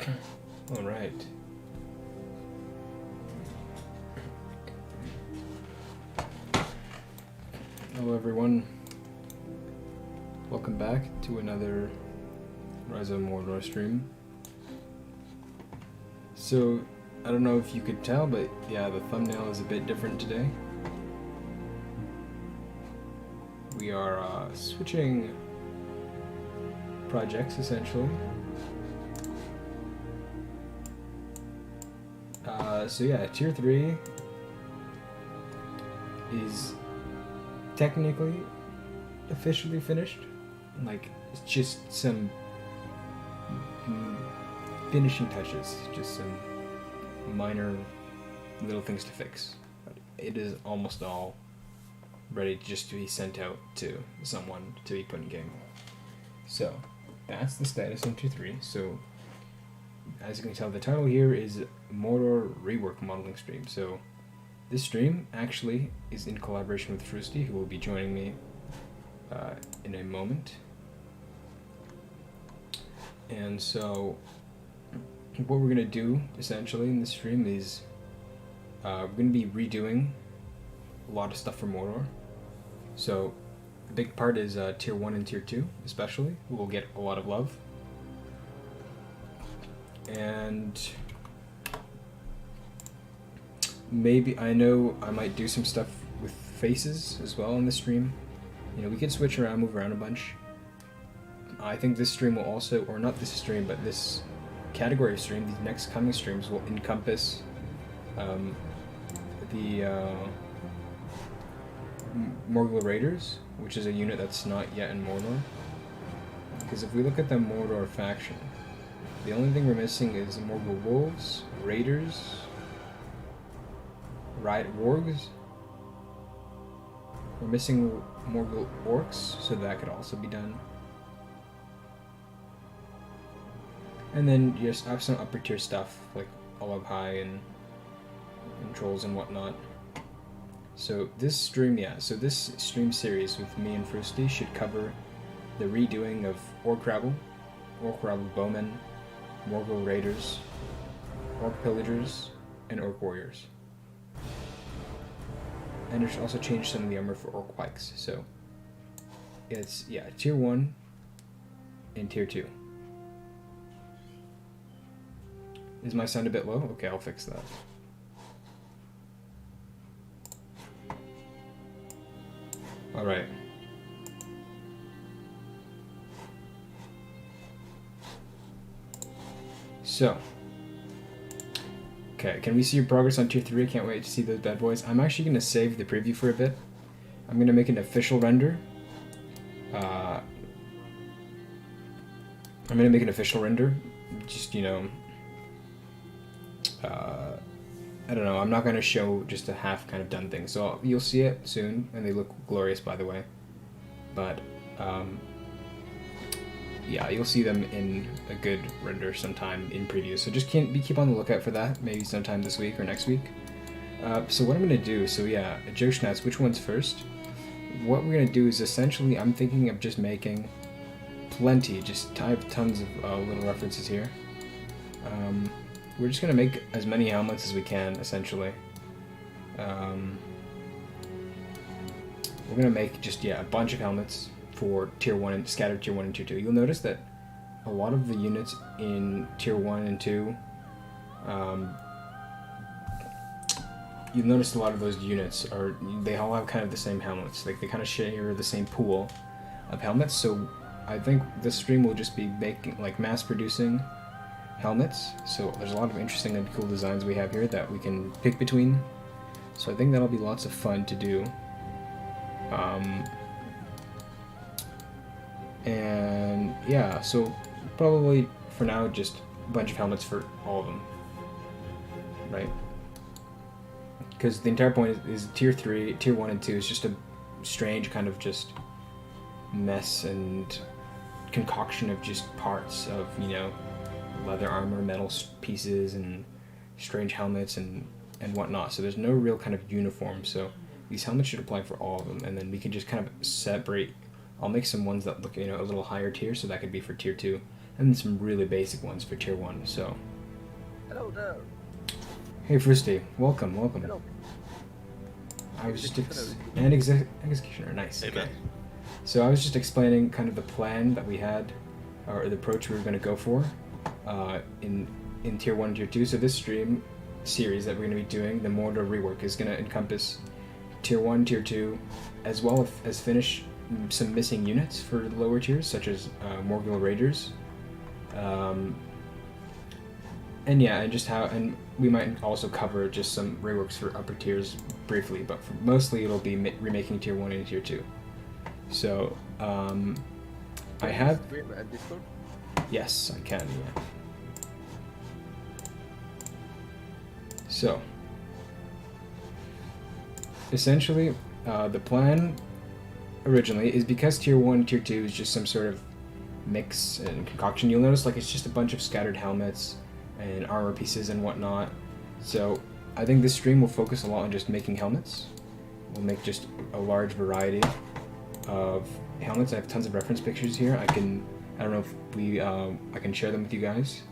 All right. Hello everyone. Welcome back to another Rise of Mordor stream. So, I don't know if you could tell, but yeah, the thumbnail is a bit different today. We are switching projects essentially. So yeah, Tier 3 is technically officially finished. Like, it's just some finishing touches, just some minor little things to fix. But it is almost all ready just to be sent out to someone to be put in game. So that's the status on Tier 3. So as you can tell, the title here is Mordor Rework Modeling Stream. So this stream actually is in collaboration with Frusty, who will be joining me in a moment. And so what we're going to do essentially in this stream is we're going to be redoing a lot of stuff for Mordor. So a big part is Tier 1 and Tier 2 especially, who will get a lot of love. And maybe, I know I might do some stuff with faces as well on this stream. You know, we could switch around, move around a bunch. I think this stream will also, or not this stream, but this category of stream, these next coming streams will encompass the Morgul Raiders, which is a unit that's not yet in Mordor. Because if we look at the Mordor faction, the only thing we're missing is Morgul Wolves, Raiders, Wargs. We're missing Morgul Orcs, so that could also be done. And then you just have some upper tier stuff, like Olive High and Trolls and whatnot. So this stream, this stream series with me and Frusty should cover the redoing of Orc Rabble Bowmen, Morgul Raiders, Orc Pillagers, and Orc Warriors. And it should also change some of the armor for Orc Pikes. So it's, yeah, Tier 1 and Tier 2. Is my sound a bit low? Okay, I'll fix that. Alright. So, okay, can we see your progress on Tier 3? I can't wait to see those bad boys. I'm actually going to save the preview for a bit. I'm going to make an official render. Just, you know, I don't know, I'm not going to show just a half kind of done thing. So you'll see it soon, and they look glorious, by the way. But, yeah, you'll see them in a good render sometime in previews. So just keep on the lookout for that, maybe sometime this week or next week. So what I'm going to do, so yeah, Joe Schnatz, which one's first? What we're going to do is essentially, I'm thinking of just making plenty, I have tons of little references here. We're just going to make as many helmets as we can, essentially. We're going to make just, yeah, a bunch of helmets for Tier 1 and scattered Tier 1 and Tier 2. You'll notice that a lot of the units in Tier 1 and 2, you'll notice a lot of those units they all have kind of the same helmets. Like, they kind of share the same pool of helmets. So I think this stream will just be mass producing helmets. So there's a lot of interesting and cool designs we have here that we can pick between. So I think that'll be lots of fun to do. And yeah, so probably for now just a bunch of helmets for all of them, right? Because the entire point is Tier 3, Tier 1 and 2 is just a strange kind of just mess and concoction of just parts of, you know, leather armor, metal pieces, and strange helmets and whatnot. So there's no real kind of uniform. So these helmets should apply for all of them, and then we can just kind of separate. I'll make some ones that look, you know, a little higher tier, so that could be for Tier 2, and then some really basic ones for tier 1. So, Hello there. hey Frusty, welcome. Hello. I was just Executioner. executioner, nice. Hey, Okay. man. So I was just explaining kind of the plan that we had, or the approach we were going to go for, in tier 1 and tier 2. So this stream series that we're going to be doing, the Mordor rework, is going to encompass tier 1, tier 2, as well as finish some missing units for the lower tiers, such as Morgul Raiders. And yeah, and we might also cover just some reworks for upper tiers briefly, but mostly it'll be remaking tier 1 and tier 2. So, I have... Stream at Discord? Yes, I can, yeah. So, essentially, the plan originally is because tier 1 and tier 2 is just some sort of mix and concoction. You'll notice like it's just a bunch of scattered helmets and armor pieces and whatnot. So I think this stream will focus a lot on just making helmets. We'll make just a large variety of helmets. I have tons of reference pictures here. I don't know if I can share them with you guys.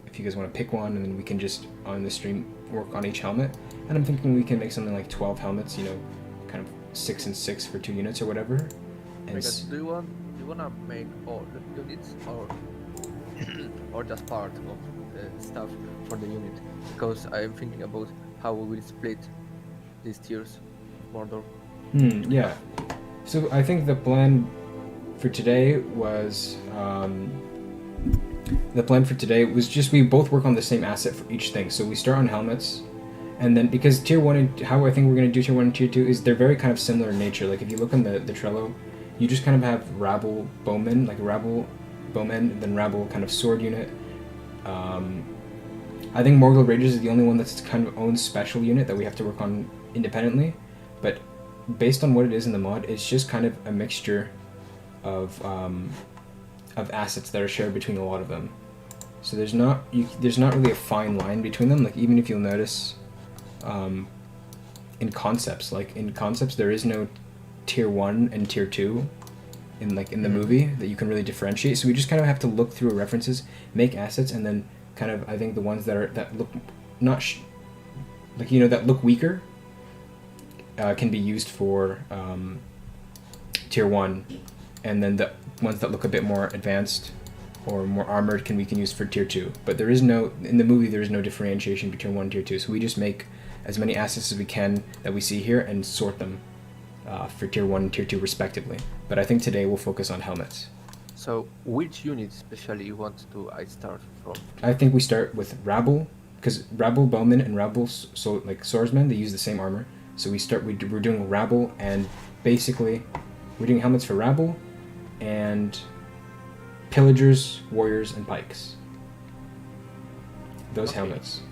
If you guys want to pick one, and then we can just on the stream work on each helmet. And I'm thinking we can make something like 12 helmets, you know, kind of 6 and 6 for 2 units or whatever. And Because do you wanna make all the units or just part of the stuff for the unit? Because I'm thinking about how we will split these tiers of Mordor. Yeah. So I think the plan for today was just we both work on the same asset for each thing. So we start on helmets, and then because tier 1 and how I think we're going to do tier 1 and tier 2 is they're very kind of similar in nature. Like if you look on the Trello, you just kind of have rabble bowmen, like rabble bowmen, then rabble kind of sword unit. I think Morgul Raiders is the only one that's kind of own special unit that we have to work on independently, but based on what it is in the mod, it's just kind of a mixture of assets that are shared between a lot of them. So there's not really a fine line between them. Like even if you'll notice, in concepts there is no tier 1 and tier 2 in the movie that you can really differentiate. So we just kind of have to look through references, make assets, and then kind of I think the ones that look not that look weaker can be used for tier 1, and then the ones that look a bit more advanced or more armored we can use for tier 2. But there is no differentiation between 1 and tier 2. So we just make as many assets as we can that we see here and sort them for tier 1 and tier 2 respectively. But I think today we'll focus on helmets. So which unit especially you want to start from? I think we start with rabble, because rabble bowmen and rabble swordsmen, they use the same armor. So we're doing rabble, and basically we're doing helmets for rabble and pillagers, warriors, and pikes. Those helmets.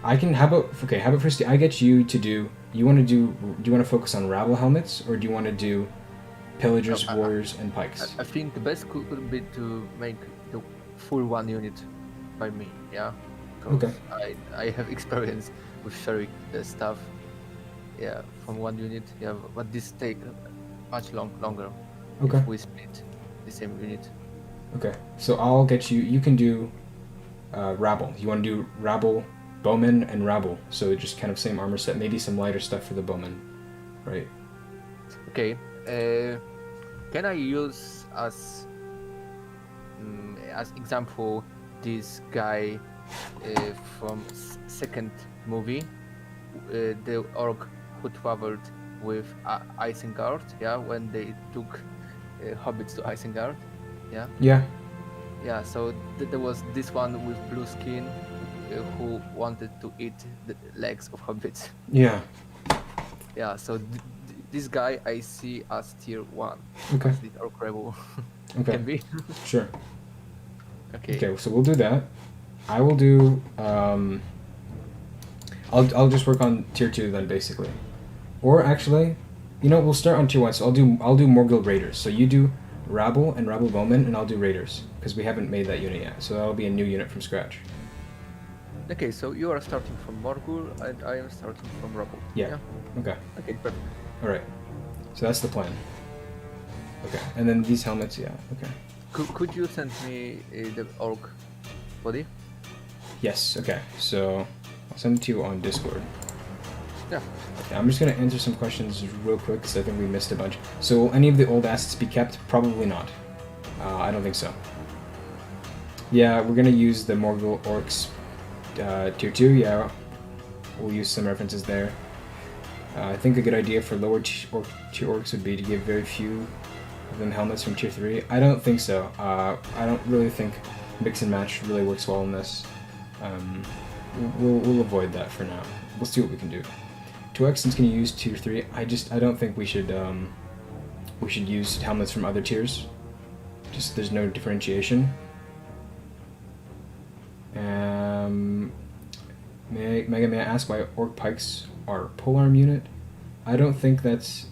How about first I get you to do you want to focus on rabble helmets, or do you want to do pillagers, warriors, and pikes? I think the best could be to make the full 1 unit by me, yeah? Okay. I have experience with sharing the stuff, yeah, from 1 unit, yeah, but this take much longer. Okay. If we split the same unit. Okay, so I'll get you can do rabble. You want to do rabble, bowmen, and rabble. So just kind of same armor set, maybe some lighter stuff for the bowmen, right? Okay, can I use as example this guy from second movie, the orc who traveled with Isengard, yeah, when they took hobbits to Isengard, yeah? Yeah, so there was this one with blue skin who wanted to eat the legs of hobbits. Yeah. Yeah, so this guy I see as tier 1. Okay. As the orc rebel. Okay. Can be. Sure. Okay, so we'll do that. I will do I'll just work on tier 2 then, basically. Or actually, we'll start on tier 1. So I'll do Morgul Raiders. So you do rabble and rabble bowmen, and I'll do raiders because we haven't made that unit yet. So that'll be a new unit from scratch. Okay, so you are starting from Morgul and I am starting from Rabble. Yeah. Okay. Okay, perfect. All right. So that's the plan. Okay, and then these helmets, yeah, okay. Could you send me the orc body? Yes, okay, so I'll send it to you on Discord. Yeah. Okay, I'm just going to answer some questions real quick because I think we missed a bunch. So will any of the old assets be kept? Probably not. I don't think so. Yeah, we're going to use the Morgul Orcs Tier 2, yeah. We'll use some references there. I think a good idea for lower tier orcs would be to give very few of them helmets from Tier 3. I don't think so. I don't really think mix and match really works well in this. We'll avoid that for now. We'll see what we can do. 2Xans can use Tier 3. I don't think we should use helmets from other tiers. Just there's no differentiation. May I ask why orc pikes are polearm unit? I don't think that's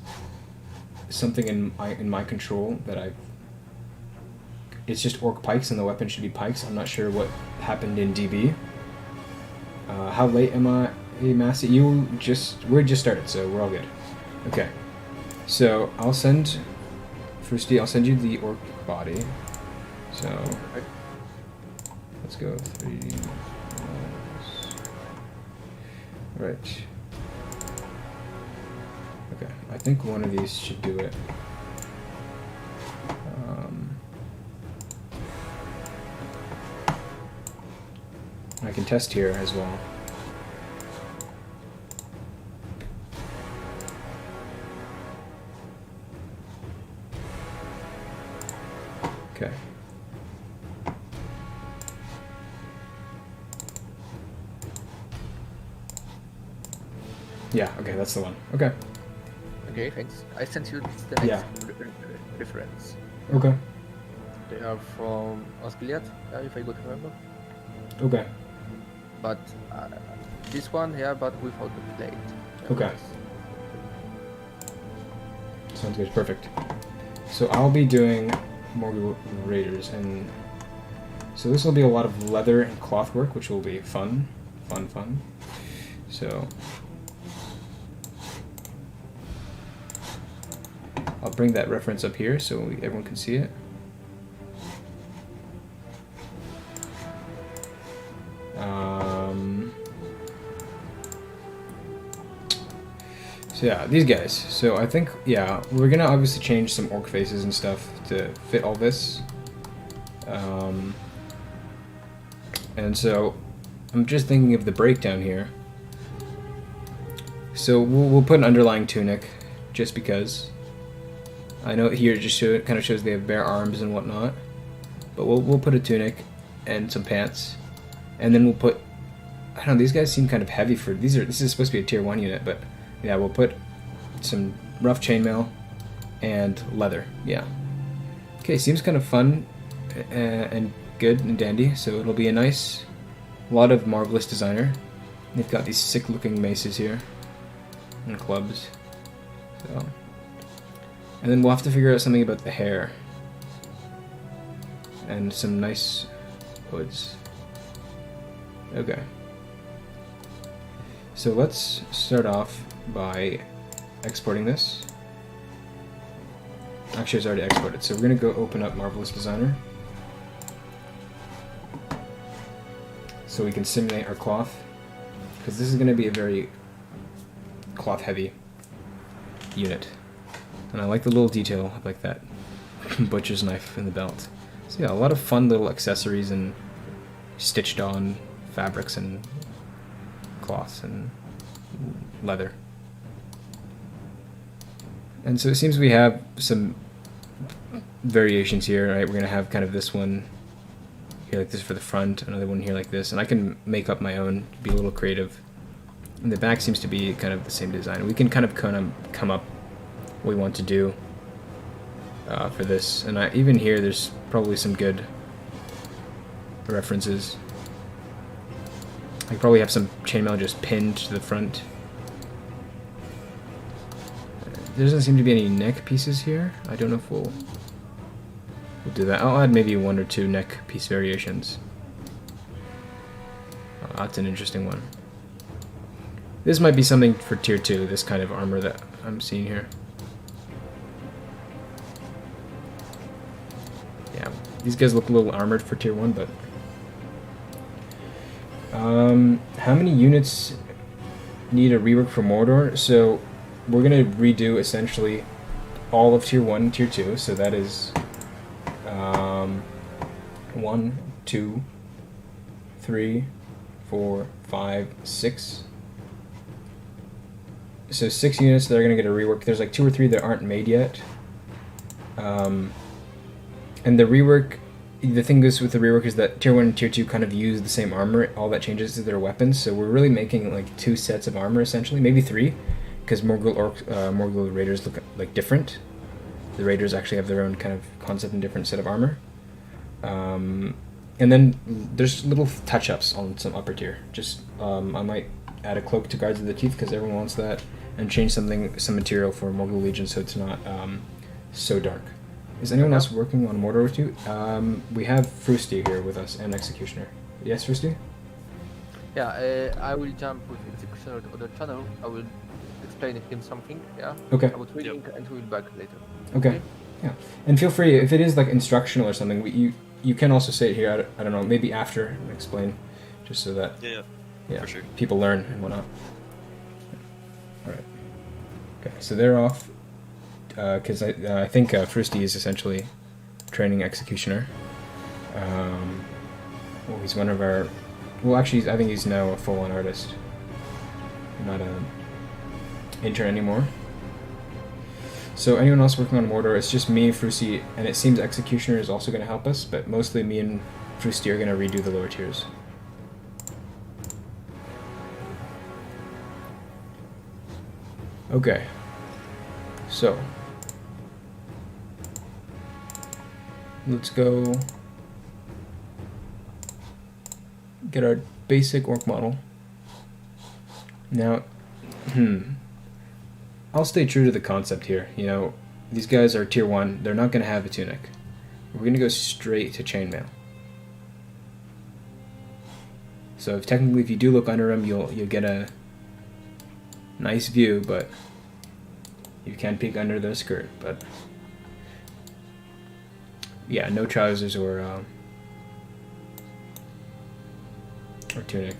something in my control that I've. It's just orc pikes and the weapon should be pikes. I'm not sure what happened in DB. How late am I, Massey? We're just started, so we're all good. Okay, so I'll send you the orc body. So let's go 3D. Right. Okay, I think one of these should do it. I can test here as well. Okay. Yeah, okay, that's the one. Okay. Okay, thanks. I sent you the next reference. Okay. They are from Osgiliath, if I could remember. Okay. But this one, yeah, but without the plate. Okay. Sounds good. Perfect. So I'll be doing more raiders, and so this will be a lot of leather and cloth work, which will be fun. So I'll bring that reference up here so everyone can see it. So yeah, these guys. So I think, yeah, we're gonna obviously change some orc faces and stuff to fit all this. And so I'm just thinking of the breakdown here. So we'll put an underlying tunic, just because. I know here it just kind of shows they have bare arms and whatnot, but we'll put a tunic and some pants, and then we'll put. I don't know. These guys seem kind of heavy for these. This is supposed to be a tier 1 unit, but yeah, we'll put some rough chainmail and leather. Yeah. Okay, seems kind of fun and good and dandy. So it'll be a lot of marvelous designer. They've got these sick-looking maces here and clubs. So. And then we'll have to figure out something about the hair. And some nice hoods. Okay. So let's start off by exporting this. Actually, it's already exported. So we're going to go open up Marvelous Designer. So we can simulate our cloth. Because this is going to be a very cloth-heavy unit. And I like the little detail, like that butcher's knife in the belt. So yeah, a lot of fun little accessories and stitched on fabrics and cloths and leather. And so it seems we have some variations here, right? We're going to have kind of this one here like this for the front, another one here like this, and I can make up my own, be a little creative. And the back seems to be kind of the same design. We can kind of come up what we want to do for this. And even here, there's probably some good references. I could probably have some chainmail just pinned to the front. There doesn't seem to be any neck pieces here. I don't know if we'll do that. I'll add maybe 1 or 2 neck piece variations. That's an interesting one. This might be something for tier 2, this kind of armor that I'm seeing here. Yeah, these guys look a little armored for tier 1, but... how many units need a rework for Mordor? So we're going to redo essentially all of tier 1 and tier 2, so that is 1, 2, 3, 4, 5, 6. So 6 units that are going to get a rework. There's like 2 or 3 that aren't made yet. And the rework, the thing is with the rework is that tier 1 and tier 2 kind of use the same armor. All that changes is their weapons. So we're really making like 2 sets of armor essentially, maybe 3, because Morgul Raiders look like different. The Raiders actually have their own kind of concept and different set of armor. And then there's little touch-ups on some upper tier. Just I might add a cloak to Guards of the Teeth because everyone wants that, and change some material for Morgul Legion so it's not so dark. Is anyone else working on Mordor with you? We have Frusty here with us and Executioner. Yes, Frusty? Yeah, I will jump with Executioner to the channel. I will explain him something, yeah? Okay. About reading, and we'll back later. Okay. Yeah. And feel free, if it is like instructional or something, you can also say it here, I don't know, maybe after and explain, just so that Yeah, for sure. people learn and whatnot. Alright. Okay, so they're off. Because I think Frusty is essentially training Executioner. Well, he's one of our... Well, actually, I think he's now a full-on artist. Not an intern anymore. So anyone else working on Mordor, it's just me, Frusty, and it seems Executioner is also going to help us, but mostly me and Frusty are going to redo the lower tiers. Okay. So... let's go get our basic orc model. Now, I'll stay true to the concept here. You know, these guys are tier 1. They're not going to have a tunic. We're going to go straight to chainmail. So technically, if you do look under them, you'll get a nice view, but you can peek under the skirt. But yeah, no trousers or tunic.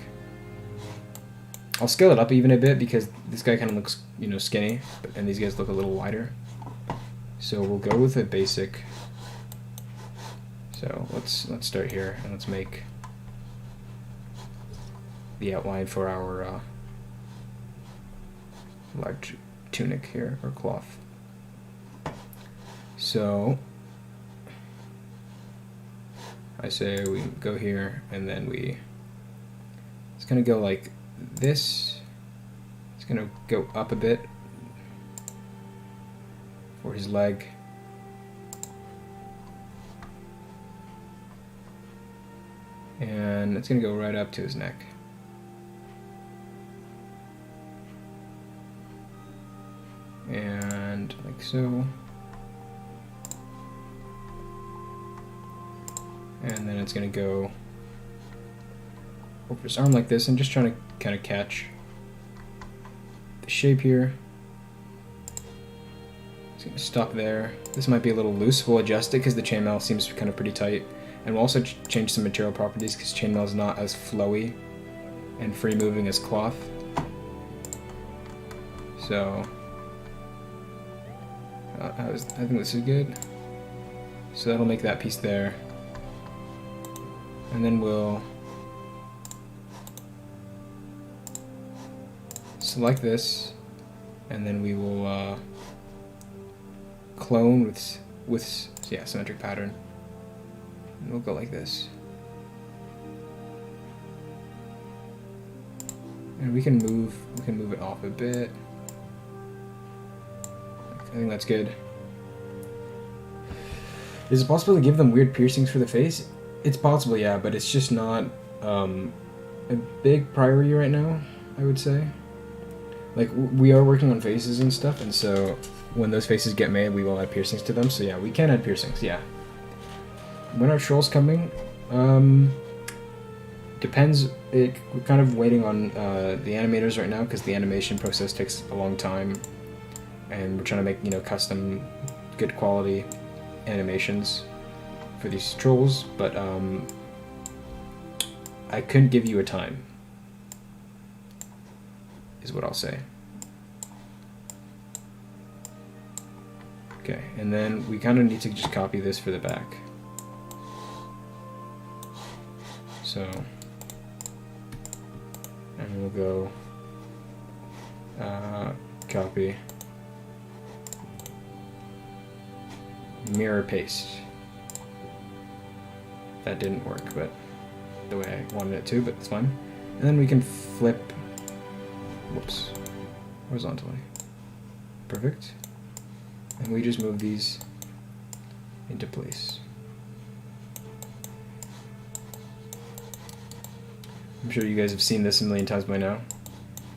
I'll scale it up even a bit because this guy kind of looks, you know, skinny, and these guys look a little wider. So we'll go with a basic. So let's start here and let's make the outline for our large tunic here, or cloth. So I say we go here, and then it's gonna go like this. It's gonna go up a bit for his leg. And it's gonna go right up to his neck. And like so. And then it's going to go over his arm like this. I'm just trying to kind of catch the shape here. It's going to stop there. This might be a little loose. We'll adjust it because the chainmail seems kind of pretty tight. And we'll also change some material properties because chainmail is not as flowy and free moving as cloth. So I think this is good. So that'll make that piece there. And then we'll select this, and then we will clone with symmetric pattern. And we'll go like this. And we can move it off a bit. I think that's good. Is it possible to give them weird piercings for the face? It's possible, yeah, but it's just not a big priority right now, I would say. Like, we are working on faces and stuff, and so when those faces get made, we will add piercings to them. So yeah, we can add piercings, yeah. When are trolls coming? Depends. We're kind of waiting on the animators right now because the animation process takes a long time, and we're trying to make, you know, custom, good quality animations. for these trolls, but I couldn't give you a time, is what I'll say. Okay, and then we kind of need to just copy this for the back. So, and we'll go copy, mirror paste. That didn't work, but the way I wanted it to, but it's fine. And then we can flip, whoops, horizontally. Perfect. And we just move these into place. I'm sure you guys have seen this a million times by now.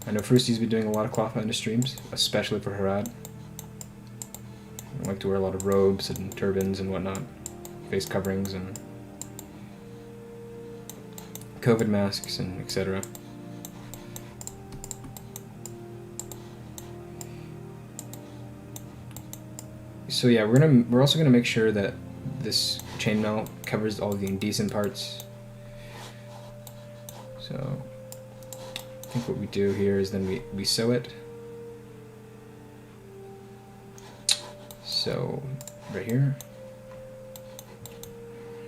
I know Frusty's been doing a lot of cloth on his streams, especially for Harad. I like to wear a lot of robes and turbans and whatnot, face coverings and COVID masks and etc. So yeah, we're also gonna make sure that this chainmail covers all the indecent parts. So I think what we do here is then we sew it. So right here.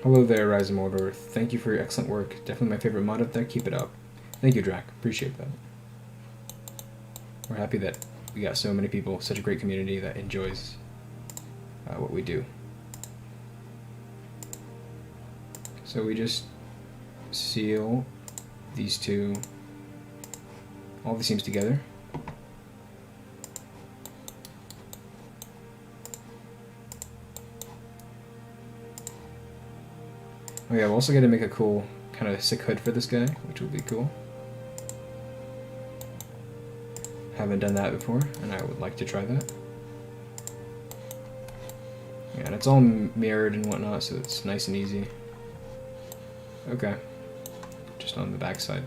Hello there, Rise of Mordor. Thank you for your excellent work. Definitely my favorite mod up there. Keep it up. Thank you, Drac. Appreciate that. We're happy that we got so many people, such a great community that enjoys what we do. So we just seal these two, all the seams together. Oh yeah, we're also going to make a cool kind of sick hood for this guy, which will be cool. Haven't done that before, and I would like to try that. Yeah, and it's all mirrored and whatnot, so it's nice and easy. Okay. Just on the back side.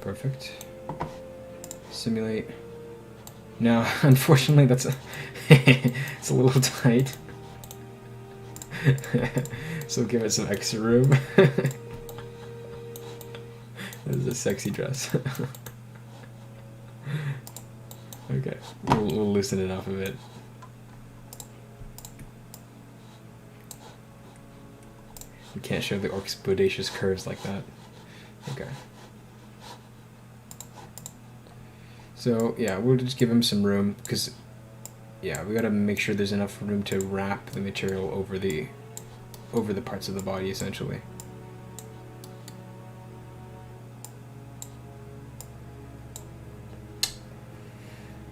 Perfect. Simulate. Now, unfortunately, that's it's a little tight. So give it some extra room. This is a sexy dress. Okay, we'll loosen it up a bit. We can't show the orc's bodacious curves like that. Okay. So yeah, we'll just give him some room because yeah, we gotta make sure there's enough room to wrap the material over the parts of the body essentially.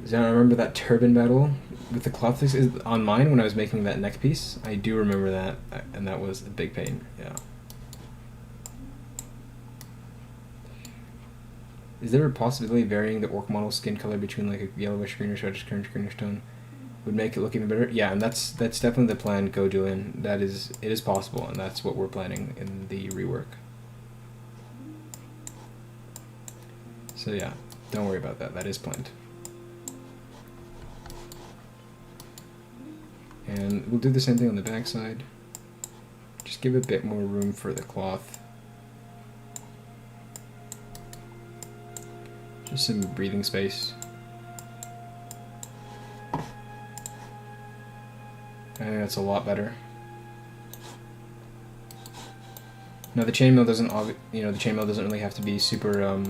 Does anyone remember that turban battle with the cloth piece? Is on mine when I was making that neck piece? I do remember that, and that was a big pain. Yeah. Is there a possibility of varying the orc model skin color between like a yellowish, greenish, reddish, greenish tone would make it look even better? Yeah, and that's definitely the plan. Go doing that is it is possible, and that's what we're planning in the rework. So yeah, don't worry about that. That is planned. And we'll do the same thing on the back side. Just give a bit more room for the cloth. Just some breathing space. I think that's a lot better. Now the chainmail doesn't, the chainmail doesn't really have to be super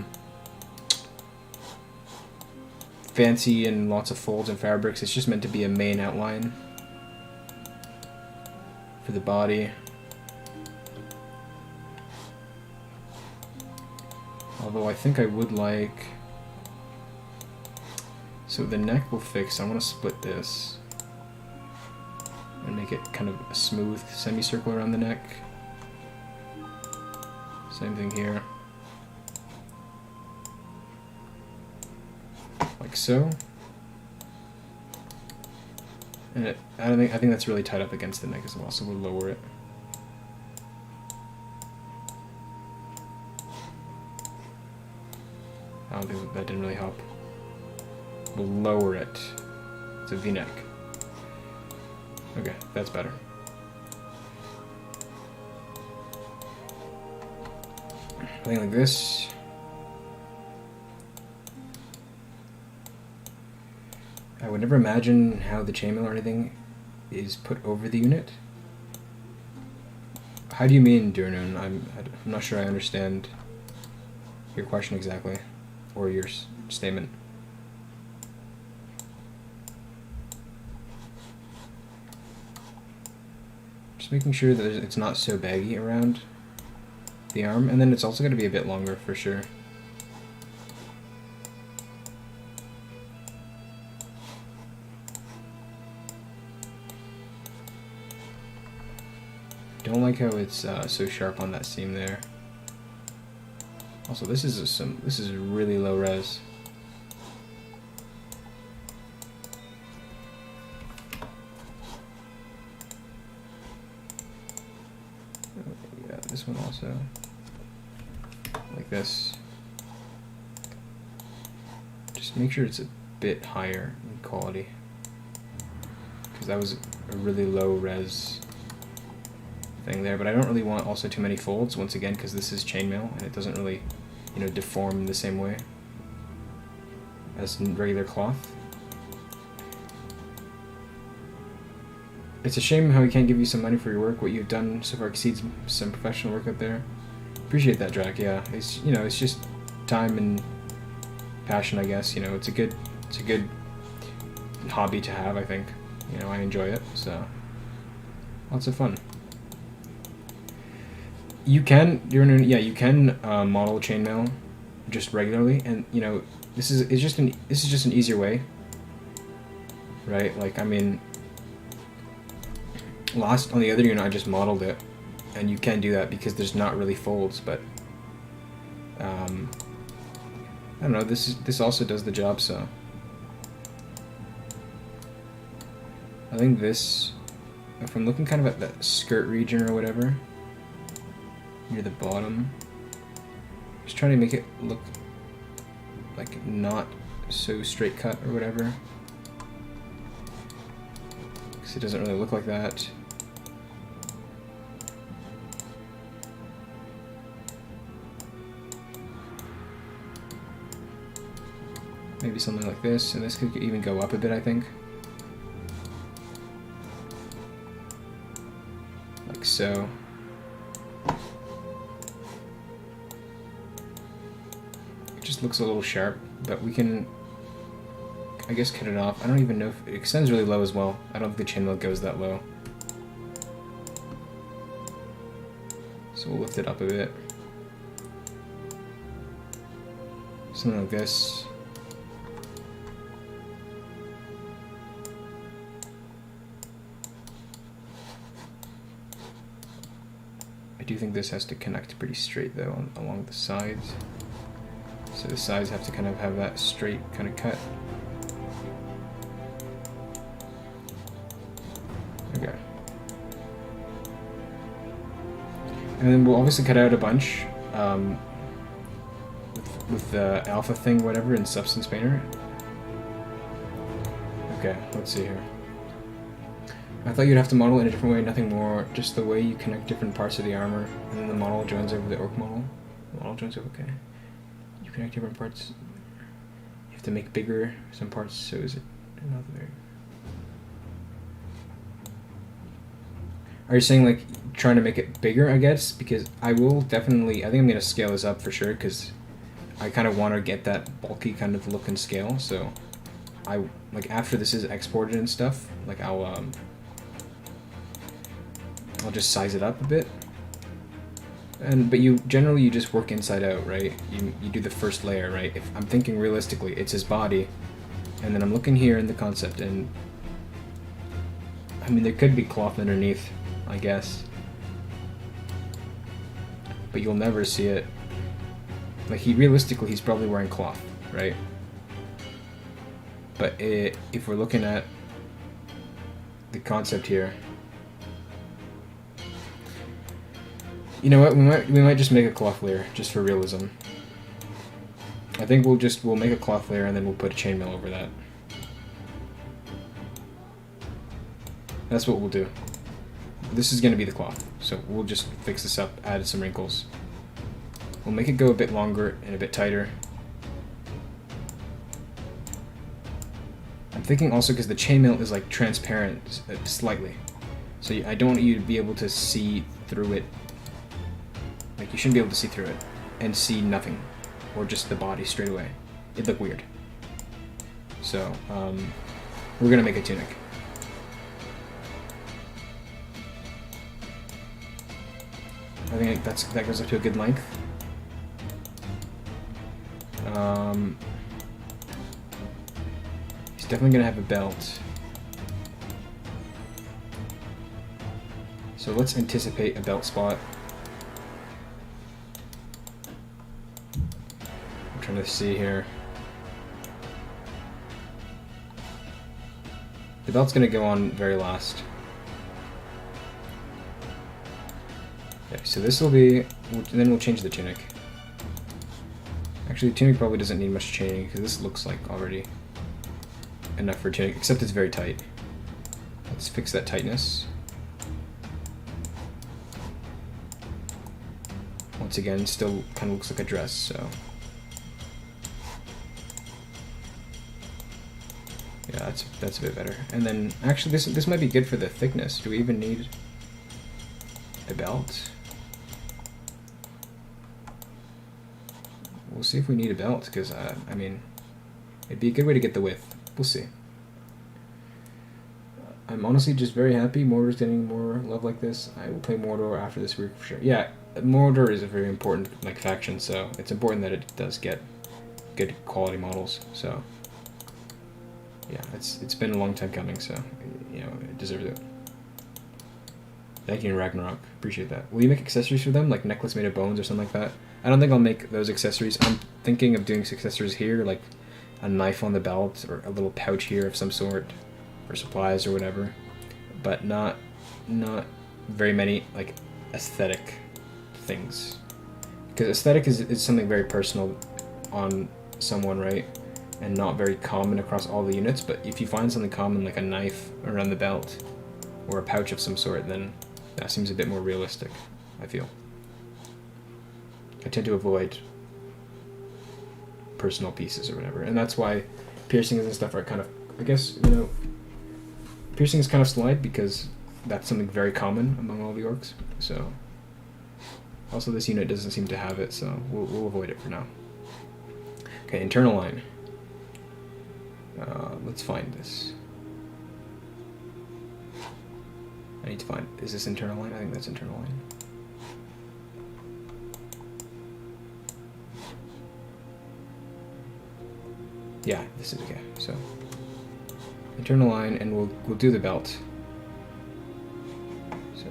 fancy and lots of folds and fabrics. It's just meant to be a main outline for the body. Although I think I would like, so the neck will fix. I want to split this and make it kind of a smooth semicircle around the neck. Same thing here. Like so. And I think that's really tied up against the neck as well, so we'll lower it. I don't think that didn't really help. We'll lower it. It's a V-neck. Okay, that's better. Something like this. I would never imagine how the chainmail or anything is put over the unit. How do you mean, Durnoon? I'm not sure I understand your question exactly, or your statement. Just making sure that it's not so baggy around the arm, and then it's also going to be a bit longer for sure. Don't like how it's so sharp on that seam there. Also, this is really low res. Yeah, this one also. Like this. Just make sure it's a bit higher in quality, because that was a really low res thing there. But I don't really want also too many folds, once again, because this is chainmail and it doesn't really, you know, deform the same way as regular cloth. It's a shame how we can't give you some money for your work. What you've done so far exceeds some professional work out there. Appreciate that, Drac. Yeah, it's, you know, it's just time and passion, I guess. You know, it's a good hobby to have, I think. You know, I enjoy it, so lots of fun. You can, you can model chainmail just regularly, and you know, this is just an easier way, right? Like, I mean, on the other unit I just modeled it, and you can do that because there's not really folds, but I don't know, this also does the job. So I think this, if I'm looking kind of at that skirt region or whatever, near the bottom, just trying to make it look like not so straight cut or whatever, because it doesn't really look like that. Maybe something like this, and this could even go up a bit, I think. Like so. It just looks a little sharp, but we can, I guess, cut it off. I don't even know if it extends really low as well. I don't think the chainmail goes that low. So we'll lift it up a bit. Something like this. I do think this has to connect pretty straight though along the sides. So the sides have to kind of have that straight kind of cut. Okay. And then we'll obviously cut out a bunch with the alpha thing, whatever, in Substance Painter. Okay, let's see here. I thought you'd have to model in a different way, nothing more. Just the way you connect different parts of the armor, and then the model joins over the orc model. The model joins over, okay. You connect different parts. You have to make bigger some parts, so is it another? Are you saying like trying to make it bigger, I guess? Because I will definitely, I think I'm going to scale this up for sure, because I kind of want to get that bulky kind of look and scale, so I, like, after this is exported and stuff, like I'll just size it up a bit. But you generally you just work inside out, right? You do the first layer, right? If I'm thinking realistically, it's his body, and then I'm looking here in the concept, and I mean there could be cloth underneath, I guess, but you'll never see it. Like, realistically he's probably wearing cloth, right? But if we're looking at the concept here, you know what? We might just make a cloth layer just for realism. I think we'll make a cloth layer and then we'll put a chainmail over that. That's what we'll do. This is going to be the cloth, so we'll just fix this up, add some wrinkles. We'll make it go a bit longer and a bit tighter. I'm thinking also because the chainmail is like transparent slightly. So I don't want you to be able to see through it. Like, you shouldn't be able to see through it and see nothing, or just the body straight away. It'd look weird. So, we're gonna make a tunic. I think that goes up to a good length. He's definitely gonna have a belt. So let's anticipate a belt spot. I'm trying to see here. The belt's gonna go on very last. Okay, so this will be, then we'll change the tunic. Actually, the tunic probably doesn't need much chaining because this looks like already enough for a tunic, except it's very tight. Let's fix that tightness. Once again, still kind of looks like a dress, so. Yeah, that's a bit better. And then, actually, this might be good for the thickness. Do we even need a belt? We'll see if we need a belt, because, I mean, it'd be a good way to get the width. We'll see. I'm honestly just very happy Mordor's getting more love like this. I will play Mordor after this week for sure. Yeah, Mordor is a very important faction, so it's important that it does get good quality models. So yeah, it's been a long time coming, so you know it deserves it. Thank you, Ragnarok. Appreciate that. Will you make accessories for them, like necklace made of bones or something like that? I don't think I'll make those accessories. I'm thinking of doing accessories here, like a knife on the belt or a little pouch here of some sort for supplies or whatever, but not very many like aesthetic things, because aesthetic is something very personal on someone, right? And not very common across all the units. But if you find something common like a knife around the belt or a pouch of some sort, then that seems a bit more realistic, I feel. I tend to avoid personal pieces or whatever, and that's why piercings and stuff are kind of, I guess, you know, piercing is kind of slight because that's something very common among all the orcs. So also this unit doesn't seem to have it, so we'll avoid it for now. Okay, internal line. Let's find this. I need to find, is this internal line? I think that's internal line. Yeah, this is okay. So internal line, and we'll do the belt. So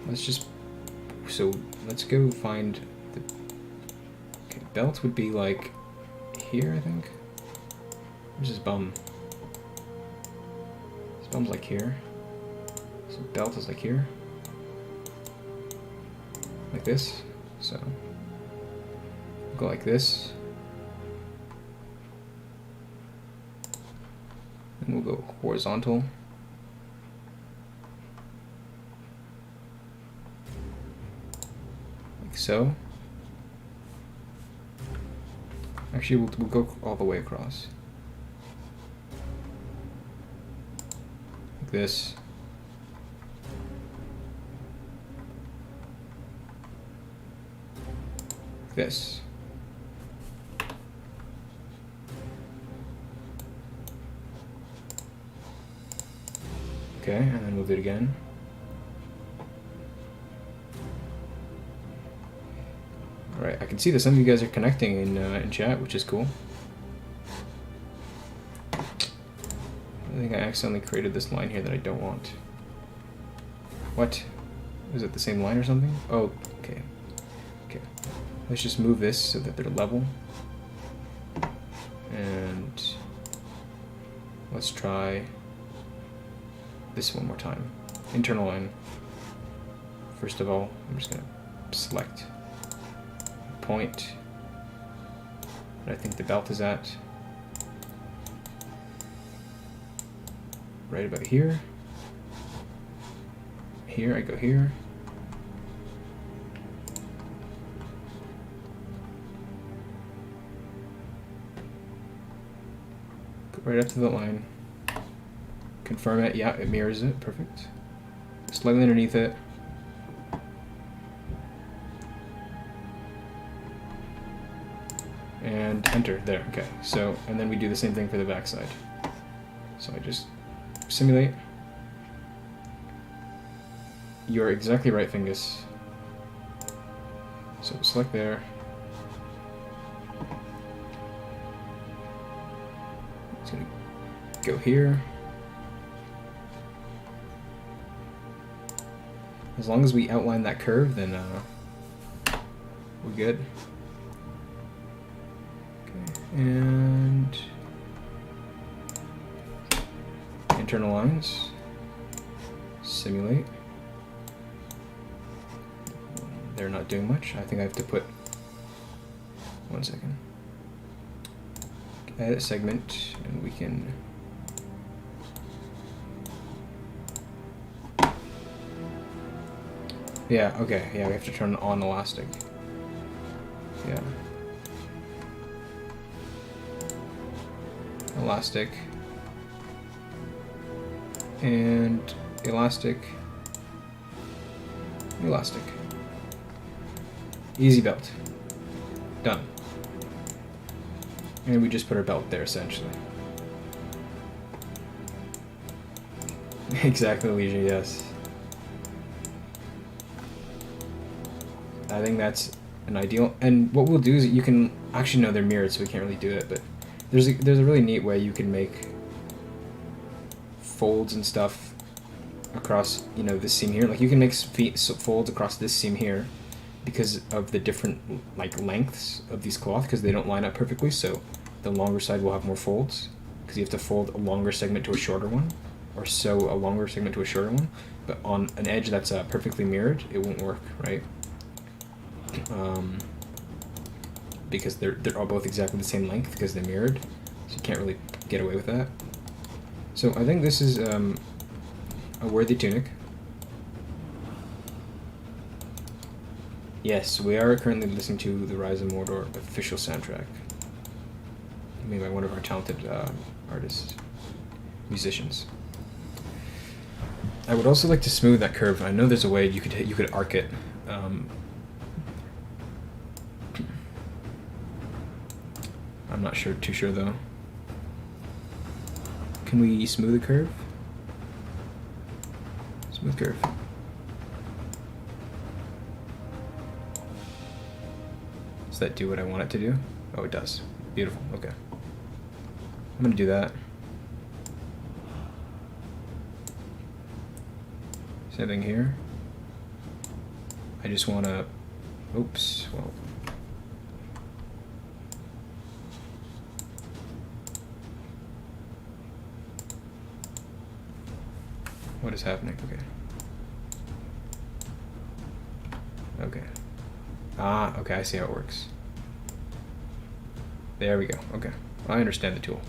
let's go find the belt would be like here, I think. Where's his bum? His bum's like here. So belt is like here. Like this. So go like this. And we'll go horizontal. Like so. Actually, we'll go all the way across. Like this. Like this. Okay, and then we'll do it again. Alright, I can see that some of you guys are connecting in chat, which is cool. I think I accidentally created this line here that I don't want. What? Is it the same line or something? Oh, okay. Okay. Let's just move this so that they're level. And let's try this one more time. Internal line. First of all, I'm just gonna select a point that I think the belt is at. Right about here. Here, I go here. right up to the line. Confirm it. Yeah, it mirrors it. Perfect. Slightly underneath it. And enter. There. Okay. So, and then we do the same thing for the backside. So I just simulate. You're exactly right, Fingus. So select there. It's gonna go here. As long as we outline that curve, then we're good. Okay, and internal lines. Simulate. They're not doing much. I think I have to put 1 second. Edit segment, and we can yeah, okay, yeah, we have to turn on elastic. Yeah. Elastic. And elastic. Elastic. Easy belt. Done. And we just put our belt there, essentially. Exactly, Leisure, yes. I think that's an ideal. And what we'll do is you can actually know they're mirrored, so we can't really do it. But there's a really neat way you can make folds and stuff across, you know, this seam here. Like you can make folds across this seam here because of the different like lengths of these cloth, because they don't line up perfectly. So the longer side will have more folds because you have to fold a longer segment to a shorter one, or sew a longer segment to a shorter one. But on an edge that's perfectly mirrored, it won't work, right? Because they're all both exactly the same length because they're mirrored, so you can't really get away with that. So I think this is a worthy tunic. Yes, we are currently listening to the Rise of Mordor official soundtrack, made by one of our talented artists, musicians. I would also like to smooth that curve. I know there's a way you could arc it. I'm not too sure though. Can we smooth the curve? Smooth curve. Does that do what I want it to do? Oh, it does. Beautiful. Okay. I'm gonna do that. Same thing here. I just wanna. Oops. Well. What is happening? Okay. Okay. Ah, okay, I see how it works. There we go. Okay. I understand the tool.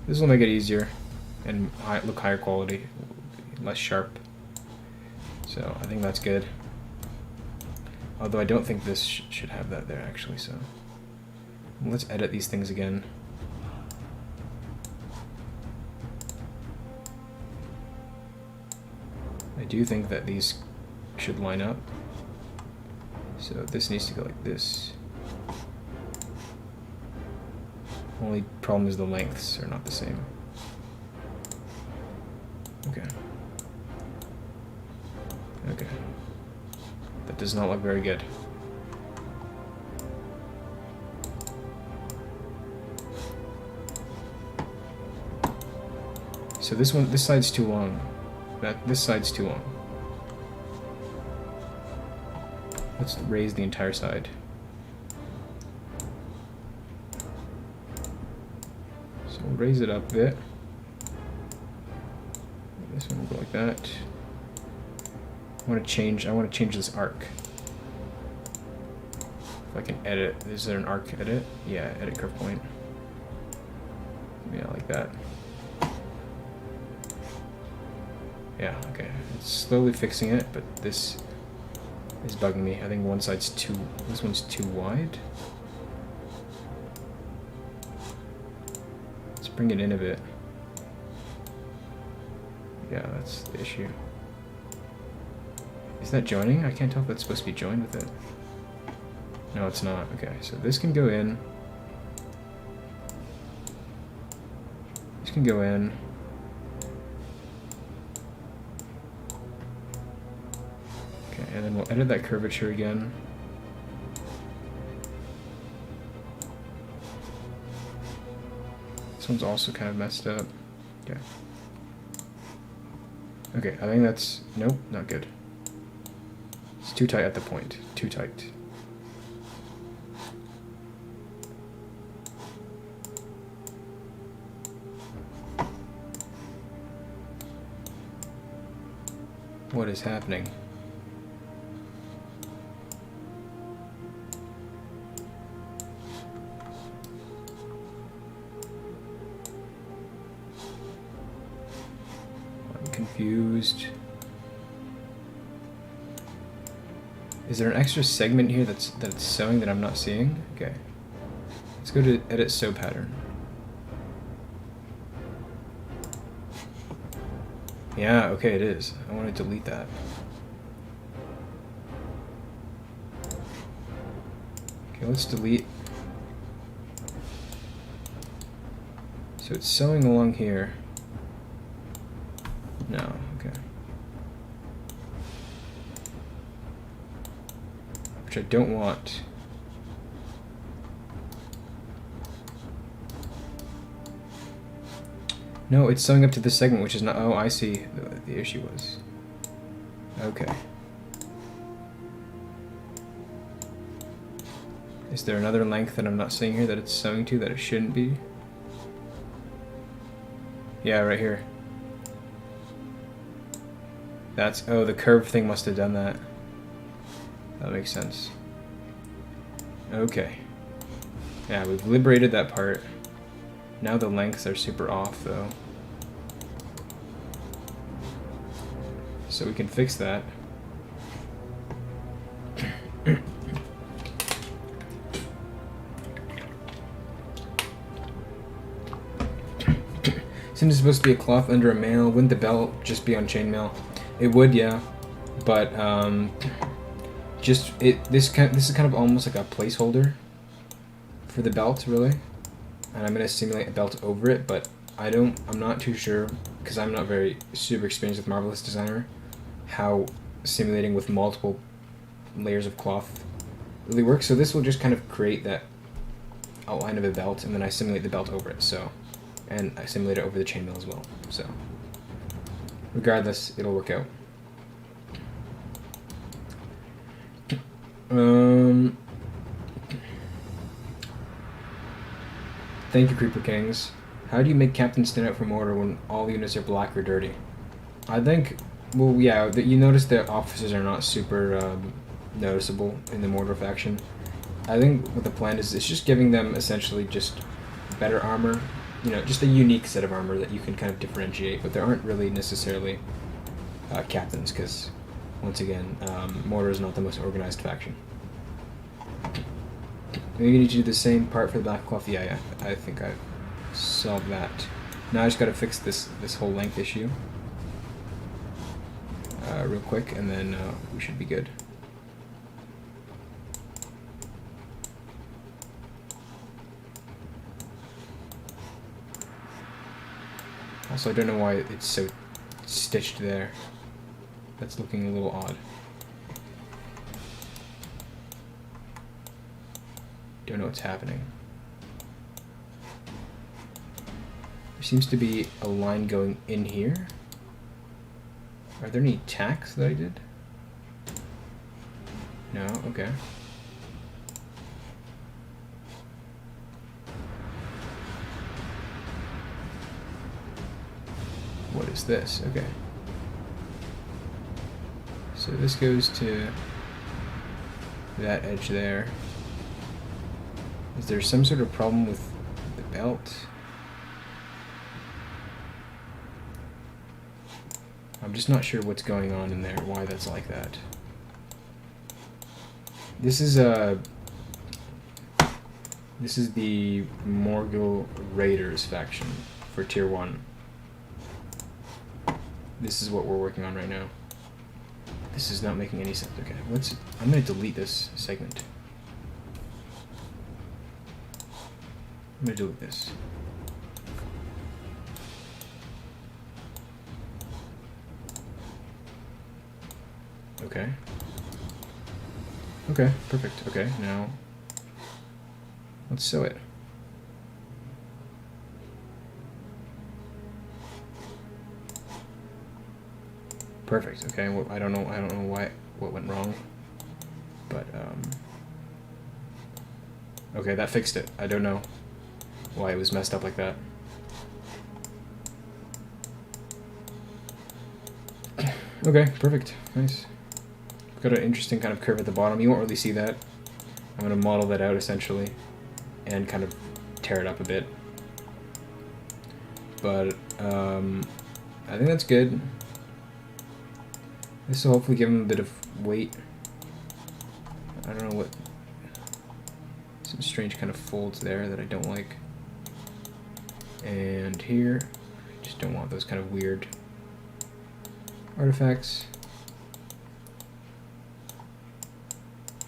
This will make it easier and look higher quality, less sharp. So I think that's good. Although I don't think this should have that there actually, so let's edit these things again. I do think that these should line up. So this needs to go like this. Only problem is the lengths are not the same. Okay. Okay. That does not look very good. So this side's too long. This side's too long. Let's raise the entire side. So we'll raise it up a bit. This one will go like that. I want to change this arc. If I can edit, is there an arc edit? Yeah, edit curve point. Yeah, like that. Yeah, okay. It's slowly fixing it, but this is bugging me. I think this one's too wide. bring it in a bit. Yeah, that's the issue. Is that joining? I can't tell if that's supposed to be joined with it. No, it's not. Okay, so this can go in. This can go in. Okay, and then we'll edit that curvature again. This one's also kind of messed up. Okay. Okay, I think that's... Nope, not good. It's too tight at the point. Too tight. What is happening? I'm confused. Is there an extra segment here that's sewing that I'm not seeing? Okay. Let's go to edit sew pattern. Yeah, okay, it is. I want to delete that. Okay, let's delete. So it's sewing along here. No, okay. Which I don't want. No, it's sewing up to this segment, which is not... Oh, I see what the issue was. Okay. Is there another length that I'm not seeing here that it's sewing to that it shouldn't be? Yeah, right here. That's... Oh, the curve thing must have done that. That makes sense. Okay. Yeah, we've liberated that part. Now the lengths are super off, though. So we can fix that. Since it's supposed to be a cloth under a mail, wouldn't the belt just be on chainmail? It would, yeah. But this is kind of almost like a placeholder for the belt, really. And I'm gonna simulate a belt over it, but I'm not too sure, because I'm not very super experienced with Marvelous Designer, how simulating with multiple layers of cloth really works. So this will just kind of create that outline of a belt, and then I simulate the belt over it. So, and I simulate it over the chainmail as well. So, regardless, it'll work out. Thank you, Creeper Kings. How do you make Captain stand out from Mordor when all units are black or dirty? I think, well, yeah, you notice that officers are not super noticeable in the Mordor faction. I think what the plan is, it's just giving them essentially just better armor, you know, just a unique set of armor that you can kind of differentiate, but there aren't really necessarily captains, because, once again, Mordor is not the most organized faction. Maybe you need to do the same part for the black cloth. Yeah, I think I've solved that. Now I just gotta fix this whole length issue real quick, and then we should be good. Also, I don't know why it's so stitched there. That's looking a little odd. Don't know what's happening. There seems to be a line going in here. Are there any tacks that I did? No? Okay. What is this? Okay. So this goes to that edge there. Is there some sort of problem with the belt? I'm just not sure what's going on in there, why that's like that. This is This is the Morgul Raiders faction for tier 1. This is what we're working on right now. This is not making any sense. Okay, I'm gonna delete this segment. I'm gonna delete this. Okay. Okay, perfect. Okay, now let's sew it. Perfect. Okay. Well, I don't know what went wrong, but okay, that fixed it. I don't know why it was messed up like that. Okay, perfect. Nice. Got an interesting kind of curve at the bottom. You won't really see that. I'm gonna model that out essentially, and kind of tear it up a bit. But I think that's good. This will hopefully give him a bit of weight. I don't know what... Some strange kind of folds there that I don't like. And here, just don't want those kind of weird artifacts.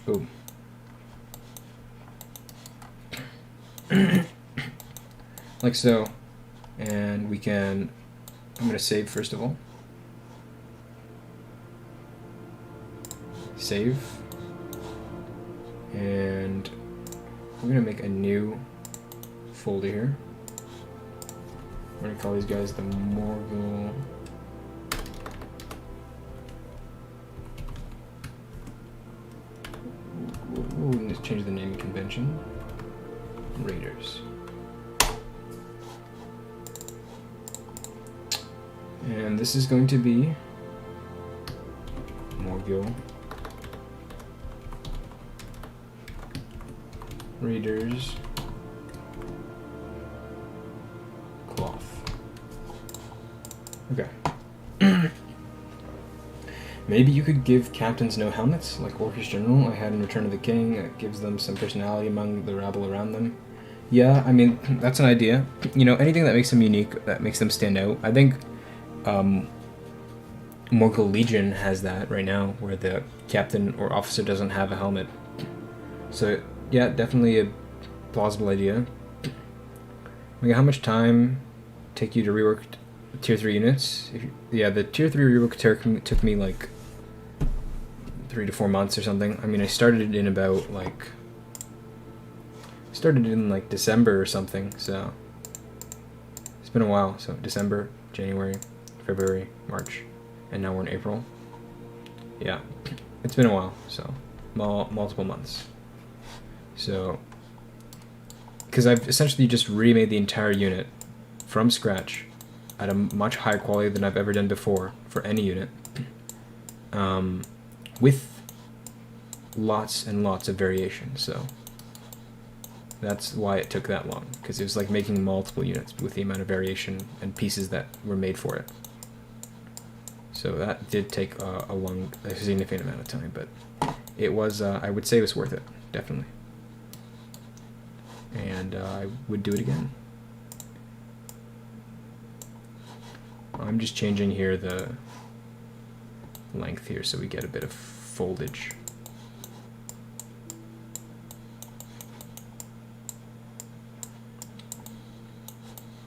Boom. Like so. And we can... I'm going to save first of all. Save, and we're gonna make a new folder here. We're gonna call these guys the Morgul we'll just change the naming convention. Raiders. And this is going to be Morgul Raiders cloth. Okay. Maybe you could give captains no helmets, like Orcish General I had in Return of the King. It gives them some personality among the rabble around them. Yeah, I mean, that's an idea. You know, anything that makes them unique, that makes them stand out. I think Morgul Legion has that right now, where the captain or officer doesn't have a helmet. So yeah, definitely a plausible idea. Okay, how much time take you to rework tier 3 units? Yeah, the tier 3 rework took me like 3 to 4 months or something. I mean, I started it in about like... Started in like December or something, so... It's been a while, so December, January, February, March, and now we're in April. Yeah, it's been a while, so multiple months. So, because I've essentially just remade the entire unit from scratch at a much higher quality than I've ever done before for any unit, with lots and lots of variation. So that's why it took that long, because it was like making multiple units with the amount of variation and pieces that were made for it. So that did take a significant amount of time, but it was, I would say it was worth it, definitely. And I would do it again. I'm just changing here the length here so we get a bit of foldage.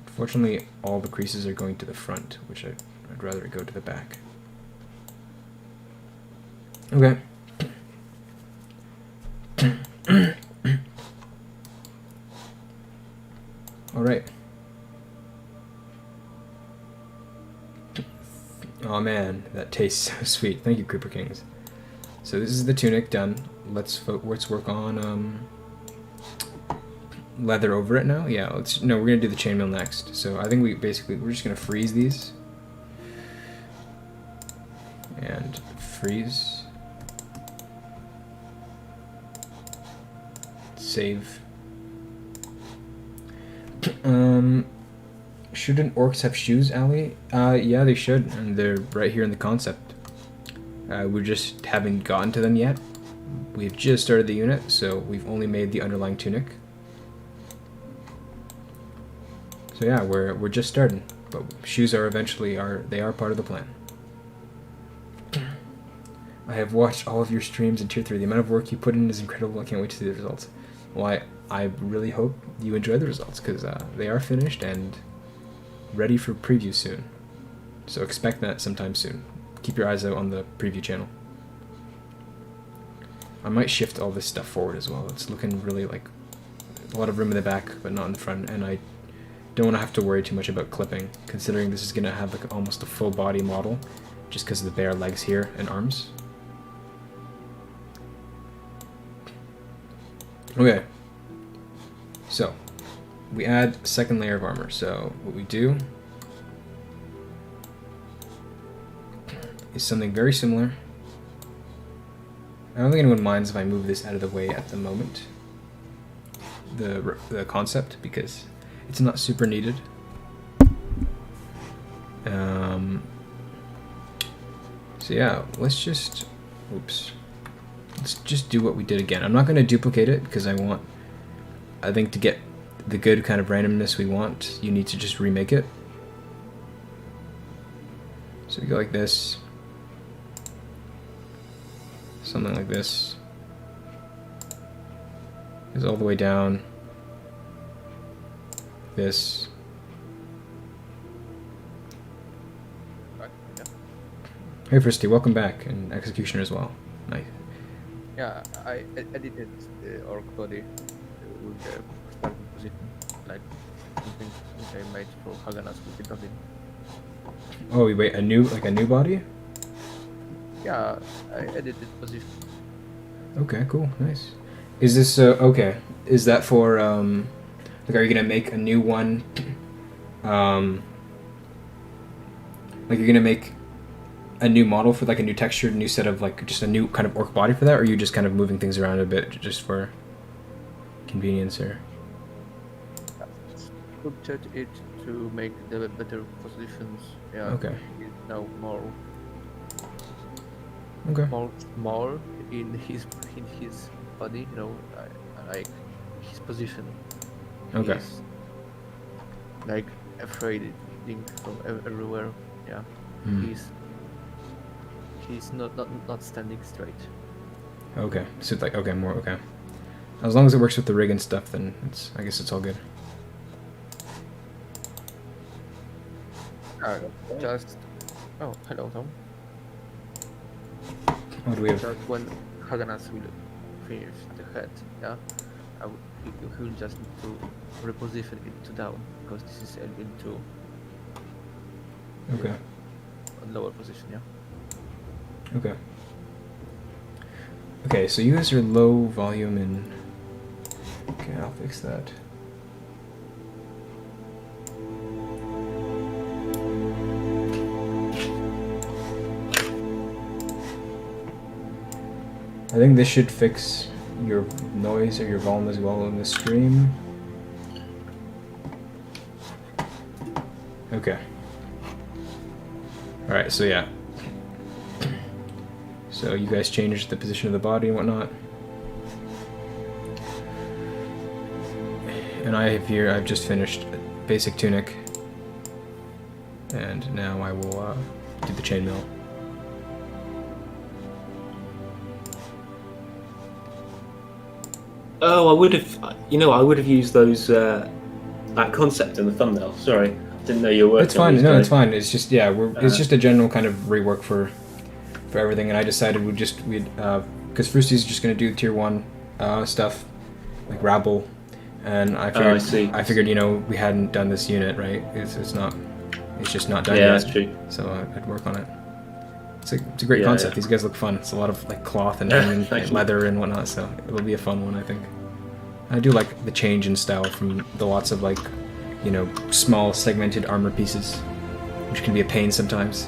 Fortunately, all the creases are going to the front, which I'd rather it go to the back. Okay. All right. Oh man, that tastes so sweet. Thank you, Creeper Kings. So this is the tunic done. Let's work on leather over it now. Yeah, we're gonna do the chainmail next. So I think we're just gonna freeze these and freeze. Save. Shouldn't orcs have shoes, Ali? Yeah, they should, and they're right here in the concept. We just haven't gotten to them yet. We've just started the unit, so we've only made the underlying tunic. So yeah, we're just starting, but shoes are eventually they are part of the plan. I have watched all of your streams in Tier 3. The amount of work you put in is incredible. I can't wait to see the results. Well, I really hope you enjoy the results, because they are finished and ready for preview soon. So expect that sometime soon. Keep your eyes out on the preview channel. I might shift all this stuff forward as well. It's looking really like a lot of room in the back, but not in the front, and I don't want to have to worry too much about clipping, considering this is going to have like almost a full body model, just because of the bare legs here and arms. Okay, so we add a second layer of armor. So what we do is something very similar. I don't think anyone minds if I move this out of the way at the moment, the concept, because it's not super needed. So yeah, let's just do what we did again. I'm not going to duplicate it, because I think to get the good kind of randomness we want, you need to just remake it. So we go like this, something like this, goes all the way down, this. Hey Fristy, welcome back, and Executioner as well. Nice. Yeah, I edited the orc body with the starting position, like something which I made for Haganas with the Goblin. Oh, wait, a new body? Yeah, I edited position. Okay, cool, nice. Is this okay? Is that for like, are you gonna make a new one? Like, you're gonna make a new model for like a new texture, new set of like just a new kind of orc body for that, or are you just kind of moving things around a bit just for convenience, or? Sculpted it to make the better positions. Yeah. Okay. It's now more Okay. more in his body. You know, like his position. Okay. He's like afraid from everywhere. Yeah. He's not standing straight. Okay. So it's like, okay, more okay. As long as it works with the rig and stuff, then I guess it's all good. Just oh, hello Tom. What do we have? Just when Haganas will finish the head, yeah, he will just need to reposition it to down, because this is into Okay. a lower position, yeah. Okay. Okay, so you guys are low volume and... Okay, I'll fix that. I think this should fix your noise or your volume as well in the stream. Okay. Alright, so yeah. So you guys changed the position of the body and whatnot. And I have here, I've just finished basic tunic. And now I will do the chainmail. Oh, I would have used those that concept in the thumbnail. Sorry, didn't know you were working. It's fine. On these No, guys. it's fine. It's just it's just a general kind of rework for everything, and I decided we'd because Frusty's just gonna do tier 1 stuff like rabble, and I figured I figured we hadn't done this unit right. It's just not done yet. Yeah, that's true. So I'd work on it. It's a great concept. Yeah. These guys look fun. It's a lot of like cloth and leather and whatnot, so it'll be a fun one, I think. I do like the change in style from the lots of like, small segmented armor pieces, which can be a pain sometimes.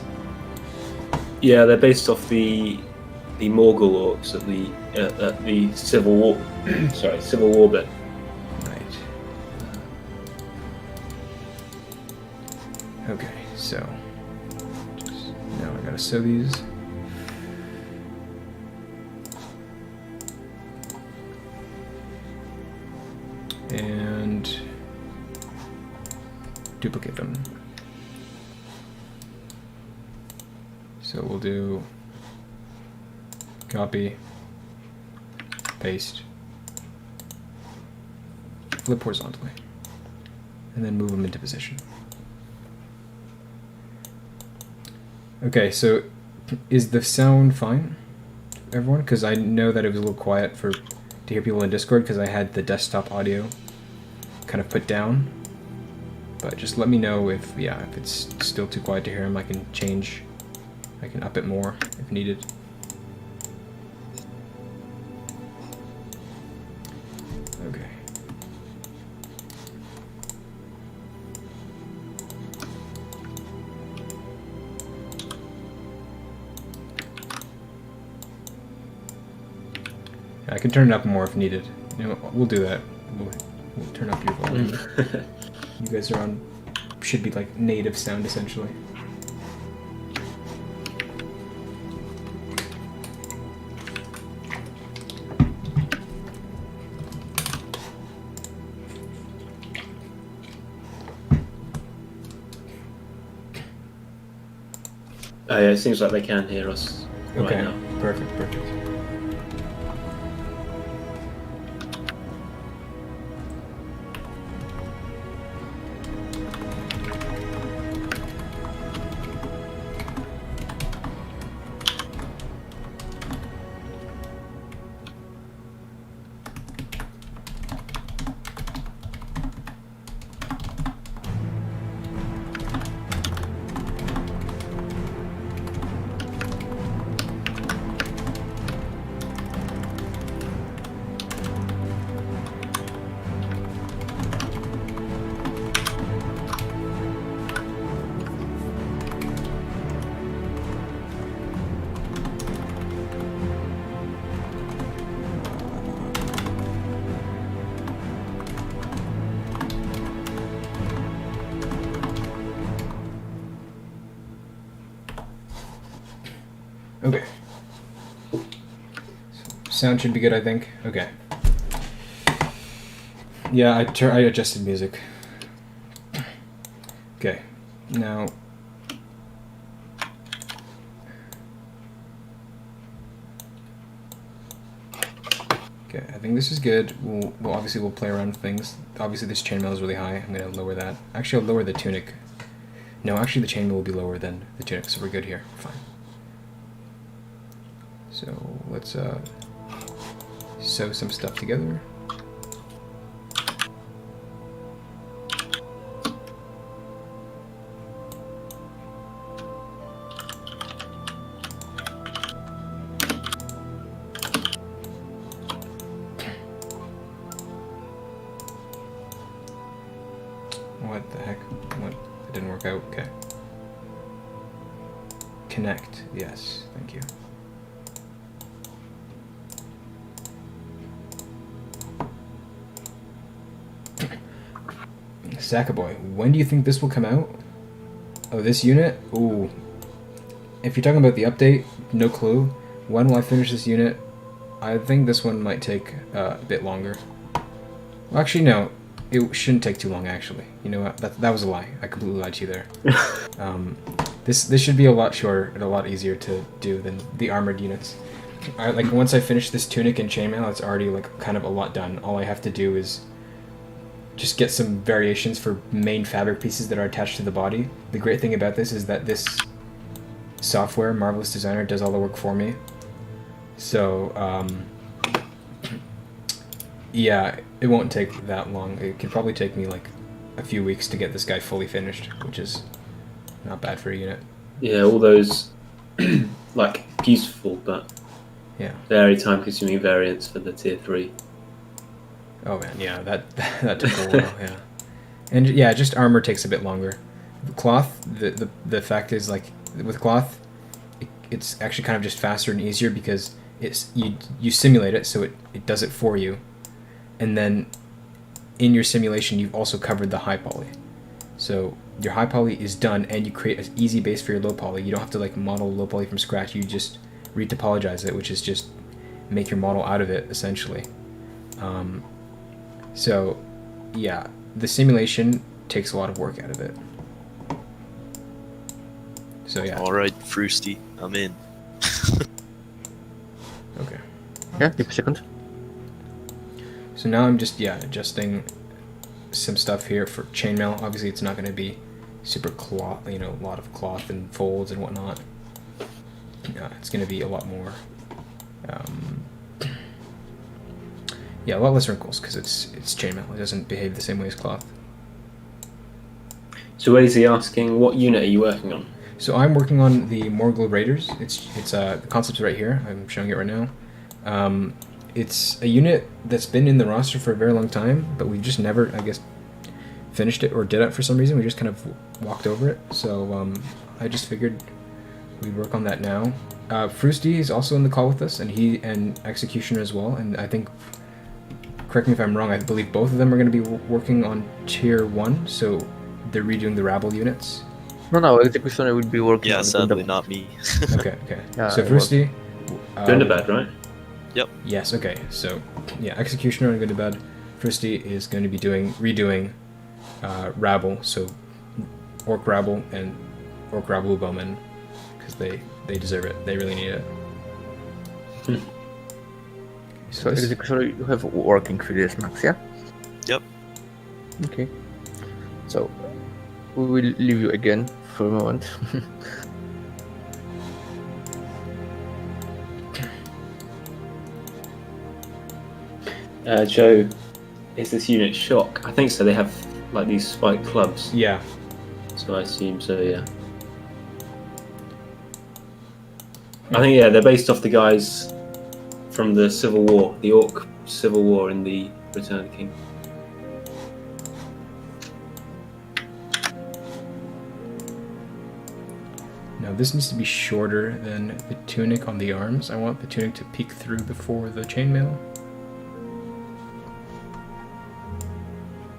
Yeah, they're based off the Morgul orcs at the Civil War. Sorry, Civil War bit. Right. Okay, so now I gotta sew these. And duplicate them. So we'll do copy, paste, flip horizontally, and then move them into position. Okay, so is the sound fine, everyone? Because I know that it was a little quiet to hear people in Discord because I had the desktop audio kind of put down. But just let me know if it's still too quiet to hear them. I can up it more if needed. Okay. I can turn it up more if needed. We'll do that. We'll turn up your volume. You guys are should be like native sound essentially. Oh yeah, it seems like they can hear us right Okay, now. perfect. Okay. Sound should be good, I think. Okay. Yeah, I adjusted music. Okay. Now. Okay, I think this is good. We'll obviously play around with things. Obviously this chainmail is really high. I'm gonna lower that. Actually, I'll lower the tunic. No, actually the chainmail will be lower than the tunic, so we're good here. Fine. So let's sew some stuff together. What the heck? What? It didn't work out. Okay. Connect. Yes. Thank you. Sackaboy, when do you think this will come out? Oh, this unit? Ooh. If you're talking about the update, no clue. When will I finish this unit? I think this one might take a bit longer. Well, actually, no. It shouldn't take too long, actually. You know what? That was a lie. I completely lied to you there. This should be a lot shorter and a lot easier to do than the armored units. Like, once I finish this tunic and chainmail, it's already, like, kind of a lot done. All I have to do is just get some variations for main fabric pieces that are attached to the body. The great thing about this is that this software, Marvelous Designer, does all the work for me. So, yeah, it won't take that long. It could probably take me like a few weeks to get this guy fully finished, which is not bad for a unit. Yeah, all those like beautiful but very time-consuming variants for the tier 3. Oh man, yeah, that took a while, yeah. And yeah, just armor takes a bit longer. Cloth, the fact is, like, with cloth, it's actually kind of just faster and easier because it's you simulate it, so it does it for you. And then in your simulation, you've also covered the high poly. So your high poly is done, and you create an easy base for your low poly. You don't have to like model low poly from scratch. You just retopologize it, which is just make your model out of it, essentially. So yeah, the simulation takes a lot of work out of it. So yeah. All right, Frosty, I'm in. Okay. Yeah, give a second. So now I'm just adjusting some stuff here for chainmail. Obviously, it's not going to be super cloth, a lot of cloth and folds and whatnot. It's going to be a lot more, a lot less wrinkles because it's chainmail. It doesn't behave the same way as cloth. So Wazy asking, what unit are you working on? So I'm working on the Morgul Raiders. It's the concept's right here. I'm showing it right now. It's a unit that's been in the roster for a very long time, but we've just never, I guess, finished it or did it for some reason. We just kind of walked over it. So I just figured we'd work on that now. Frusty is also in the call with us, and Executioner as well. And I think, correct me if I'm wrong, I believe both of them are going to be working on Tier 1, so they're redoing the Rabble units. No, Executioner will be working Yeah, on sadly Gundam. not me. Okay. Yeah, So I Frusty... Gundabad, right? Yep. Yes, okay. So, yeah, Executioner and Gundabad. Frusty is going to be redoing Rabble, so Orc Rabble and Orc Rabble Bowmen, because they deserve it. They really need it. Hmm. So this- Executioner, you have working 3ds max, yeah? Yep. Okay. So we will leave you again for a moment. Joe, is this unit shock? I think so. They have like these spiked clubs, Yeah. so I assume so. Yeah. I think they're based off the guys from the Civil War, the Orc Civil War in the Return of the King. Now this needs to be shorter than the tunic on the arms. I want the tunic to peek through before the chainmail.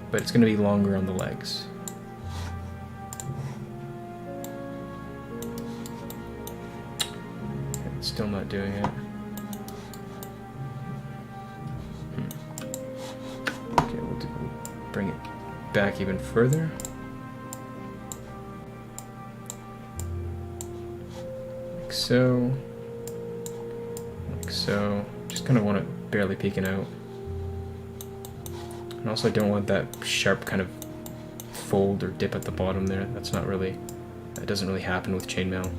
But it's going to be longer on the legs. It's still not doing it. Okay, we'll bring it back even further. Like so. Like so. Just kind of want it barely peeking out. And also I don't want that sharp kind of fold or dip at the bottom there. That doesn't really happen with chainmail.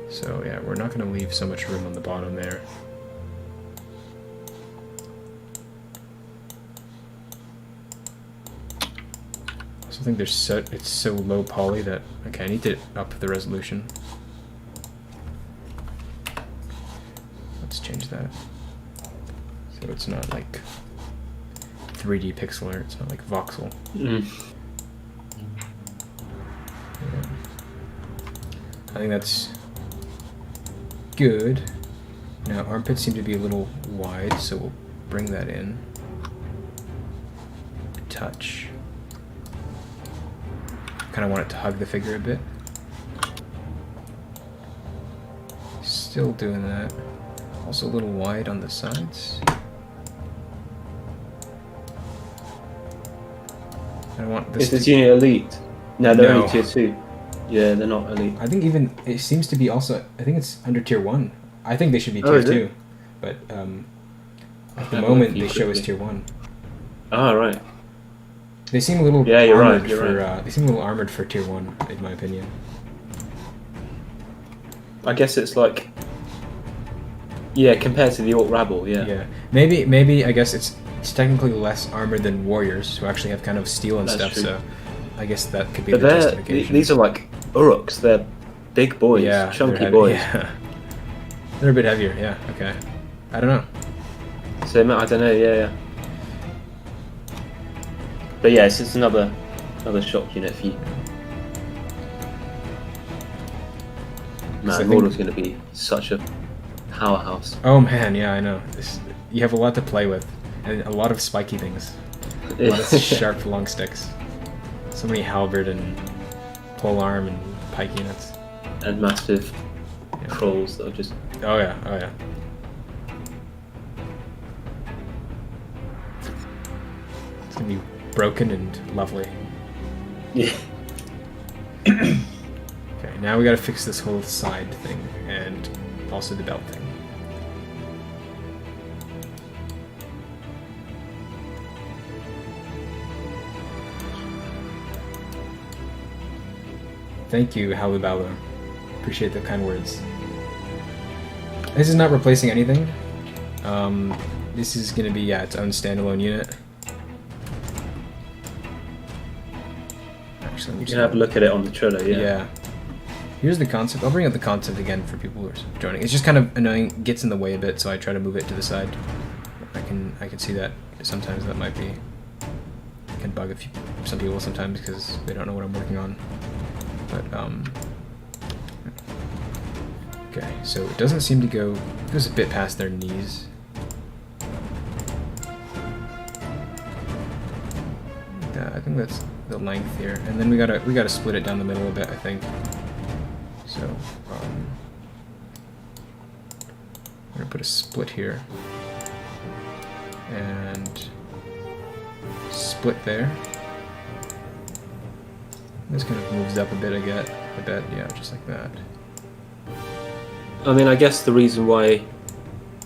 So yeah, we're not going to leave so much room on the bottom there. I also think it's so low poly that, okay, I need to up the resolution. Let's change that. So it's not like 3D pixel art, it's not like voxel. Mm. Yeah. I think that's good. Now armpits seem to be a little wide, so we'll bring that in. Touch. Kind of want it to hug the figure a bit. Still doing that. Also a little wide on the sides. I want this. Is this unit elite? No, they're No. only tier 2. Yeah, they're not elite. I think even it seems to be also. I think it's under tier 1. I think they should be Oh, tier is it? 2, but at the have a moment look they show as quickly. tier 1. Ah, right. They seem a little Yeah, you're right, armored you're for. right. They seem a little armored for tier 1, in my opinion. I guess it's like, yeah, compared to the Orc Rabble, yeah. Yeah, maybe I guess it's technically less armored than warriors who actually have kind of steel and That's stuff. true. So I guess that could be But the they're justification. these are like Uruks. They're big boys, yeah, chunky they're heavy, boys. Yeah. They're a bit heavier. Yeah. Okay. I don't know. So I don't know. Yeah. But yeah, it's just another shock unit for you. So I Man, think- Mordor's going to be such a powerhouse. Oh man, yeah, I know. You have a lot to play with, and a lot of spiky things. A lot of sharp, long sticks. So many halberd and polearm and pike units. And massive Yeah. trolls that are just. Oh yeah, oh yeah. broken and lovely. Yeah. Okay, now we gotta fix this whole side thing and also the belt thing. Thank you, Halubalo. Appreciate the kind words. This is not replacing anything. This is gonna be its own standalone unit. Actually, You can have a look at it on the Trello, yeah. Yeah. Here's the concept. I'll bring up the concept again for people who are joining. It's just kind of annoying, gets in the way a bit, so I try to move it to the side. I can see that sometimes that might be can bug some people sometimes because they don't know what I'm working on. But okay, so it doesn't seem to go. It goes a bit past their knees. I think that's the length here, and then we gotta split it down the middle a bit, I think. So I'm gonna put a split here and split there. This kind of moves up a bit, I bet, yeah, just like that. I mean, I guess the reason why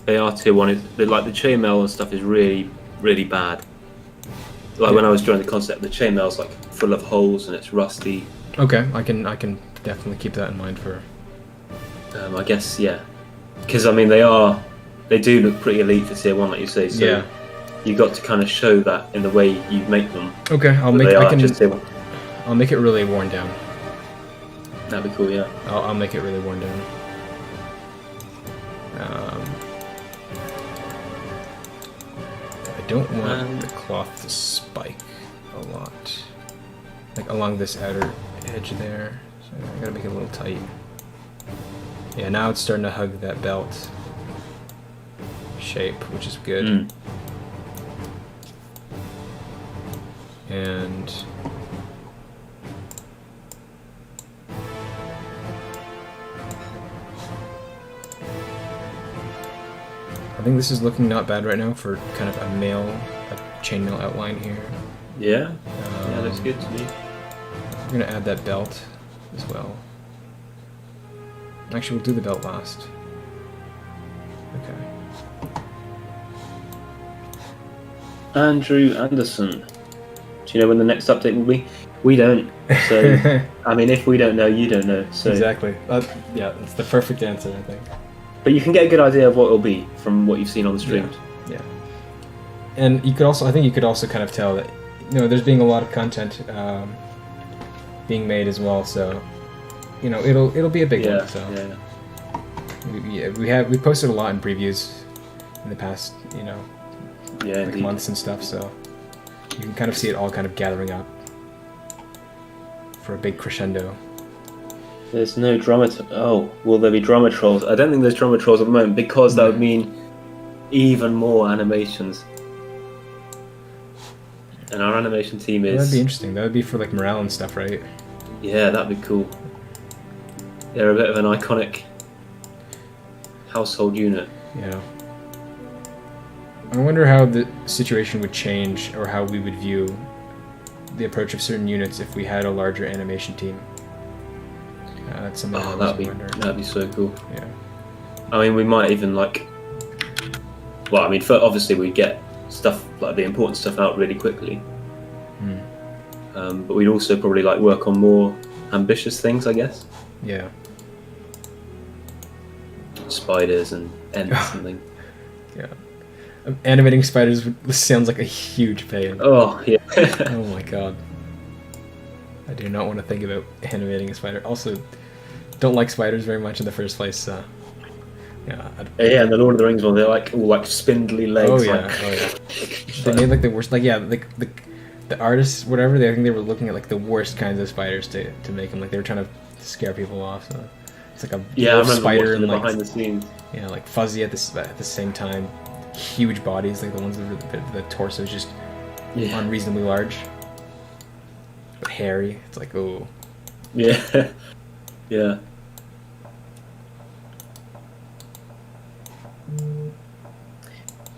they are tier 1 is like the chainmail and stuff is really, really bad. Like when I was drawing the concept, the chainmail's like full of holes and it's rusty. Okay, I can definitely keep that in mind for. I guess, yeah, because I mean they do look pretty elite for tier 1, like you say. So Yeah. you got to kind of show that in the way you make them. Okay, I'll make it really worn down. That'd be cool, yeah. I'll make it really worn down. I don't want the cloth to spike a lot, like along this outer edge there. So I gotta make it a little tight. Yeah, now it's starting to hug that belt shape, which is good. Mm. And I think this is looking not bad right now for kind of a chainmail outline here. Yeah, yeah, looks good to me. We're gonna add that belt as well. Actually, we'll do the belt last. Okay. Andrew Anderson. Do you know when the next update will be? We don't. So, I mean, if we don't know, you don't know. So. Exactly. Yeah, it's the perfect answer, I think. But you can get a good idea of what it'll be from what you've seen on the streams. Yeah. And you could also, I think you could also kind of tell that, there's being a lot of content being made as well. So, it'll be a big one. So. Yeah. We posted a lot in previews in the past, like months and stuff. So you can kind of see it all kind of gathering up for a big crescendo. There's no drummer. Oh, will there be drummer trolls? I don't think there's drummer trolls at the moment because that would mean even more animations. And our animation team is. That'd be interesting. That would be for like morale and stuff, right? Yeah, that'd be cool. They're a bit of an iconic household unit. Yeah. I wonder how the situation would change, or how we would view the approach of certain units if we had a larger animation team. That's something I always wonder. That'd be so cool. Yeah. I mean, we might even obviously we'd get stuff like the important stuff out really quickly. But we'd also probably work on more ambitious things, I guess. Yeah. Spiders and ants and things. Yeah. Animating spiders sounds like a huge pain. Oh yeah. Oh my god. I do not want to think about animating a spider. Also, don't like spiders very much in the first place. Yeah. Yeah, and the Lord of the Rings one, they're all spindly legs. Oh yeah. They made the worst. The artists, whatever. I think they were looking at the worst kinds of spiders to make them. They were trying to scare people off. So it's like a wolf spider and behind the scenes. Yeah, fuzzy at the same time. Huge bodies, the ones that the torso is just unreasonably large. But hairy. It's oh. Yeah. Yeah.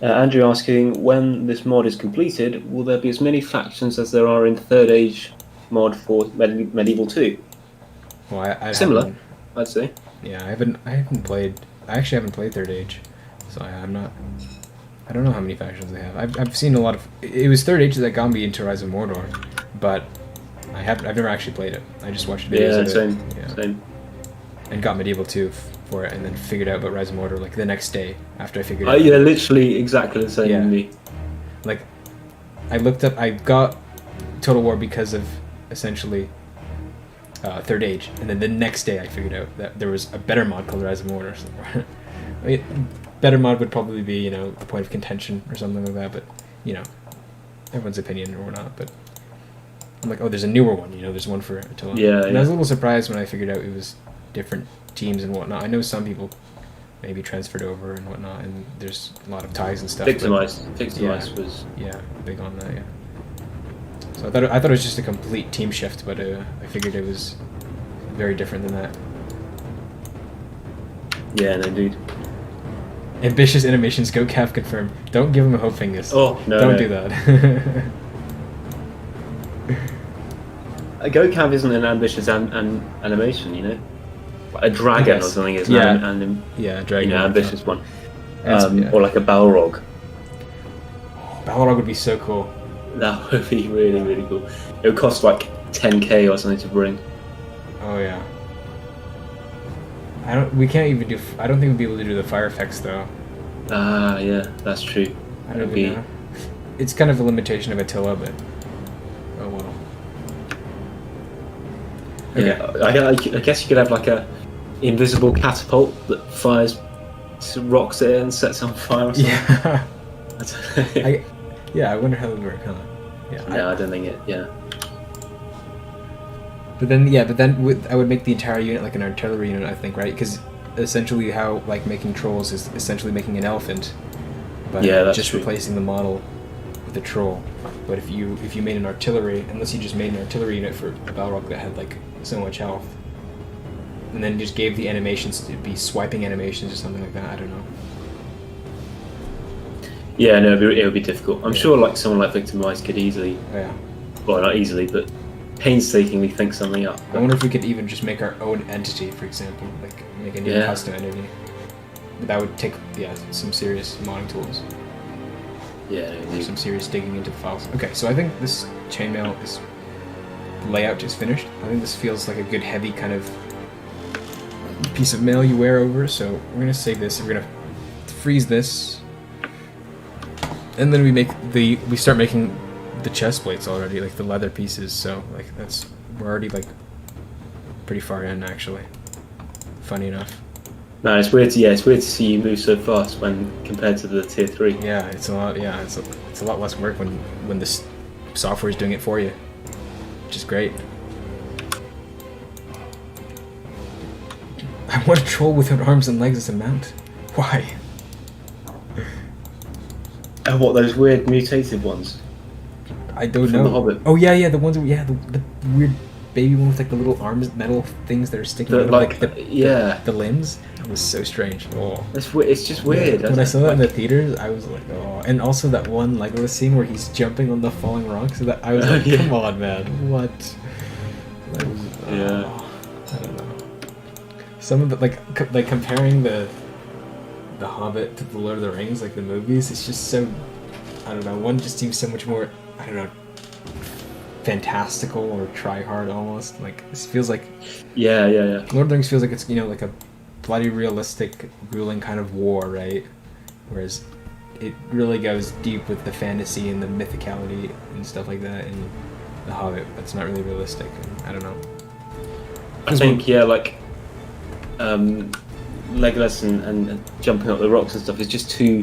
Andrew asking, when this mod is completed, will there be as many factions as there are in Third Age mod for Medieval 2? Well, I Similar, haven't- I'd say. Yeah, I haven't played. I actually haven't played Third Age, so I'm not. I don't know how many factions they have. I've seen a lot of. It was Third Age that got me into Rise of Mordor, but I've never actually played it. I just watched videos Yeah, of it. same, Yeah. same. And got Medieval 2 for it, and then figured out about Rise of Mordor like the next day after I figured Oh out. yeah, literally exactly the same Yeah. with me. Like, I looked up. I got Total War because of essentially Third Age, and then the next day I figured out that there was a better mod called Rise of Mordor. So, I mean, better mod would probably be a point of contention or something like that, but everyone's opinion or whatnot. But I'm like, oh, there's a newer one. There's one for Attila. Yeah, And I was a yeah. little surprised when I figured out it was different teams and whatnot. I know some people maybe transferred over and whatnot, and there's a lot of ties and stuff. but- Victimized was. yeah, big on that. Yeah. So I thought it was just a complete team shift, but I figured it was very different than that. Yeah, no, dude. Ambitious animation scope calf confirmed. Don't give him a hope fingers. Oh, no, Don't no. do that. A GoCav isn't an ambitious animation, Like a dragon or Yes. something is Yeah. an Yeah, dragon. ambitious one. Yeah. Or like a Balrog. Balrog would be so cool. That would be really, really cool. It would cost like 10k or something to bring. Oh yeah. We can't even do. I don't think we'd be able to do the fire effects though. Ah, yeah, that's true. I don't It'd even know. It's kind of a limitation of Attila, but oh well. Yeah, I guess you could have like a invisible catapult that fires rocks at it and sets on fire or something. Yeah. I don't know. I wonder how that would work, huh? Yeah. No, I don't think it. Yeah. But then I would make the entire unit like an artillery unit, I think, right? Because essentially how like making trolls is essentially making an elephant, but Yeah, that's just true. replacing the model with a troll. But if you made an artillery, unless you just made an artillery unit for a Balrog that had like so much health, and then just gave the animations to be swiping animations or something like that, I don't know. Yeah, no, it would be difficult. I'm sure like someone like Victimized could easily, Oh, yeah. well, not easily, but painstakingly think something up. I wonder if we could even just make our own entity, for example, like make a new Yeah. custom entity. But that would take some serious modding tools. Yeah, no, Some serious digging into the files. Okay, so I think this chainmail layout is finished. I think this feels like a good heavy kind of piece of mail you wear over. So we're gonna save this. We're gonna freeze this, and then we start making the chest plates already, like the leather pieces. So like we're already like pretty far in actually. Funny enough. No, it's weird. It's weird to see you move so fast when compared to the tier 3. Yeah, it's a lot. Yeah, it's a lot less work when this software is doing it for you, which is great. I want a troll without arms and legs as a mount. Why? And what, those weird mutated ones? I don't From know. The Hobbit. Oh yeah, the ones. Yeah, the weird baby one with like the little arms, metal things that are sticking out of Like, the limbs. That was so strange. Oh. It's just weird. When I saw that in the theaters, I was like, oh. And also that one Legolas scene where he's jumping on the falling rocks. So that I was like, Yeah. come on, man, what? That was, Yeah. I don't know. Some of the like comparing the Hobbit to the Lord of the Rings, like the movies, it's just so. I don't know. One just seems so much more. I don't know. Fantastical or try hard almost. Like this feels like Yeah. Lord of the Rings feels like it's like a bloody realistic ruling kind of war, right? Whereas it really goes deep with the fantasy and the mythicality and stuff like that in The Hobbit. That's not really realistic. I don't know. I think like Legolas and jumping up the rocks and stuff is just too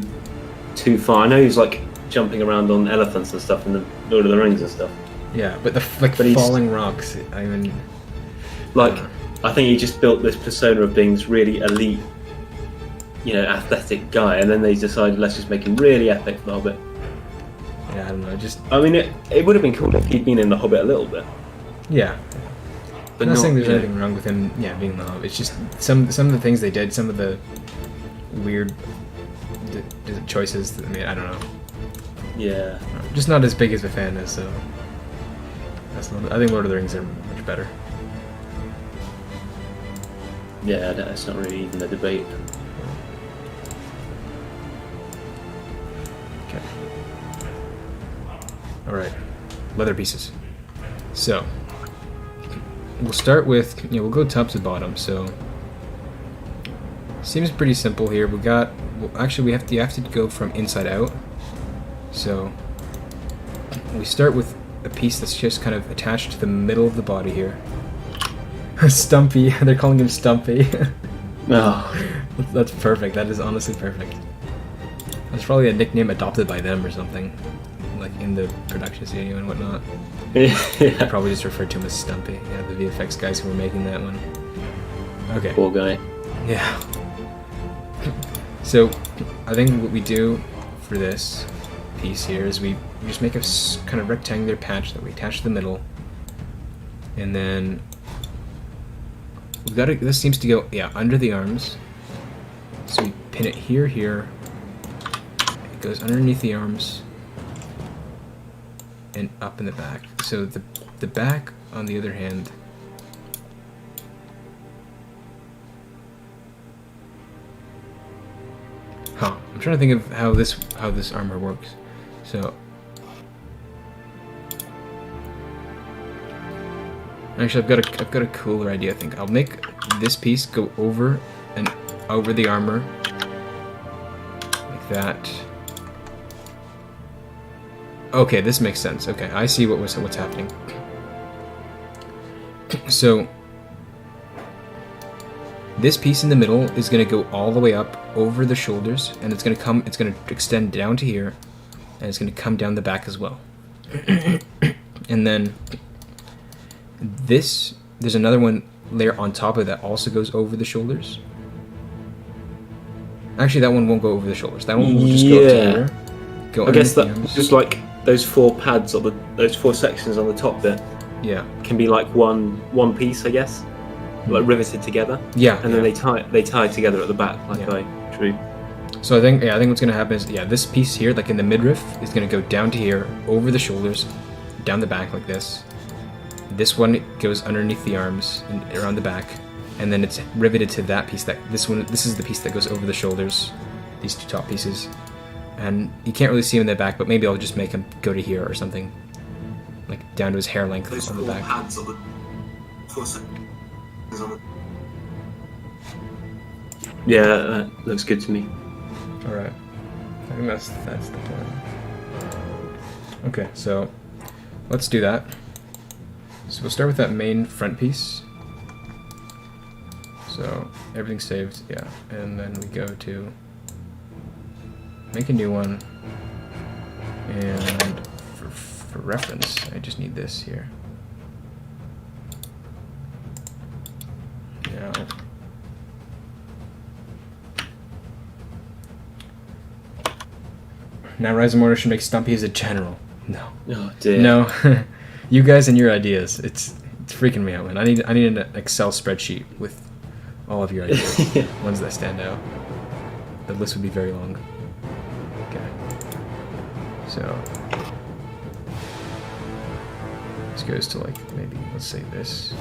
far. I know he's like jumping around on elephants and stuff in the Lord of the Rings and stuff. Yeah, but But he's- falling rocks. I mean, Like, I think he just built this persona of being this really elite, athletic guy, and then they decided let's just make him really epic for the Hobbit. yeah, I don't know. Just I mean, it would have been cool if he'd been in the Hobbit a little bit, yeah. but I'm not saying there's you know. anything wrong with him, being in the Hobbit. It's just some of the things they did, some of the weird the choices that they made. I don't know. Yeah. Just not as big as a fan as. I think Lord of the Rings are much better. Yeah, that's not really even a debate. Okay. All right, leather pieces. So we'll start with we'll go top to bottom. So seems pretty simple here. Actually we have to go from inside out. So we start with a piece that's just kind of attached to the middle of the body here. Stumpy. They're calling him Stumpy. Oh. That's perfect. That is honestly perfect. That's probably a nickname adopted by them or something, like in the production studio and whatnot. They Yeah. probably just referred to him as Stumpy. Yeah, the VFX guys who were making that one. Okay. Poor guy. Yeah. So, I think what we do for this piece here is we just make a kind of rectangular patch that we attach to the middle, and then we've got it. This seems to go under the arms. So we pin it here. It goes underneath the arms and up in the back. So the back, on the other hand, I'm trying to think of how this armor works. So actually, I've got a cooler idea. I think I'll make this piece go over the armor like that. Okay, this makes sense. Okay, I see what's happening. So this piece in the middle is going to go all the way up over the shoulders, and it's going to extend down to here, and it's going to come down the back as well. And then there's another one layer on top of that also goes over the shoulders. Actually, that one won't go over the shoulders. That one will just go up to here. Go I guess underneath the that arms. just like those 4 pads or those 4 sections on the top there Yeah. can be like one piece, I guess, like riveted together. Yeah. And then they tie together at the back, like Yeah. I drew. So I think what's gonna happen is this piece here, like in the midriff, is gonna go down to here, over the shoulders, down the back like this. This one goes underneath the arms and around the back, and then it's riveted to that piece. This is the piece that goes over the shoulders. These 2 top pieces, and you can't really see him in the back, but maybe I'll just make him go to here or something, like down to his hair length on the back. Yeah, that looks good to me. All right, I think that's the plan. Okay, so let's do that. So we'll start with that main front piece. So everything's saved, yeah, and then we go to make a new one, and for reference, I just need this here. Now Rise of Mordor should make Stumpy as a general. No. Oh dear. No. You guys and your ideas. It's freaking me out, man. I need an Excel spreadsheet with all of your ideas. Yeah. Ones that stand out. The list would be very long. Okay. So this goes to like maybe let's say this.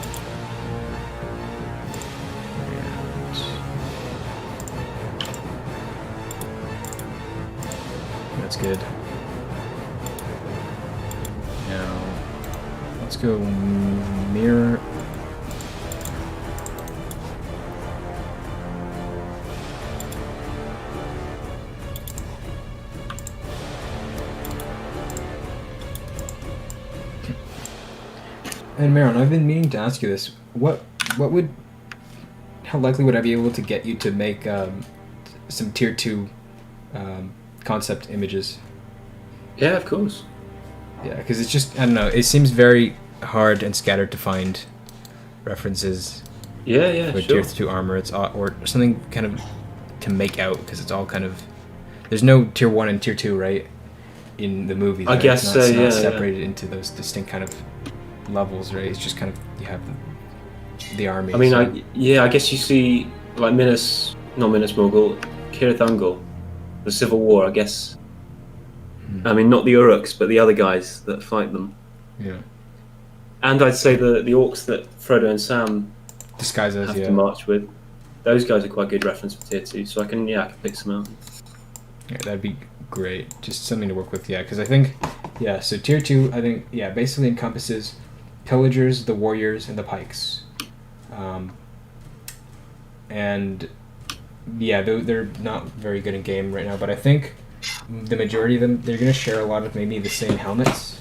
That's good. Now, let's go mirror. And Maron, I've been meaning to ask you this. How likely would I be able to get you to make some tier 2 concept images? Yeah, of course. Yeah, because it's just, I don't know, it seems very hard and scattered to find references Yeah, for sure. tier 2 armor. It's all, or something kind of to make out, because it's all kind of, there's no tier 1 and tier 2, right, in the movies. I right? guess it's so, not, it's not yeah, separated into those distinct kind of levels, right? It's just kind of, you have the army. I mean, so- I guess you see like not Minas Morgul, Cirith Ungol. the Civil War, I guess. Hmm. I mean, not the Uruks, but the other guys that fight them. Yeah. And I'd say the orcs that Frodo and Sam Disguise as, have yeah. to march with. Those guys are quite good reference for tier 2, so I can pick some out. Yeah, that'd be great. Just something to work with, yeah. Because I think, yeah, so tier 2, I think, yeah, basically encompasses pillagers, the warriors, and the pikes. And, yeah, they're not very good in game right now, but I think the majority of them, they're going to share a lot of maybe the same helmets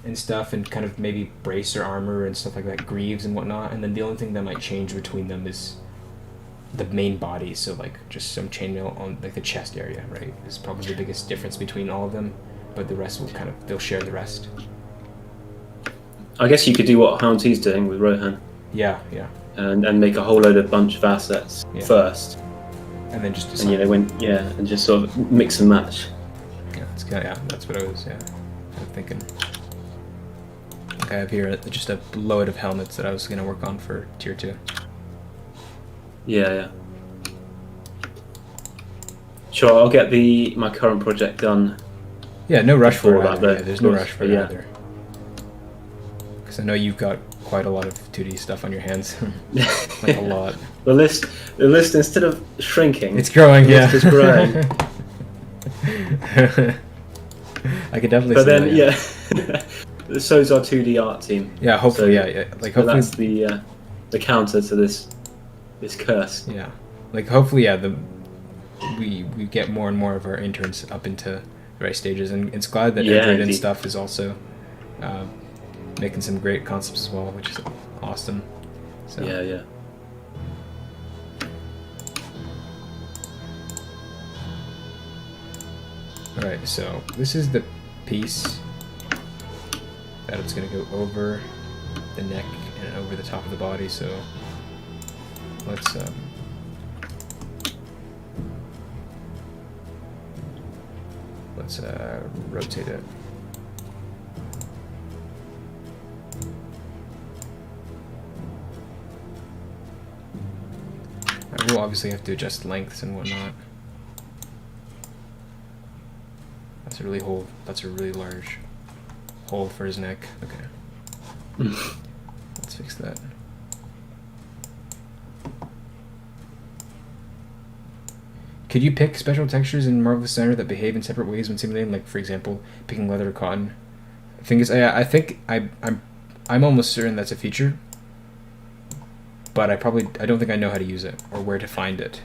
and stuff, and kind of maybe bracer armor and stuff like that, greaves and whatnot. And then the only thing that might change between them is the main body, so like just some chainmail on like the chest area, right? Is probably the biggest difference between all of them, but the rest will they'll share the rest. I guess you could do what Houndty's doing with Rohan, Yeah, and make a whole load of bunch of assets Yeah. first, and then just and and just sort of mix and match. that's what I was kind of thinking. I have here just a load of helmets that I was gonna work on for tier 2. Yeah. Sure, I'll get my current project done. Yeah, no rush for it Before that, either. though, Yeah, there's of no course, rush for but it yeah. either. Because I know you've got quite a lot of 2D stuff on your hands, like a lot. The list instead of shrinking, It's growing, the yeah. list is growing. I could definitely But see then, that, yeah, so's our 2D art team. Yeah, hopefully, So- yeah. Like, So hopefully, that's the counter to this curse. yeah. Like, hopefully, yeah, we get more and more of our interns up into the right stages. And it's glad that Yeah, Android and indeed. stuff is also making some great concepts as well, which is awesome. So, Yeah. Alright, so this is the piece that it's going to go over the neck and over the top of the body, so let's rotate it. I will obviously have to adjust lengths and whatnot. That's a really large hole for his neck. Okay. Let's fix that. Could you pick special textures in Marvelous Designer that behave in separate ways when simulating? Like, for example, picking leather or cotton. The thing is, I think I'm almost certain that's a feature, but I don't think I know how to use it or where to find it.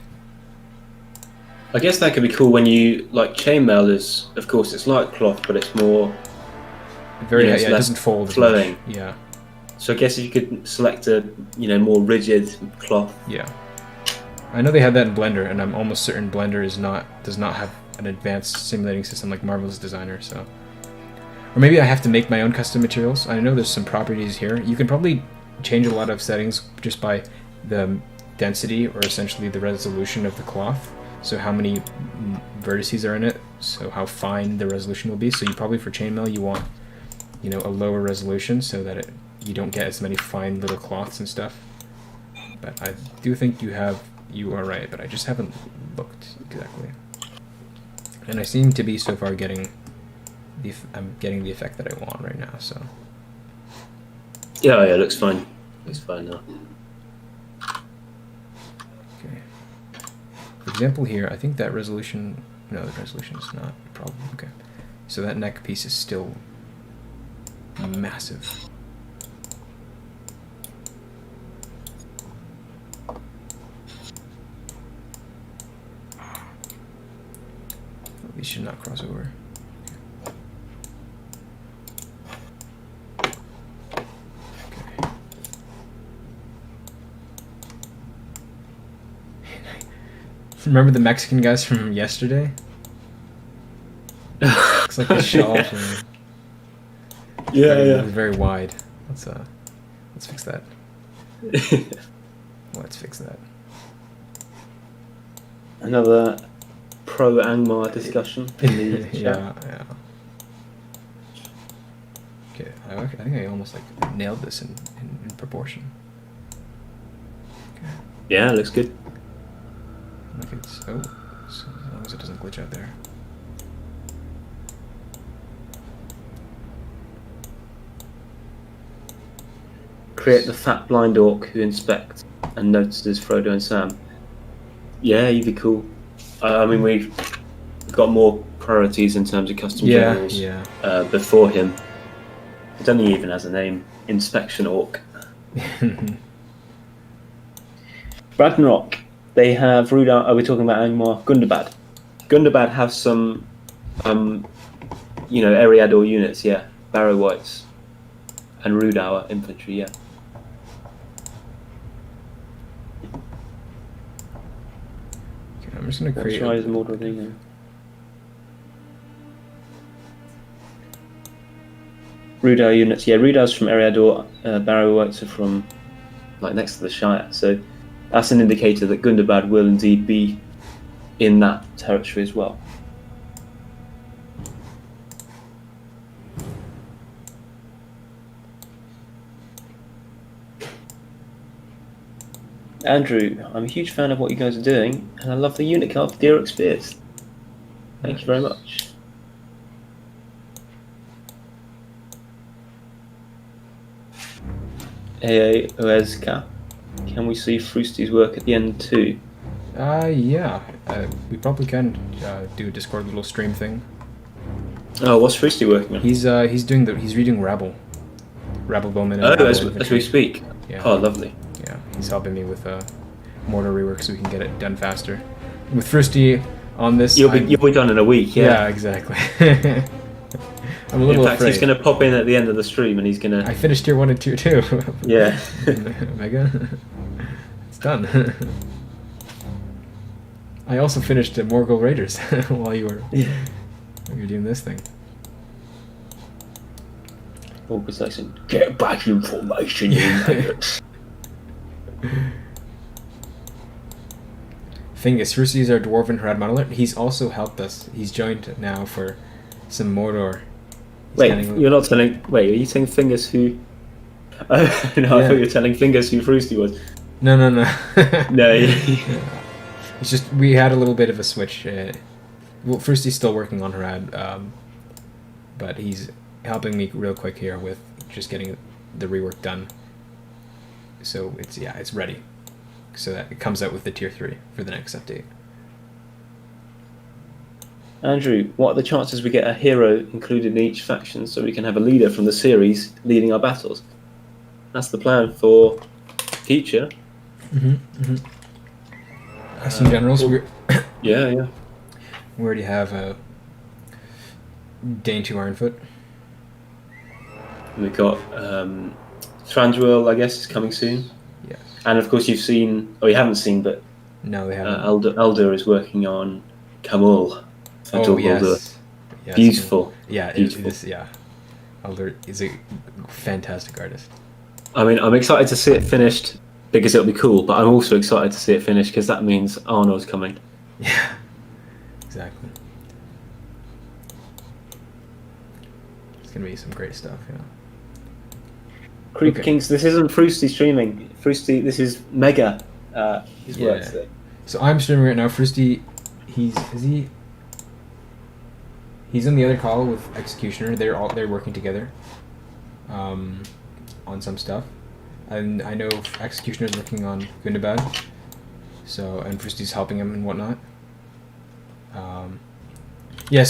I guess that could be cool when you like chainmail is, of course, it's like cloth, but it's more It it's less doesn't fold as flowing. much. Yeah. So I guess if you could select a more rigid cloth. Yeah. I know they had that in Blender, and I'm almost certain Blender does not have an advanced simulating system like Marvelous Designer, so. Or maybe I have to make my own custom materials. I know there's some properties here. You can probably change a lot of settings just by the density, or essentially the resolution of the cloth. So how many vertices are in it, so how fine the resolution will be. So you probably, for chainmail, you want, a lower resolution so that you don't get as many fine little cloths and stuff. But I do think you are right, but I just haven't looked exactly. And I seem to be so far getting the effect that I want right now, so. Yeah, it looks fine. Looks fine now. Okay. For example here, I think that resolution, no, the resolution is not a problem. Okay. So that neck piece is still massive. These should not cross over. Okay. Remember the Mexican guys from yesterday? Looks like a shawl from... Yeah. Very wide. Let's fix that. Let's fix that. Another pro Angmar discussion in the chat. Yeah. Okay, I think I almost nailed this in proportion. Okay. Yeah, looks good. Like it's so as long as it doesn't glitch out there. Create the fat blind orc who inspects and notices Frodo and Sam. Yeah, he'd be cool. I mean, we've got more priorities in terms of custom generals before him. I don't think he even has a name. Inspection Orc. Ragnarok. They have Rudar. Are we talking about Angmar? Gundabad. Gundabad have some, Eriador units. Yeah, Barrow Whites and Rudauer infantry. Yeah. Okay, I'm just gonna create. Rise of Mordor thing. Rudauer units. Yeah, Rudauer's from Eriador. Barrow Whites are from next to the Shire. So that's an indicator that Gundabad will indeed be in that territory as well. Andrew, I'm a huge fan of what you guys are doing, and I love the unit card for the Eric Spears. Thank you very much. AA Oezka. Can we see Frusty's work at the end too? Yeah. We probably can do a Discord little stream thing. Oh, what's Frusty working on? He's reading Rabble Bowman. And Oh, Rabble as infantry. we speak. Yeah. Oh, lovely. Yeah, he's helping me with Mordor rework so we can get it done faster. With Frusty on this, You'll be done in a week. Yeah, exactly. I'm a little in fact, afraid. he's going to pop in at the end of the stream, and he's going to. I finished tier 1 and tier 2. Yeah. Mega. It's done. I also finished Morgul Raiders while you were doing this thing. Organization. Get back in formation, you maggots. Fingus, Frusty is our dwarven Harad monolith. He's also helped us. He's joined now for some Mordor. You're not telling. Wait, are you saying Fingers who? Oh, no, I thought you were telling Fingers who Frusty was. No. No. It's just we had a little bit of a switch. Frusty's still working on Harad, but he's helping me real quick here with just getting the rework done. So it's ready, so that it comes out with the tier 3 for the next update. Andrew, what are the chances we get a hero included in each faction so we can have a leader from the series leading our battles? That's the plan for future. Some generals. Yeah. We already have Dane 2 Ironfoot. And we've got Thranduil, I guess, is coming soon. Yeah. And of course, you haven't seen, but No, they haven't. Elder is working on Kamul. Yes. Beautiful. Yeah, Beautiful. Elder is a fantastic artist. I mean, I'm excited to see it finished because it'll be cool, but I'm also excited to see it finished because that means Arno's coming. Yeah, exactly. It's gonna be some great stuff, yeah. Creeper Kings, this isn't Frusty streaming. Frusty, this is Mega. His work today. So I'm streaming right now. Frusty, he's on the other call with Executioner. They're working together on some stuff, and I know Executioner's working on Gundabad. So and Frusty's helping him and whatnot. So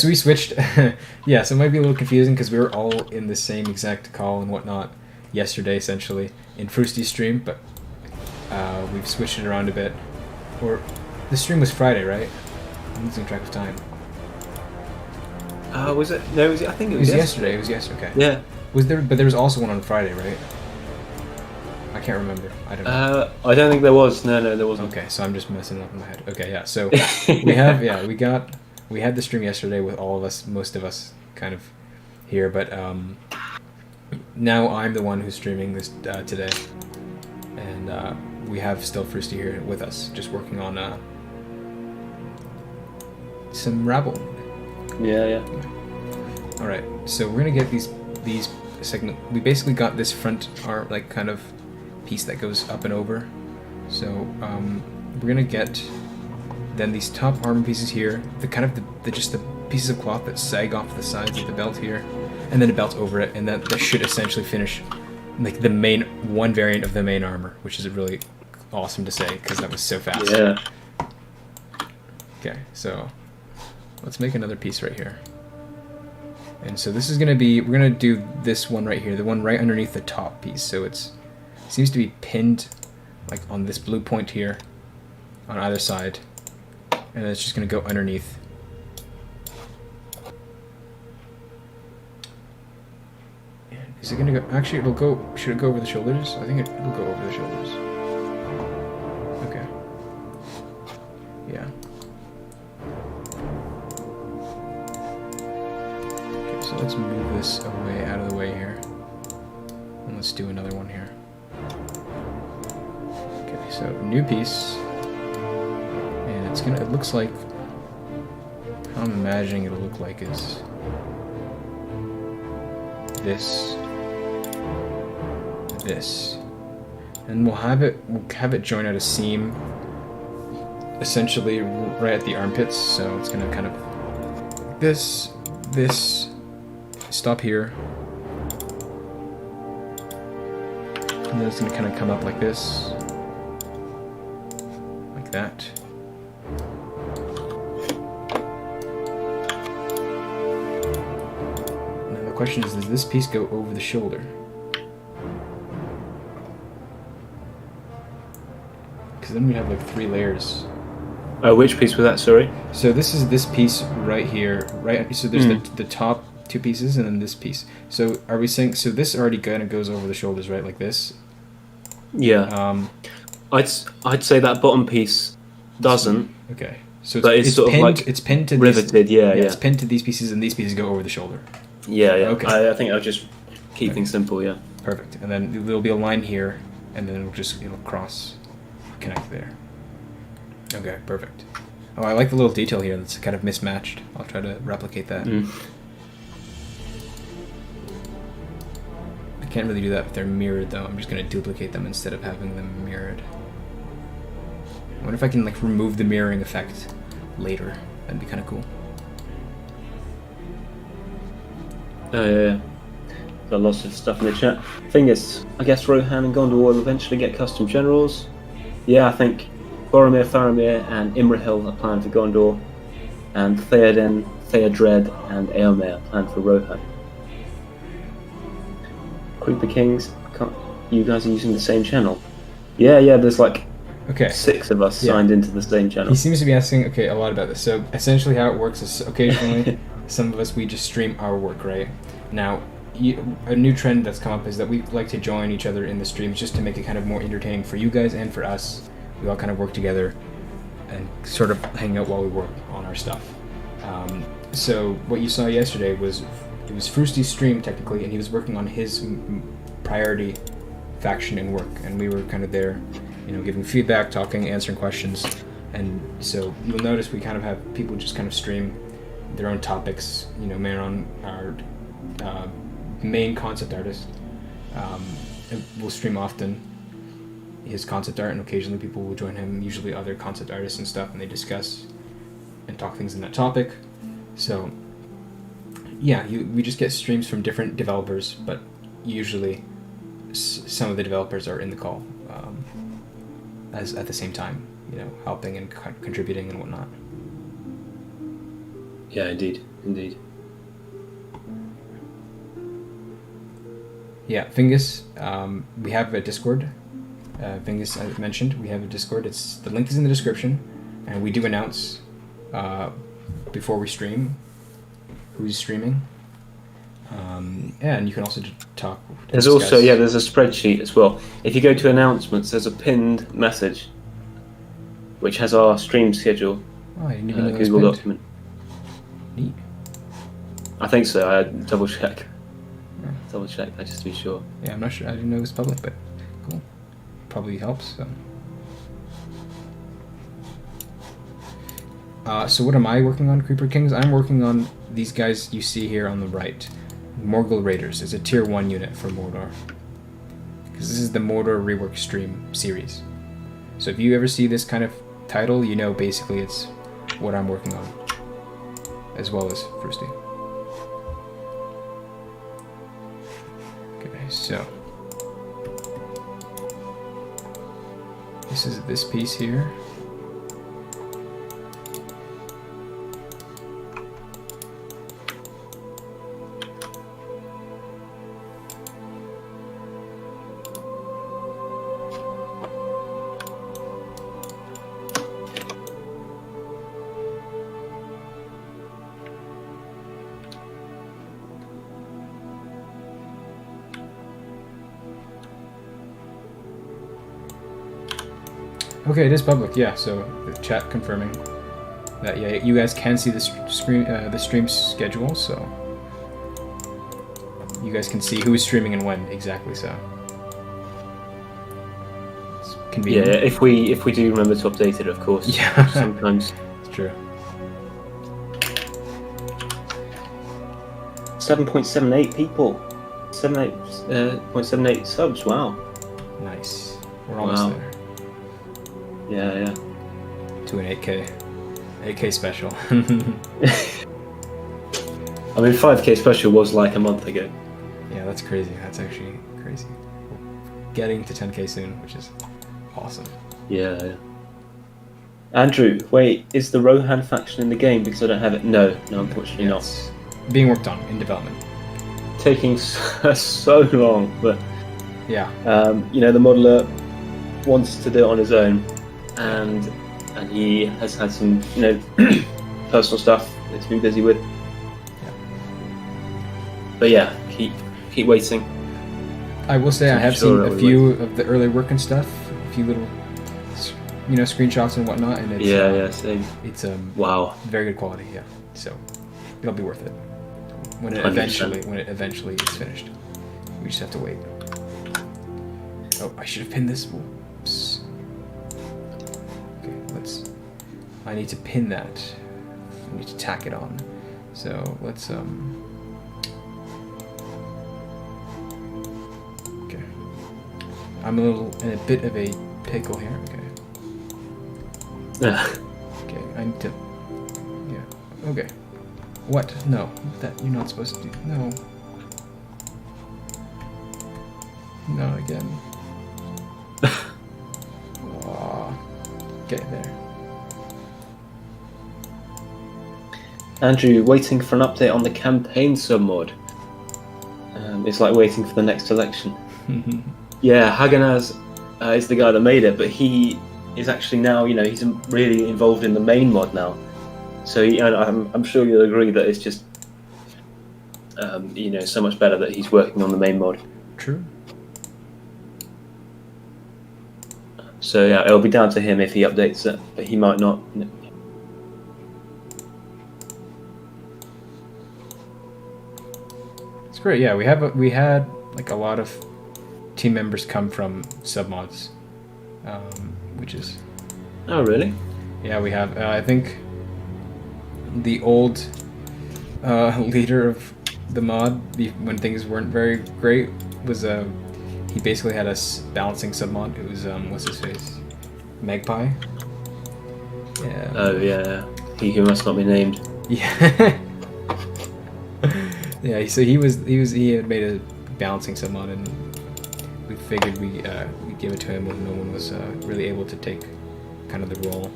we switched. So it might be a little confusing because we were all in the same exact call and whatnot yesterday, essentially in Frusty's stream, but we've switched it around a bit. Or the stream was Friday, right? I'm losing track of time. Was it? No, was it? I think It was yesterday. It was yesterday. Okay. Yeah. Was there? But there was also one on Friday, right? I can't remember. I don't know. I don't think there was. No, there wasn't. Okay, so I'm just messing it up in my head. Okay, yeah. So we had the stream yesterday with all of us, most of us, kind of here, but now I'm the one who's streaming this today, and we have still Frusty here with us, just working on some Rabble. Yeah. All right, so we're gonna get these segment. We basically got this front kind of piece that goes up and over. So we're gonna get then these top armor pieces here, just the pieces of cloth that sag off the sides of the belt here, and then a belt over it, and that should essentially finish like the main one variant of the main armor, which is really awesome to say because that was so fast. Yeah. Okay, so let's make another piece right here. And so this is gonna be, we're gonna do this one right here, the one right underneath the top piece. So it seems to be pinned like on this blue point here on either side, and it's just gonna go underneath. And is it gonna go, actually it'll go, should it go over the shoulders? I think it'll go over the shoulders. Okay. Yeah. So let's move this away, out of the way here. And let's do another one here. Okay, so new piece. And it looks like, how I'm imagining it'll look like is this. And we'll have it join at a seam essentially right at the armpits, so it's gonna kind of this, stop here, and then it's going to kind of come up like this, like that. Now the question is, does this piece go over the shoulder? Because then we have like 3 layers. Which piece was that, sorry? So this is this piece right here, right? So there's the top 2 pieces and then this piece. So are we saying, so this already kind of goes over the shoulders, right? Like this? Yeah. I'd say that bottom piece doesn't. Okay. So But it's sort of pinned, like it's pinned to riveted, these, yeah. It's pinned to these pieces and these pieces go over the shoulder. Yeah. Okay. I think I'll just keep things simple, yeah. Perfect. And then there'll be a line here, and then it'll cross, connect there. Okay, perfect. Oh, I like the little detail here that's kind of mismatched. I'll try to replicate that. I can't really do that if they're mirrored though. I'm just going to duplicate them instead of having them mirrored. I wonder if I can like remove the mirroring effect later. That'd be kind of cool. Yeah. Got lots of stuff in the chat. Thing is, I guess Rohan and Gondor will eventually get custom generals. Yeah, I think Boromir, Faramir, and Imrahil are planned for Gondor, and Theoden, Theodred, and Eomer are planned for Rohan. Creeper Kings, you guys are using the same channel? Yeah, there's like Okay. 6 of us signed into the same channel. He seems to be asking, a lot about this. So essentially how it works is occasionally some of us, we just stream our work, right? Now, a new trend that's come up is that we like to join each other in the streams just to make it kind of more entertaining for you guys and for us. We all kind of work together and sort of hang out while we work on our stuff. So what you saw yesterday it was Frusty's stream technically, and he was working on his priority faction and work, and we were kind of there, giving feedback, talking, answering questions. And so you'll notice we kind of have people just kind of stream their own topics. Maron, our main concept artist, will stream often his concept art, and occasionally people will join him, usually other concept artists and stuff, and they discuss and talk things in that topic. So yeah, we just get streams from different developers, but usually some of the developers are in the call as at the same time, helping and contributing and whatnot. Yeah, indeed. Yeah, Fingus, we have a Discord. Fingus, as mentioned, we have a Discord. The link is in the description, and we do announce before we stream who's streaming. And you can also talk. There's also, there's a spreadsheet as well. If you go to announcements, there's a pinned message which has our stream schedule. Oh, I didn't even know it was Google pinned. document. Neat. I think so. I had double check that just to be sure. Yeah, I'm not sure. I didn't know it was public, but cool. Probably helps. So what am I working on, Creeper Kings? I'm working on these guys you see here on the right. Morgul Raiders is a tier 1 unit for Mordor. Because this is the Mordor Rework stream series. So if you ever see this kind of title, you know basically it's what I'm working on, as well as Frusty. Okay, so this is this piece here. Okay, it is public, yeah, so the chat confirming that, yeah, you guys can see the stream schedule, so you guys can see who is streaming and when, exactly, so. It's convenient. Yeah, if we do remember to update it, of course. Yeah. Sometimes. It's true. 7.78 people. 7.78 subs, wow. Nice. We're almost Wow. there. Yeah. To an 8K special. I mean, 5K special was like a month ago. Yeah, that's crazy. That's actually crazy. Getting to 10K soon, which is awesome. Yeah. Andrew, wait, is the Rohan faction in the game? Because I don't have it. No, unfortunately not. It's being worked on in development. Taking so long, but Yeah. the modeler wants to do it on his own, and he has had some personal stuff that he's been busy with. But yeah, keep waiting. I will say I I'm have sure seen a few of the early work and stuff, a few little, screenshots and whatnot, and it's Same. it's Wow. very good quality. Yeah, so it'll be worth it when it 100%. eventually is finished. We just have to wait. Oh, I should have pinned this. Whoops. Okay, I need to pin that. I need to tack it on. So let's Okay. I'm in a bit of a pickle here. Okay. Okay, I need to. Yeah. Okay. What? No, that you're not supposed to do. No. Not again. Aw. Okay, there. Andrew, waiting for an update on the campaign submod. It's like waiting for the next election. Yeah, Haganaz is the guy that made it, but he is actually now, he's really involved in the main mod now. So I'm sure you'll agree that it's just, so much better that he's working on the main mod. True. So yeah, it'll be down to him if he updates it, but he might not. It's great. Yeah, we had like a lot of team members come from submods, which is. Oh really? Yeah, we have. I think the old leader of the mod, when things weren't very great, was he basically had us balancing submod. It was what's his face, Magpie. Yeah. Oh yeah, he who must not be named. Yeah. Yeah. So he had made a balancing submod, and we figured we'd give it to him when no one was really able to take kind of the role.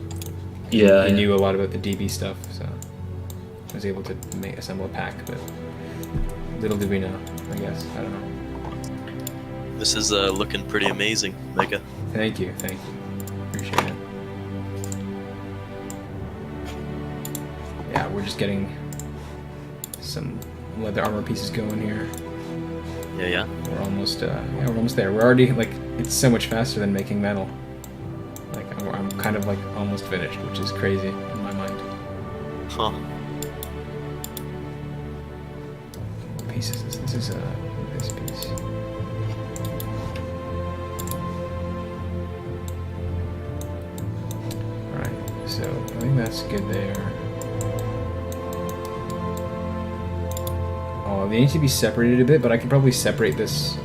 Yeah. He knew a lot about the DB stuff, so I was able to assemble a pack. But little did we know, I guess. I don't know. This is looking pretty amazing, Mega. Thank you. Appreciate it. Yeah, we're just getting some leather armor pieces going here. Yeah. We're almost there. We're already it's so much faster than making metal. I'm kind of almost finished, which is crazy in my mind. Huh. What piece is this? This is this piece. Alright, so I think that's good there. Oh, they need to be separated a bit, but I can probably separate this.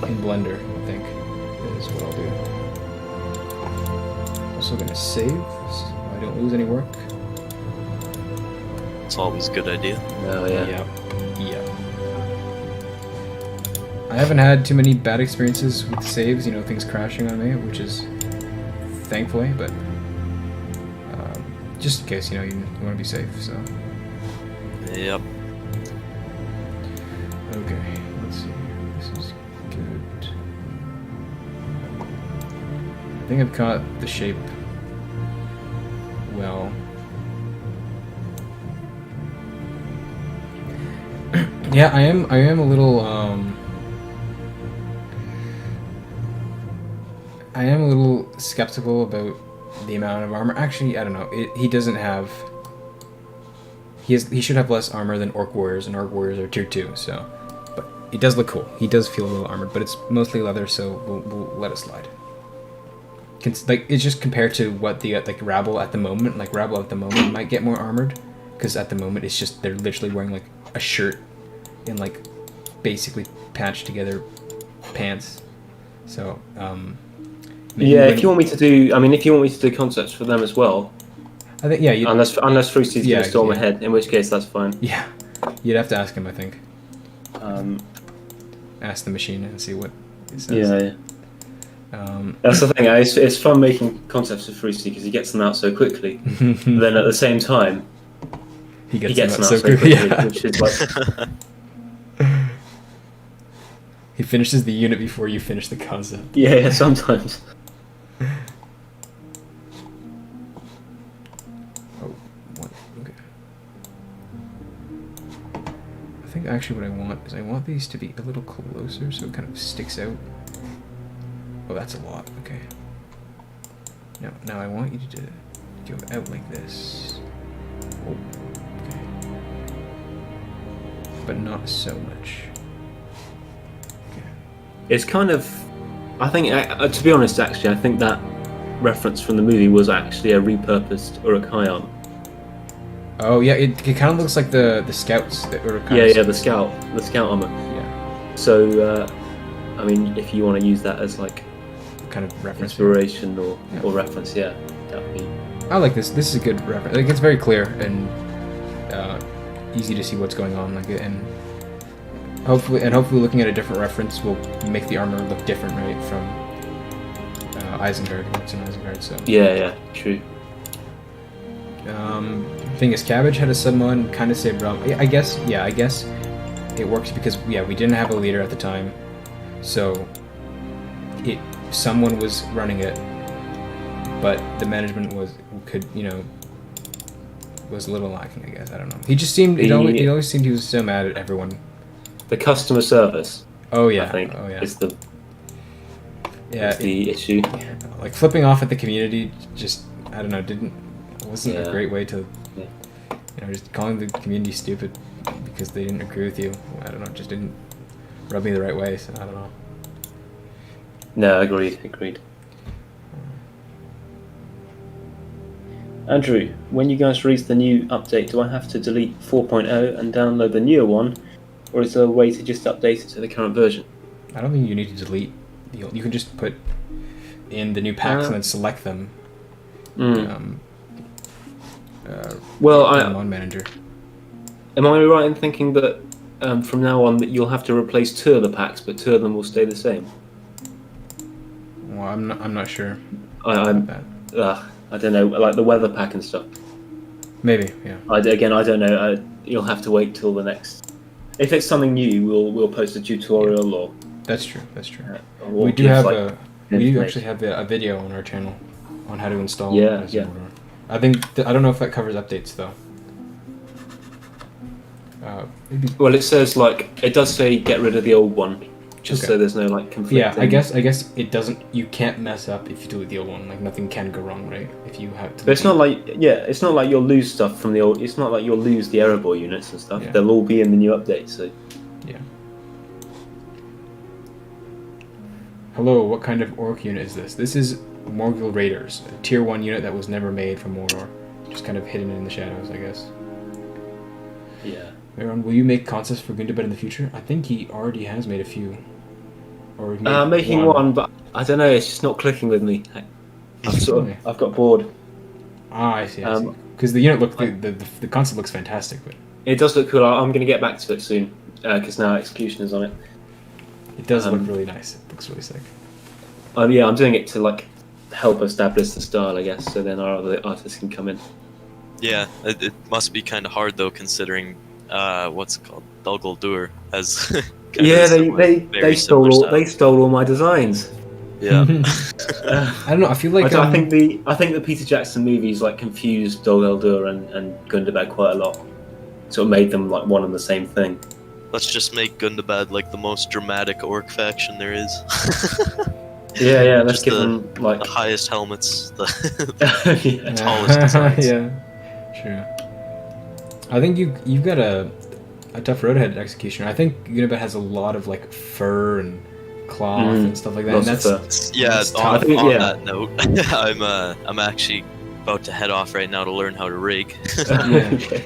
in Blender, I think, is what I'll do. Also gonna save, so I don't lose any work. It's always a good idea. Oh yeah. Yeah. I haven't had too many bad experiences with saves, you know, things crashing on me, which is thankfully, but just in case, you know, you want to be safe, so. Yep. Okay, let's see. This is good. I think I've caught the shape well. Yeah, I am a little I am a little skeptical about the amount of armor. Actually, I don't know. He doesn't have. He should have less armor than Orc Warriors, and Orc Warriors are tier 2. So, but it does look cool. He does feel a little armored, but it's mostly leather, so we'll let it slide. Like it's just compared to what the like Rabble at the moment. Like Rabble at the moment might get more armored, because at the moment it's just they're literally wearing like a shirt and like basically patched together pants. So. Yeah, if you want me to do, if you want me to do concepts for them as well, I think unless Fruity's going to storm ahead, in which case that's fine. Yeah, you'd have to ask him, I think. Ask the machine and see what it says. Yeah. That's the thing. It's fun making concepts for Fruity because he gets them out so quickly. Then at the same time, he gets them out so quickly. Yeah. Which is like. He finishes the unit before you finish the concept. Yeah, sometimes. Okay. I think actually what I want is I want these to be a little closer so it kind of sticks out. Oh, that's a lot. Okay. Now I want you to go out like this. Oh, okay. But not so much. It's kind of, I think, to be honest, actually, I think that reference from the movie was actually a repurposed Uruk-hai. Oh yeah, it kind of looks like the scouts that Uruk-hai. Yeah, the scout armor. Yeah. So, if you want to use that as like kind of reference, inspiration or reference, yeah, that would be. I like this. This is a good reference. Like it's very clear and easy to see what's going on. Like and. Hopefully, looking at a different reference will make the armor look different, right? From Isengard, what's in Isengard, so. Yeah, true. Thing is, Cabbage had a submod, kind of saved Realm. I guess it works because we didn't have a leader at the time, so someone was running it, but the management was a little lacking. I guess I don't know. He just seemed it always seemed he was so mad at everyone. The customer service. Oh yeah. I think is the issue. Yeah. Like flipping off at the community, just I don't know, wasn't a great way to, just calling the community stupid because they didn't agree with you. I don't know, just didn't rub me the right way. So I don't know. No, agreed. Andrew, when you guys release the new update, do I have to delete 4.0 and download the newer one? Or is there a way to just update it to the current version? I don't think you need to delete. You can just put in the new packs and then select them. On Manager. Am I right in thinking that from now on that you'll have to replace 2 of the packs, but 2 of them will stay the same? Well, I'm not sure. I don't know, like the weather pack and stuff. Maybe, yeah. I don't know. You'll have to wait till the next. If it's something new, we'll post a tutorial or. That's true. We do actually have a video on our channel on how to install. Rise of Mordor. I don't know if that covers updates though. Well, it says it does say get rid of the old one, just so there's no conflict. Yeah, I guess it doesn't. You can't mess up if you delete the old one. Like nothing can go wrong, right? If you have to. But it's not like you'll lose stuff from the old. It's not like you'll lose the Erebor units and stuff. Yeah. They'll all be in the new update. So. Yeah. Hello, what kind of orc unit is this? This is Morgul Raiders, a tier 1 unit that was never made from Mordor, just kind of hidden in the shadows, I guess. Yeah. Aaron, will you make concepts for Gundabad in the future? I think he already has made a few. Or we've made Making one, but I don't know. It's just not clicking with me. I've got bored. Ah, I see. Because the unit the concept looks fantastic, but it does look cool. I'm going to get back to it soon because now Execution is on it. It does look really nice. It looks really sick. Yeah, I'm doing it to like help establish the style, I guess. So then our other artists can come in. Yeah, it must be kind of hard though, considering what's it called, Dol Guldur has. They stole all my designs. Yeah. I don't know. I feel like I think the Peter Jackson movies like confused Dol Guldur and Gundabad quite a lot. Sort of made them like one and the same thing. Let's just make Gundabad like the most dramatic orc faction there is. Yeah. Let's Just give them like the highest helmets, the yeah. tallest designs. Yeah, true. I think you've got a tough road ahead, Executioner. I think Gundabad has a lot of like fur and cloth and stuff like that. And that's on that note, I'm actually about to head off right now to learn how to rig.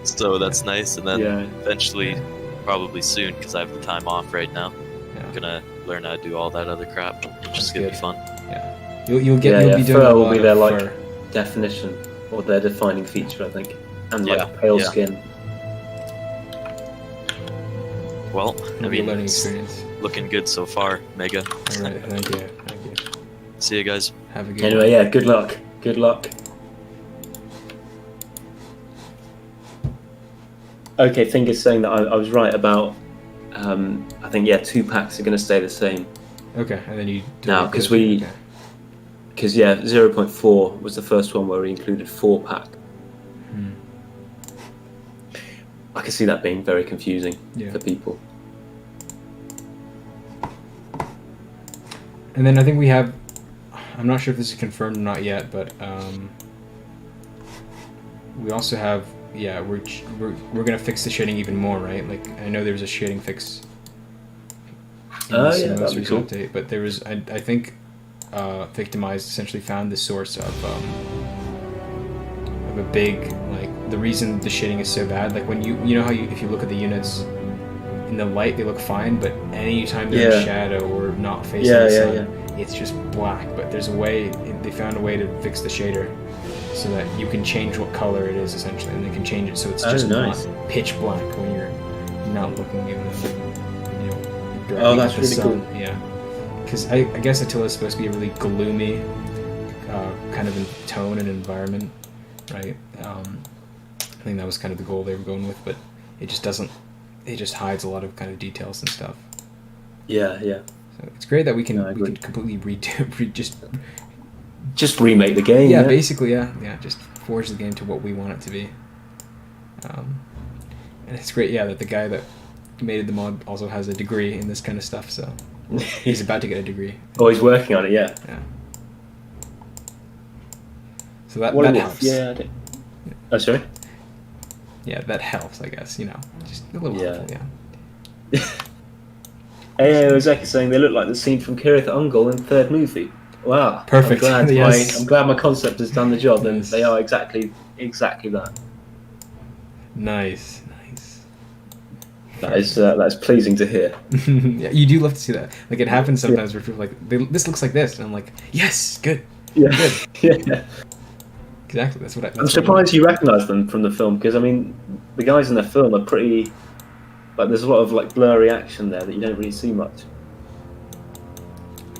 So that's nice, and then eventually, probably soon, because I have the time off right now, I'm gonna learn how to do all that other crap, which is gonna be fun. Yeah, you'll be doing fur a lot will be their of like fur. definition or their defining feature, I think, and like pale skin. Well, I mean, learning it's experience. looking good so far, Mega. All right, thank you. See you guys. Have a good Anyway, yeah, good luck. Good luck. Okay, Finger's saying that I was right about. I think 2 packs are going to stay the same. Okay, and then you now because 0.4 was the first one where we included 4 pack. I can see that being very confusing for people. And then I think we have. I'm not sure if this is confirmed or not yet, but we also have. Yeah, we're gonna fix the shading even more, right? Like I know there was a shading fix in this most recent update, but there was I think Victimized essentially found the source of a big like the reason the shading is so bad. Like when you know how if you look at the units in the light they look fine, but anytime they're in shadow or not facing the sun, it's just black. But there's a way they found a way to fix the shader. So that you can change what color it is essentially, and they can change it so it's just not pitch black when you're not looking in the directly that's at the really sun. cool. Yeah, because I guess Attila is supposed to be a really gloomy kind of in tone and environment, right? I think that was kind of the goal they were going with, but it just doesn't. It just hides a lot of kind of details and stuff. Yeah. So it's great that we can completely redo just remake the game. Yeah, basically, yeah. Just forge the game to what we want it to be. And it's great, that the guy that made the mod also has a degree in this kind of stuff, so he's about to get a degree. Oh, he's working on it, yeah. So that helps. Yeah. Oh, sorry? Yeah, that helps, I guess, just a little helpful, Hey, Ozeki saying they look like the scene from Kirith Ungol in the 3rd movie. Wow, perfect. I'm glad, yes. I'm glad my concept has done the job, and they are exactly that. Nice. That is pleasing to hear. Yeah, you do love to see that. Like it happens sometimes where people are like, this looks like this, and I'm like, yes, good. Yeah, good. Yeah. Exactly. That's what I'm surprised you recognise them from the film, because I mean, the guys in the film are pretty. Like, there's a lot of like blurry action there that you don't really see much.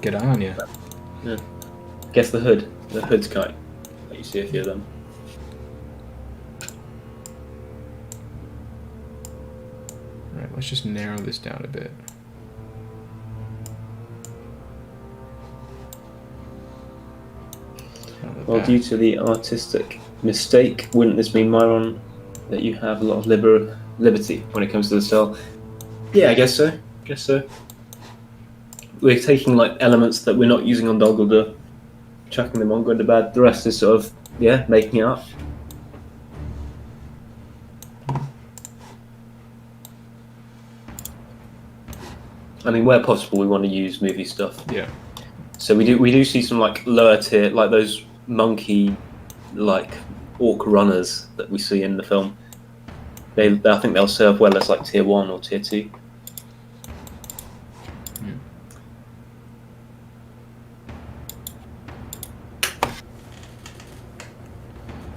Good eye on you. Yeah. Guess the hood's kite. Like you see a few of them. Right, let's just narrow this down a bit. Well, due to the artistic mistake, wouldn't this mean, Myron, that you have a lot of liberty when it comes to the style? Yeah, I guess so. We're taking like elements that we're not using on Dol Guldur, chucking them on Gundabad. The rest is sort of making it up. I mean, where possible, we want to use movie stuff. Yeah. So we do see some like lower tier, like those monkey, like orc runners that we see in the film. I think they'll serve well as like tier 1 or tier 2.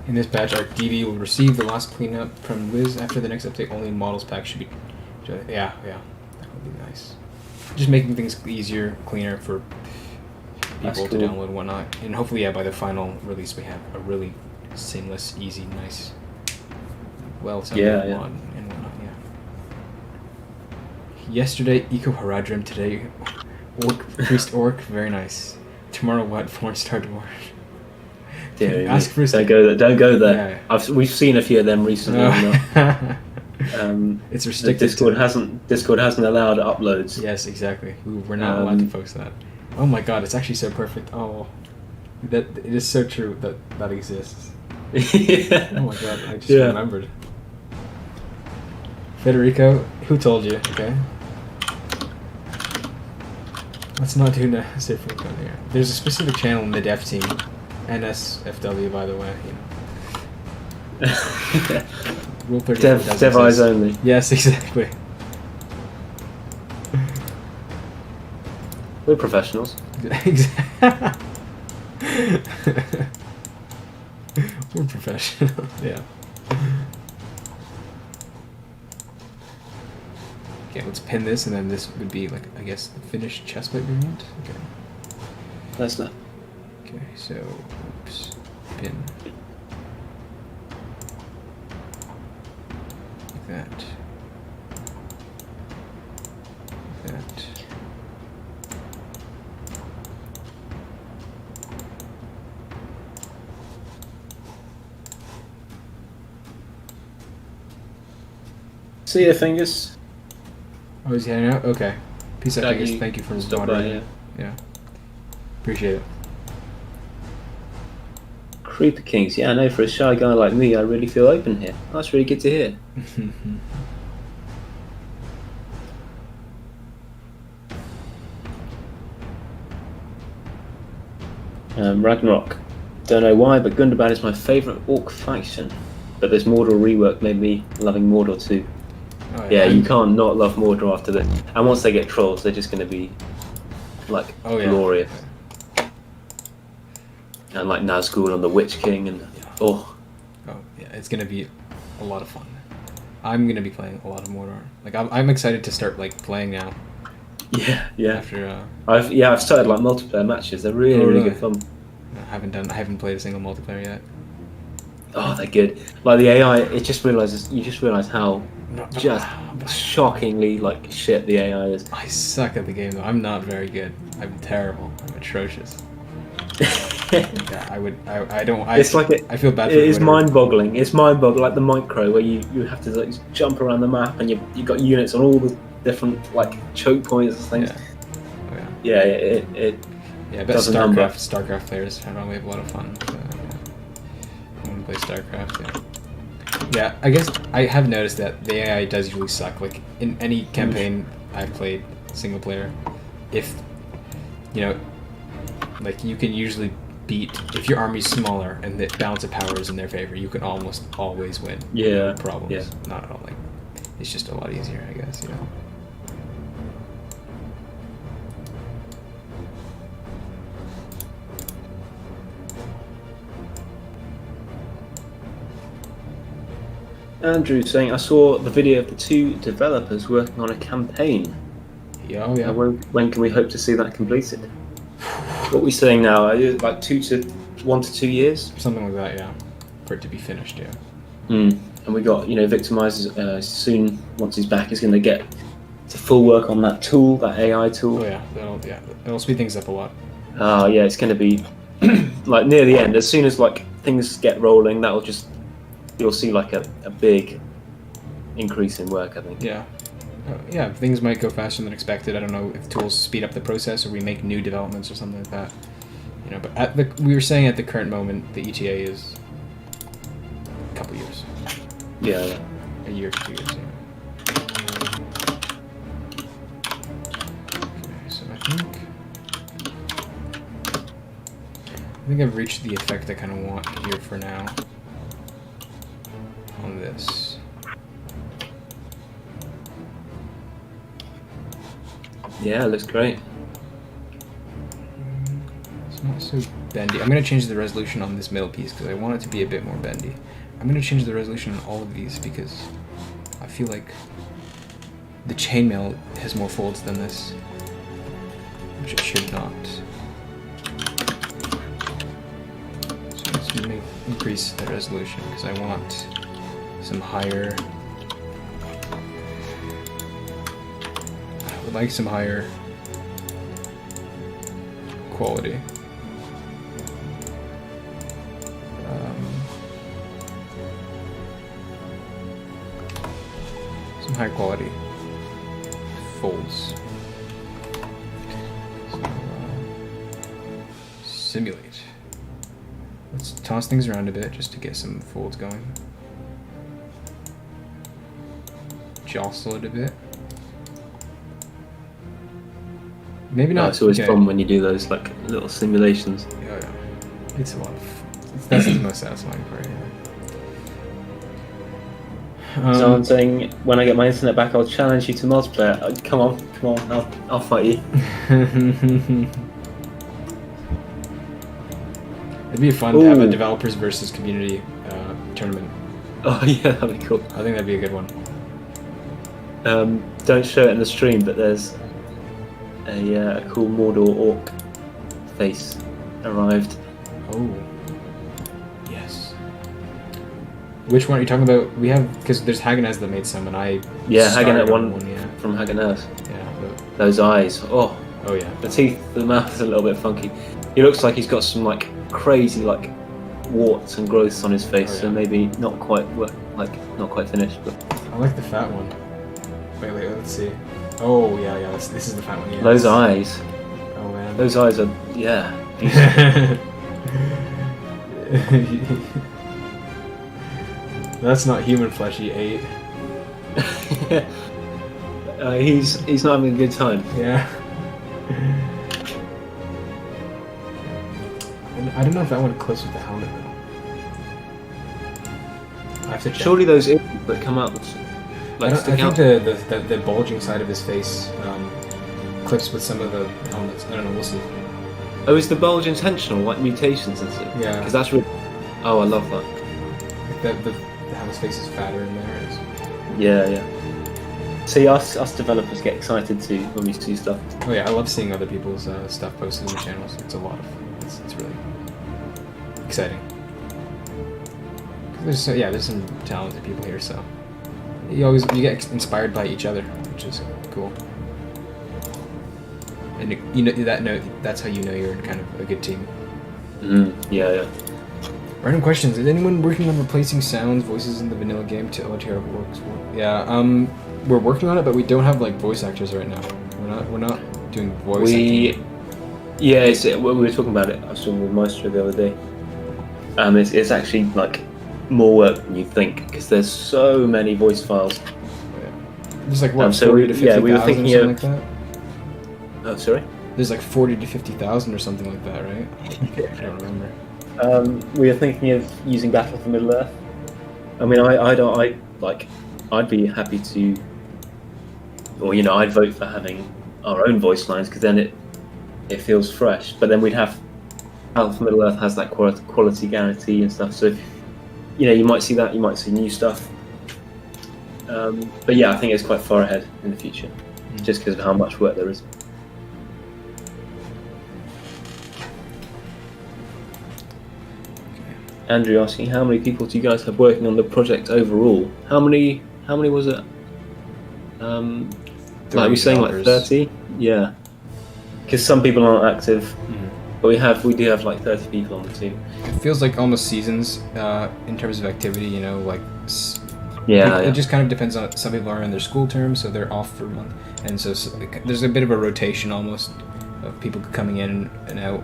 In this patch, our DB will receive the last cleanup from Wiz after the next update. Only models pack should be. Yeah, that would be nice. Just making things easier, cleaner for people to download and whatnot. And hopefully, yeah, by the final release, we have a really seamless, easy, nice, well-sounding mod and whatnot. Yeah. Yesterday, Eco Haradrim. Today, Priest Orc. Very nice. Tomorrow, what? 4-star dwarf. Yeah, ask for don't go there. Don't go there. Yeah. We've seen a few of them recently. It's restricted. Discord hasn't allowed uploads. Yes, exactly. We're not allowed to post that. Oh my god, it's actually so perfect. Oh, that it is so true that exists. Yeah. Oh my god, I just remembered. Federico, who told you? Okay. Let's not do Sifric on here. There's a specific channel in the dev team. NSFW, by the way. You know. Rule 34 dev eyes only. Yes, exactly. We're professionals. We're professionals. Yeah. Okay, let's pin this, and then this would be like, I guess, the finished chestplate variant. Okay. That's not. Okay, so, oops, pin. Like that. Like that. See ya, Fingers. Oh, he's heading out? Okay. Peace out, Fingers. Thank you for moderating. Yeah. Appreciate it. Creeper Kings, yeah, I know, for a shy guy like me, I really feel open here. That's really good to hear. Ragnarok. Don't know why, but Gundabad is my favourite orc faction. But this Mordor rework made me loving Mordor too. Oh, yeah, you can't not love Mordor after this. And once they get trolls, they're just going to be, like, glorious. And like Nazgul and the Witch King and it's gonna be a lot of fun. I'm gonna be playing a lot of Mordor. Like I'm excited to start like playing now. Yeah. After I've started like multiplayer matches. They're really good fun. I haven't played a single multiplayer yet. Oh, they're good. Like the AI, you just realize how shockingly like shit the AI is. I suck at the game though. I'm not very good. I'm terrible. I'm atrocious. Yeah, I feel bad for it is mind-boggling. It's mind-boggling, like the micro, where you have to like jump around the map and you've got units on all the different like choke points and things. Yeah. I bet StarCraft players probably have a lot of fun. So, I want to play StarCraft. Yeah, I guess I have noticed that the AI does usually suck. Like in any campaign I've played single player, if like you can usually beat if your army's smaller and the balance of power is in their favor, you can almost always win. Yeah. No problems. Yeah. Not at all. Like it's just a lot easier, I guess. Andrew saying, I saw the video of the 2 developers working on a campaign. Yeah. When can we hope to see that completed? What are we saying now? Like 1 to 2 years? Something like that, yeah. For it to be finished, yeah. And we got, Victimize soon, once he's back, is going to get to full work on that tool, that AI tool. Oh yeah, that'll speed things up a lot. Oh yeah, it's going to be like near the end. As soon as like things get rolling, you'll see like a big increase in work, I think. Yeah. Yeah, things might go faster than expected. I don't know if tools speed up the process or we make new developments or something like that. But we were saying at the current moment, the ETA is a couple years. Yeah. A year to 2 years. Yeah. Okay, so I think I've reached the effect I kind of want here for now. On this. Yeah, it looks great. It's not so bendy. I'm going to change the resolution on this middle piece because I want it to be a bit more bendy. I'm going to change the resolution on all of these because I feel like the chainmail has more folds than this, which it should not. So let's increase the resolution because I want some higher. I would like some higher quality. Some high quality folds. So, simulate. Let's toss things around a bit just to get some folds going. Jostle it a bit. Maybe not. It's always fun when you do those like little simulations. Yeah. It's a lot of. That's the most satisfying part. Yeah. So I'm saying, when I get my internet back, I'll challenge you to multiplayer. Come on, I'll fight you. It'd be fun to have a developers versus community tournament. Oh yeah, that'd be cool. I think that'd be a good one. Don't show it in the stream, but there's a cool Mordor orc face arrived. Oh. Yes. Which one are you talking about? We have, because there's Haganaz that made some, and I. Yeah, Haganaz one yeah. from Haganaz. Yeah. Those eyes. Oh yeah. The teeth, the mouth is a little bit funky. He looks like he's got some like crazy like warts and growths on his face, so maybe not quite finished. But I like the fat one. Wait, let's see. Oh yeah, this is the fat one. Yeah. Those eyes. Oh man. Those eyes are That's not human flesh he ate. He's not having a good time. Yeah. I don't know if that one clips with the helmet though. I have to check. Surely those ears that come out like stick out. I think the bulging side of his face clips with some of the helmets. I don't know. We'll see. Oh, is the bulge intentional, like mutations and stuff? Yeah. Because that's really. Oh, I love that. How his face is fatter in there. Yeah. See, us developers get excited too when we see stuff. Oh yeah, I love seeing other people's stuff posted on the channels. It's a lot of fun. It's really exciting. There's some talented people here, so you get inspired by each other, which is cool. And that's how you know you're kind of a good team. Yeah. Random questions. Is anyone working on replacing sounds, voices in the vanilla game to how it works? Yeah, we're working on it, but we don't have like voice actors right now. We're not doing voice acting. Yeah, we were talking about it. I was talking with Maestro the other day. It's actually like more work than you think because there's so many voice files. There's like what 40 to 50,000 we were thinking or something like that. Oh, sorry. There's like 40 to 50,000 or something like that, right? I don't remember. We were thinking of using Battle for Middle Earth. I mean, I'd be happy to, or I'd vote for having our own voice lines because then it feels fresh. But then we'd have Battle for Middle Earth has that quality guarantee and stuff. So you might see that, you might see new stuff. But yeah, I think it's quite far ahead in the future, just because of how much work there is. Andrew asking, how many people do you guys have working on the project overall? How many was it? Like we saying like 30? Yeah. Because some people aren't active, but we do have like 30 people on the team. It feels like almost seasons in terms of activity, like it just kind of depends on, some people are in their school term, so they're off for a month, and so there's a bit of a rotation almost of people coming in and out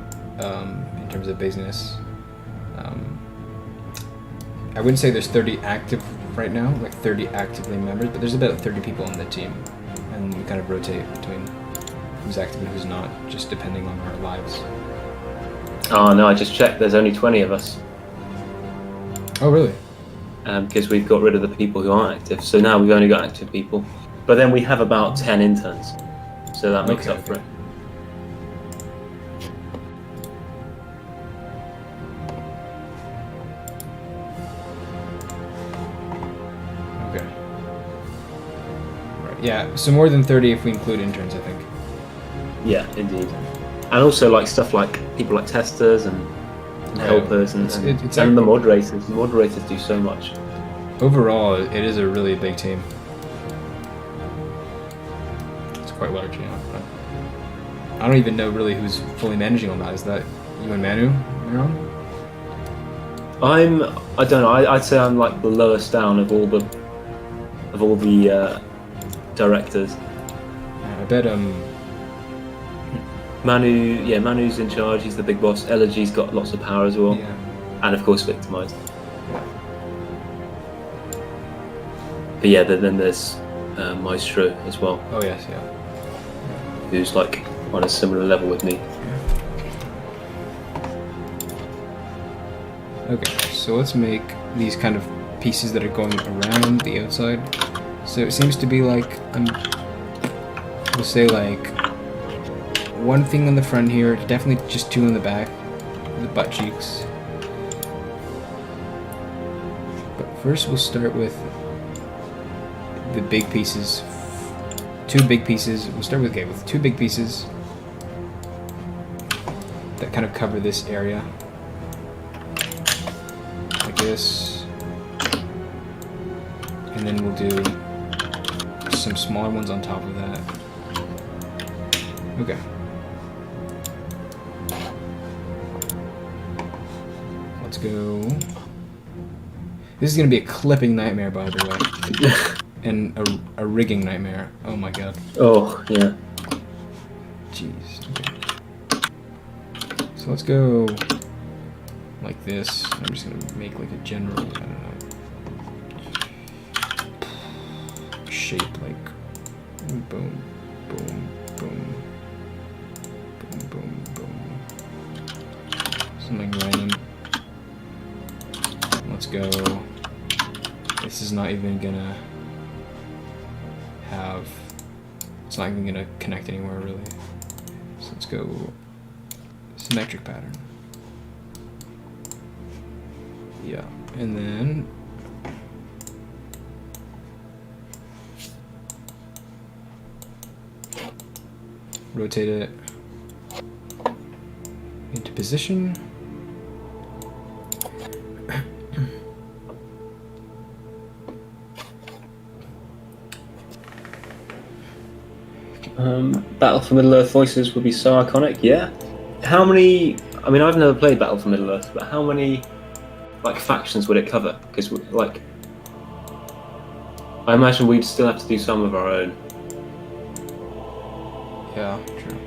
in terms of business. I wouldn't say there's 30 active right now, like 30 actively members, but there's about 30 people on the team, and we kind of rotate between who's active and who's not, just depending on our lives. Oh no, I just checked, there's only 20 of us. Oh really? Because we've got rid of the people who aren't active, so now we've only got active people. But then we have about 10 interns, so that makes up for it. Yeah, so more than 30 if we include interns, I think. Yeah, indeed. And also like stuff like people like testers and helpers and the moderators. The moderators do so much. Overall, it is a really big team. It's quite large, yeah. I don't even know really who's fully managing all that. Is that you and Manu you're on? I don't know. I'd say I'm like the lowest down of all the directors. Yeah, I bet Manu's in charge. He's the big boss. Elegy's got lots of power as well. Yeah. And of course Victimized. But yeah, then there's Maestro as well. Oh yes, yeah. Who's like on a similar level with me. Okay, so let's make these kind of pieces that are going around the outside. So it seems to be like, we'll say like one thing on the front here, definitely just two in the back, the butt cheeks. But first we'll start with the big pieces. Two big pieces. We'll start with two big pieces that kind of cover this area. Like this. And then we'll do some smaller ones on top of that. Okay. Let's go. This is going to be a clipping nightmare, by the way. And a rigging nightmare. Oh my god. Oh, yeah. Jeez. Okay. So let's go like this. I'm just going to make like a general, I don't know, shape like boom, boom, boom, boom, boom, boom. Something random. Let's go. This is not even gonna have. It's not even gonna connect anywhere really. So let's go symmetric pattern. Yeah, and then rotate it into position. Battle for Middle-earth voices would be so iconic, yeah. How many... I mean, I've never played Battle for Middle-earth, but how many like factions would it cover? Because like, I imagine we'd still have to do some of our own. Yeah, true.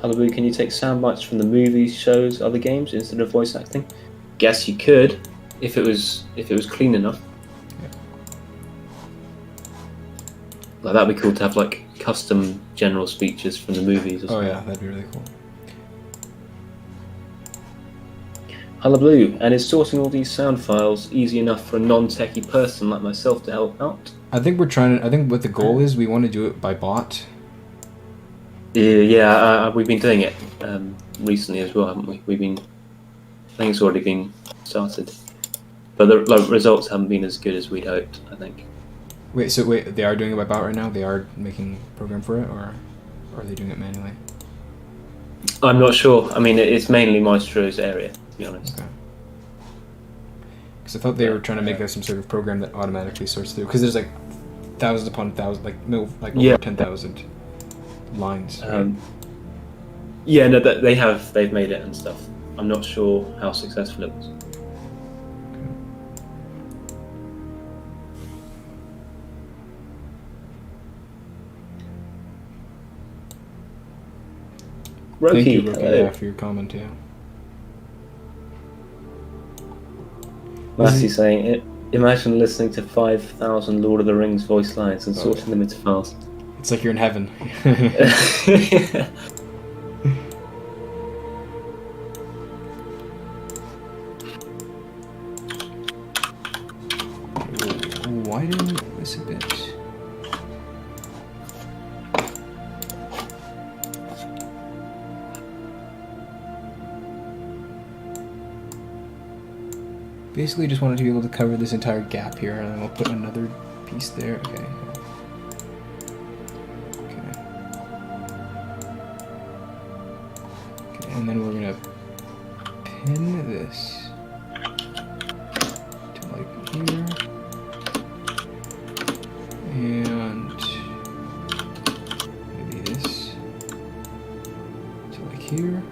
Hullabaloo, can you take sound bites from the movies, shows, other games instead of voice acting? Guess you could, if it was clean enough. Yeah. Like that'd be cool to have like custom general speeches from the movies. Or something. Yeah, that'd be really cool. Hullabaloo, and is sorting all these sound files easy enough for a non-techie person like myself to help out? I think we're trying to. I think what the goal is, we want to do it by bot. Yeah, we've been doing it recently as well, haven't we? I think it's already been started, but the results haven't been as good as we'd hoped. I think. Wait, they are doing it by bot right now? They are making a program for it, or are they doing it manually? I'm not sure. I mean, it's mainly Maestro's area, to be honest. Okay. Because I thought they were trying to make some sort of program that automatically sorts through. Because there's like thousands upon thousands, over 10,000 lines. Right? Yeah, no, they've made it and stuff. I'm not sure how successful it was. Thank you, Roki, for your comment, yeah. Massey saying it. Imagine listening to 5,000 Lord of the Rings voice lines and sorting them into files. It's like you're in heaven. Widen this a bit. Basically just wanted to be able to cover this entire gap here, and then we'll put another piece there. Okay. Okay, and then we're gonna pin this to like here, and maybe this to like here.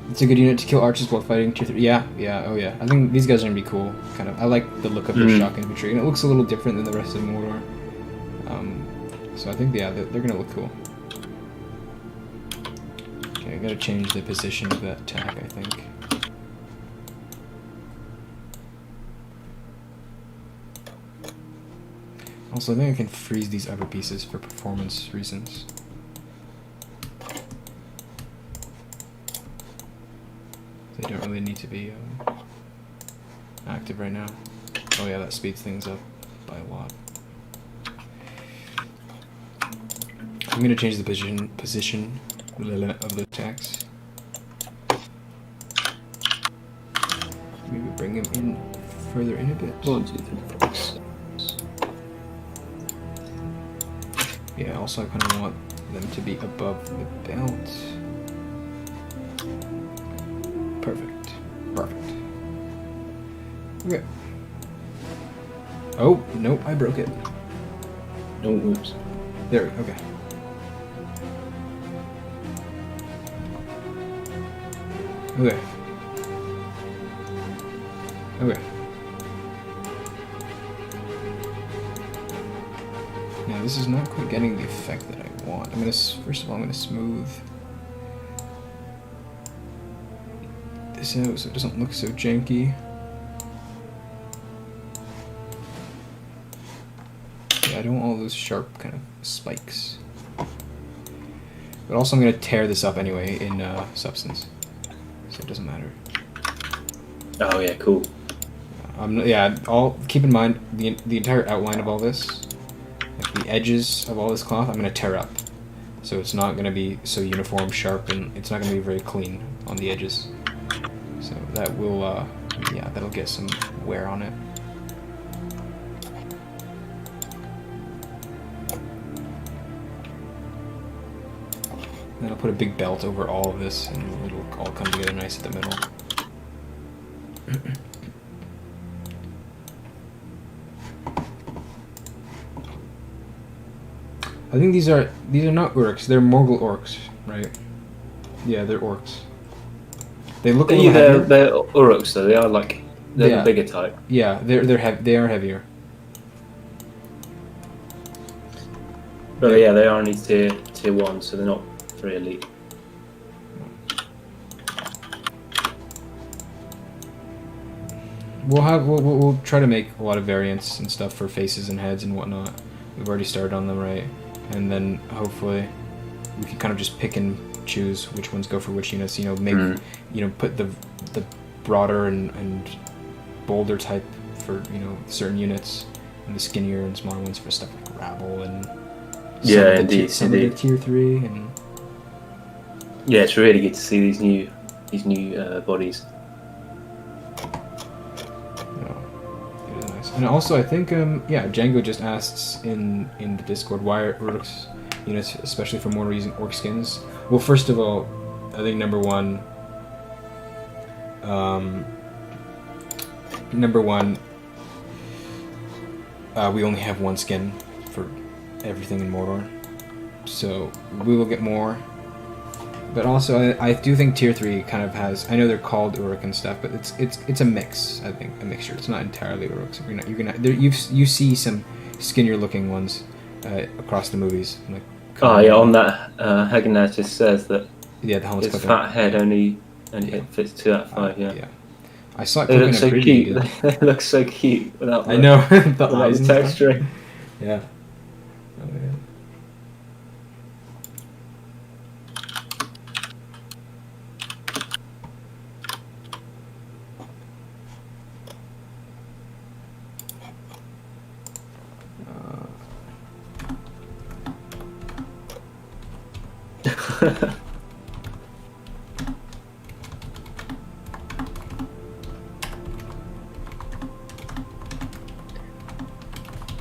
It's a good unit to kill archers while fighting tier 3. Yeah, oh yeah. I think these guys are gonna be cool. Kind of. I like the look of their shock infantry, and it looks a little different than the rest of Mordor. So I think they're gonna look cool. Okay, I gotta change the position of that attack, I think. Also, I think I can freeze these upper pieces for performance reasons. They don't really need to be active right now. Oh yeah, that speeds things up by a lot. I'm gonna change the position of the attacks. Maybe bring him in further in a bit. 1, 2, 3, 4, 6. Yeah, also I kind of want them to be above the belt. Perfect. Okay. Oh, nope, I broke it. No, oops. There we go, okay. Okay. Now this is not quite getting the effect that I want. I'm gonna, first of all, I'm gonna smooth this out so it doesn't look so janky. Yeah, I don't want all those sharp kind of spikes. But also I'm gonna tear this up anyway in Substance, so it doesn't matter. Oh yeah, cool. Keep in mind the entire outline of all this, like the edges of all this cloth, I'm gonna tear up, so it's not gonna be so uniform, sharp, and it's not gonna be very clean on the edges. So that will, that'll get some wear on it. Then I'll put a big belt over all of this, and it'll all come together nice at the middle. I think these are not orcs. They're Morgul orcs, right? Yeah, they're orcs. They look a little heavier. They're Uruks, so they are like the bigger type. Yeah, they are heavier. But yeah, they are only tier 1, so they're not very elite. We'll try to make a lot of variants and stuff for faces and heads and whatnot. We've already started on them, right? And then hopefully we can kind of just pick and choose which ones go for which units. You know, maybe put the broader and bolder type for certain units, and the skinnier and smaller ones for stuff like rabble and some of the tier 3 and. Yeah, it's really good to see these new bodies. And also, I think, Django just asks in the Discord, why are orcs units, especially for Mordor, using orc skins? Well, first of all, I think number one, we only have one skin for everything in Mordor, so we will get more. But also, I do think tier 3 kind of has. I know they're called Uruk and stuff, but it's a mix. I think a mixture. It's not entirely Uruk. So you see some skinnier looking ones across the movies. Like, on that Hagenaz just says that. Yeah, the helmet's his fat head only fits 2 out of 5. Yeah. I saw it. They look so cute. They look so cute without. I know the without eyes the texturing. Yeah. Oh, yeah.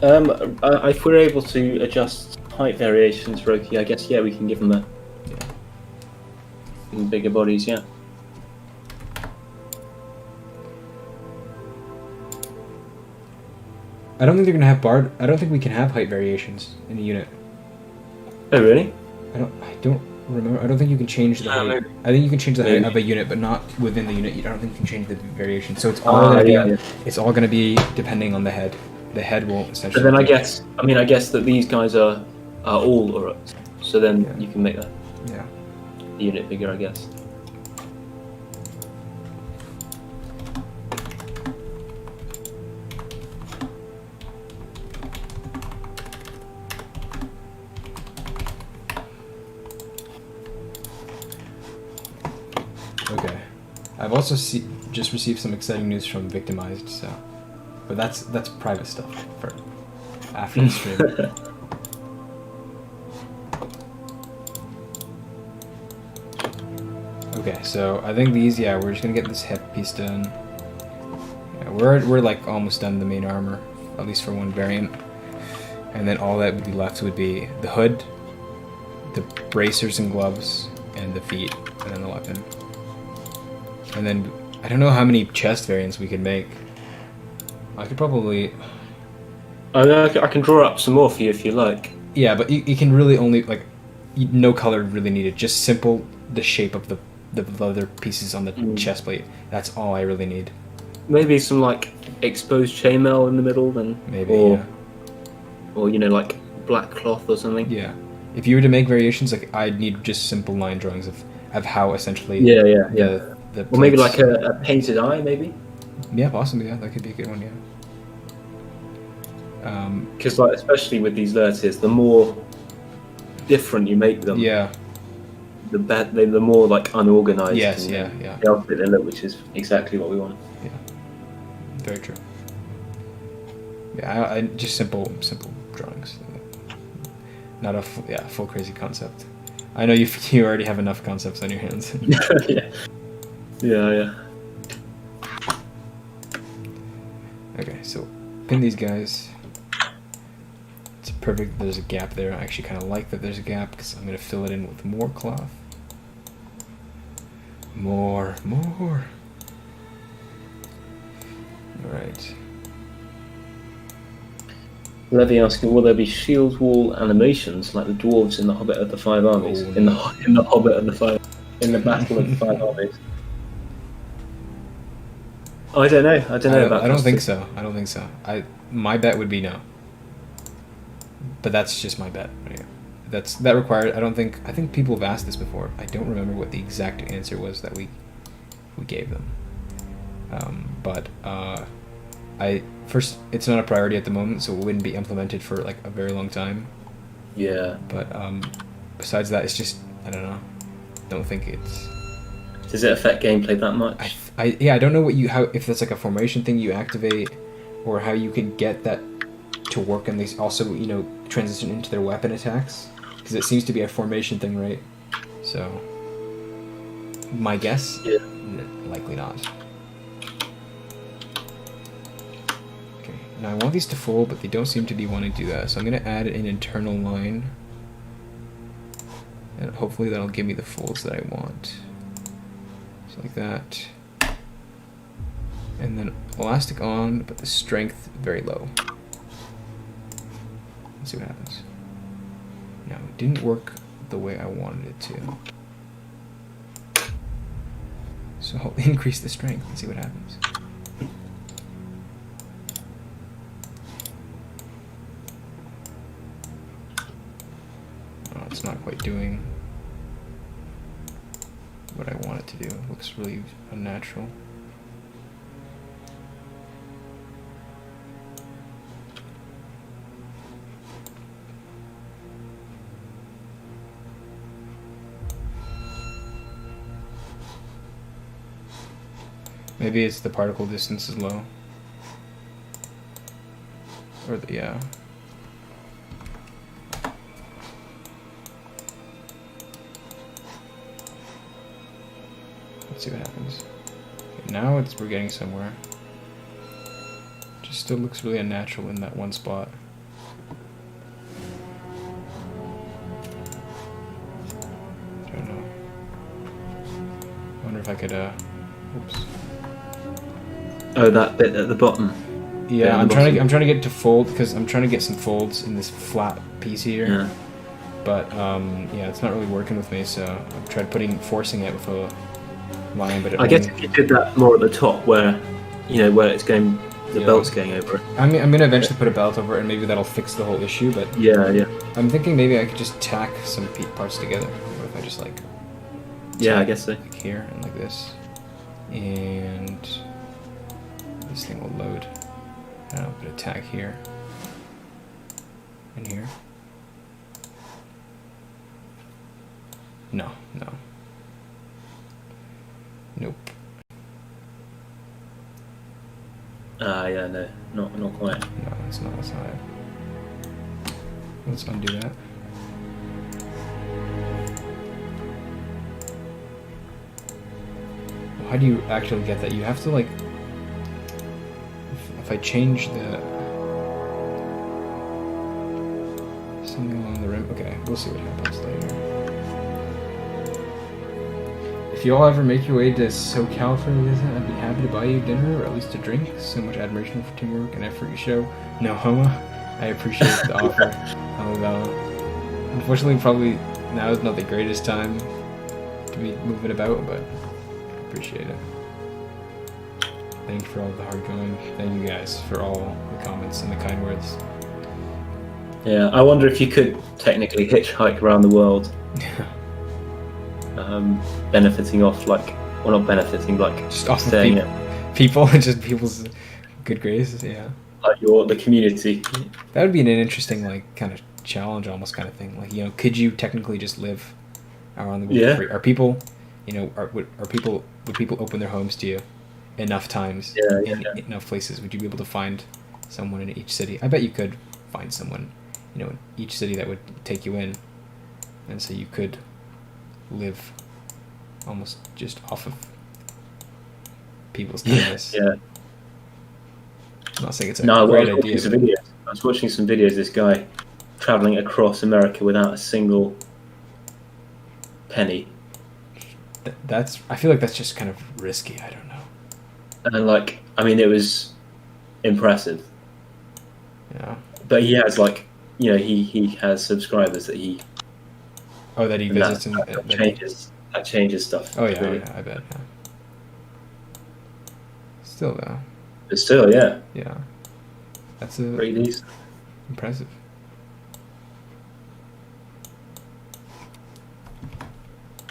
If we're able to adjust height variations, Roki, I guess we can give them bigger bodies. Yeah. I don't think they're gonna have I don't think we can have height variations in a unit. Oh really? I don't remember. I don't think you can change the height. Maybe. I think you can change the height of a unit, but not within the unit. I don't think you can change the variation. So it's all gonna be. It's all gonna be depending on the head. The head will essentially. But then I guess that these guys are all Uruks. So then you can make the unit bigger, I guess. Okay, I've also just received some exciting news from Victimized, so, but that's private stuff for after the stream. Okay, so I think these, we're just gonna get this head piece done. Yeah, we're like almost done the main armor, at least for one variant, and then all that would be left would be the hood, the bracers and gloves, and the feet, and then the weapon. And then, I don't know how many chest variants we could make. I could probably... I can draw up some more for you if you like. Yeah, but you can really only, like, no color really needed. Just simple, the shape of the leather pieces on the chest plate. That's all I really need. Maybe some, like, exposed chainmail in the middle, then. Maybe, Or, like, black cloth or something. Yeah. If you were to make variations, like, I'd need just simple line drawings of how essentially... Or maybe like a painted eye, maybe? Yeah, possibly, that could be a good one, Because, like, especially with these lurtis, the more different you make them, the more, like, unorganized the outfit they look, which is exactly what we want. Yeah, very true. Yeah, I just simple drawings. Not a full crazy concept. I know you already have enough concepts on your hands. Yeah. Okay, so pin these guys. It's perfect. There's a gap there. I actually kind of like that there's a gap because I'm going to fill it in with more cloth. More. Alright. Levy asking, will there be shield wall animations like the dwarves in the Hobbit of the Five Armies? Oh, in the Hobbit of the Five... In the Battle of the Five Armies. I don't know. I don't think so. My bet would be no. But that's just my bet. Right? That required. I think people have asked this before. I don't remember what the exact answer was that we gave them. First, it's not a priority at the moment, so it wouldn't be implemented for like a very long time. Yeah. But besides that, it's just I don't know. Don't think it's. Does it affect gameplay that much? I don't know if that's like a formation thing you activate, or how you can get that to work, and they also transition into their weapon attacks, because it seems to be a formation thing, right? So my guess, likely not. Okay, now I want these to fold, but they don't seem to be wanting to do that, so I'm going to add an internal line, and hopefully that'll give me the folds that I want. So like that. And then elastic on, but the strength very low. Let's see what happens. No, it didn't work the way I wanted it to. So I'll increase the strength and see what happens. Oh, it's not quite doing what I want it to do. It looks really unnatural. Maybe it's the particle distance is low. Or yeah. Let's see what happens. Okay, now we're getting somewhere. Just still looks really unnatural in that one spot. wonder if I could, oops. Oh, that bit at the bottom. Yeah, I'm trying to get it to fold, because I'm trying to get some folds in this flat piece here. Yeah. But, yeah, it's not really working with me, so I've tried forcing it with a line, but I guess if you did that more at the top where, you know, where it's going, the belt's going over it. I'm going to eventually put a belt over it, and maybe that'll fix the whole issue, but... Yeah. I'm thinking maybe I could just tack some parts together. What if I just, like... Yeah, I guess so. Like here, and like this. And... this thing will load. And I'll put a tag here. And here. No. Nope. Yeah, no, not quite. No, it's not. That's not it. Let's undo that. How do you actually get that? You have to, like... If I change the... something along the rim... Okay, we'll see what happens later. If you all ever make your way to SoCal for a visit, I'd be happy to buy you dinner, or at least a drink. So much admiration for teamwork and effort you show. No homo. I appreciate the offer. Unfortunately, probably now is not the greatest time to be moving about, but I appreciate it. Thank you for all the hard going. Thank you guys for all the comments and the kind words. Yeah, I wonder if you could technically hitchhike around the world. Benefiting off, like, well, not benefiting, like just off staying of people, just people's good graces, yeah. Like the community. That would be an interesting, like, kind of challenge, almost kind of thing. Like, you know, could you technically just live around the world? Yeah. Free? Are people, you know, would people open their homes to you enough times in enough places? Would you be able to find someone in each city? I bet you could find someone, you know, in each city that would take you in, and so you could live almost just off of people's kindness. Yeah. I'm not saying it's a great idea. I was watching some videos of this guy traveling across America without a single penny. I feel like that's just kind of risky. I don't know. And like, I mean, it was impressive. Yeah. But he has, like, you know, he has subscribers that he. Oh, that he visits that changes stuff. Oh yeah, really. I bet. Yeah. Still though. But still, yeah. Yeah. That's pretty decent. Impressive.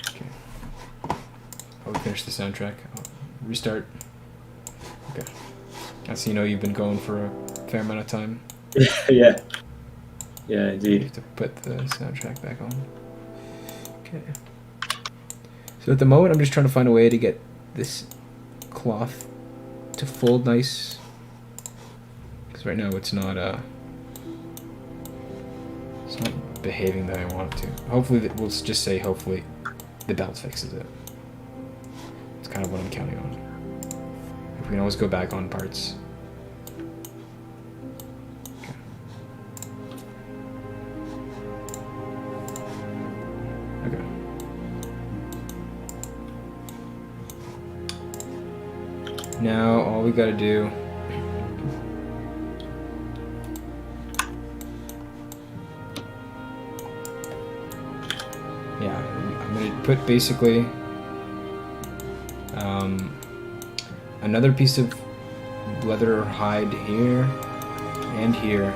Okay. I'll finish the soundtrack. Restart. Okay. As you know, you've been going for a fair amount of time. Yeah. Yeah, indeed. You have to put the soundtrack back on. Okay. So at the moment, I'm just trying to find a way to get this cloth to fold nice. Because right now it's not behaving that I want it to. Hopefully, we'll just say hopefully the belt fixes it. It's kind of what I'm counting on. We can always go back on parts. Okay. Now all we gotta do I'm gonna put basically another piece of leather or hide here and here,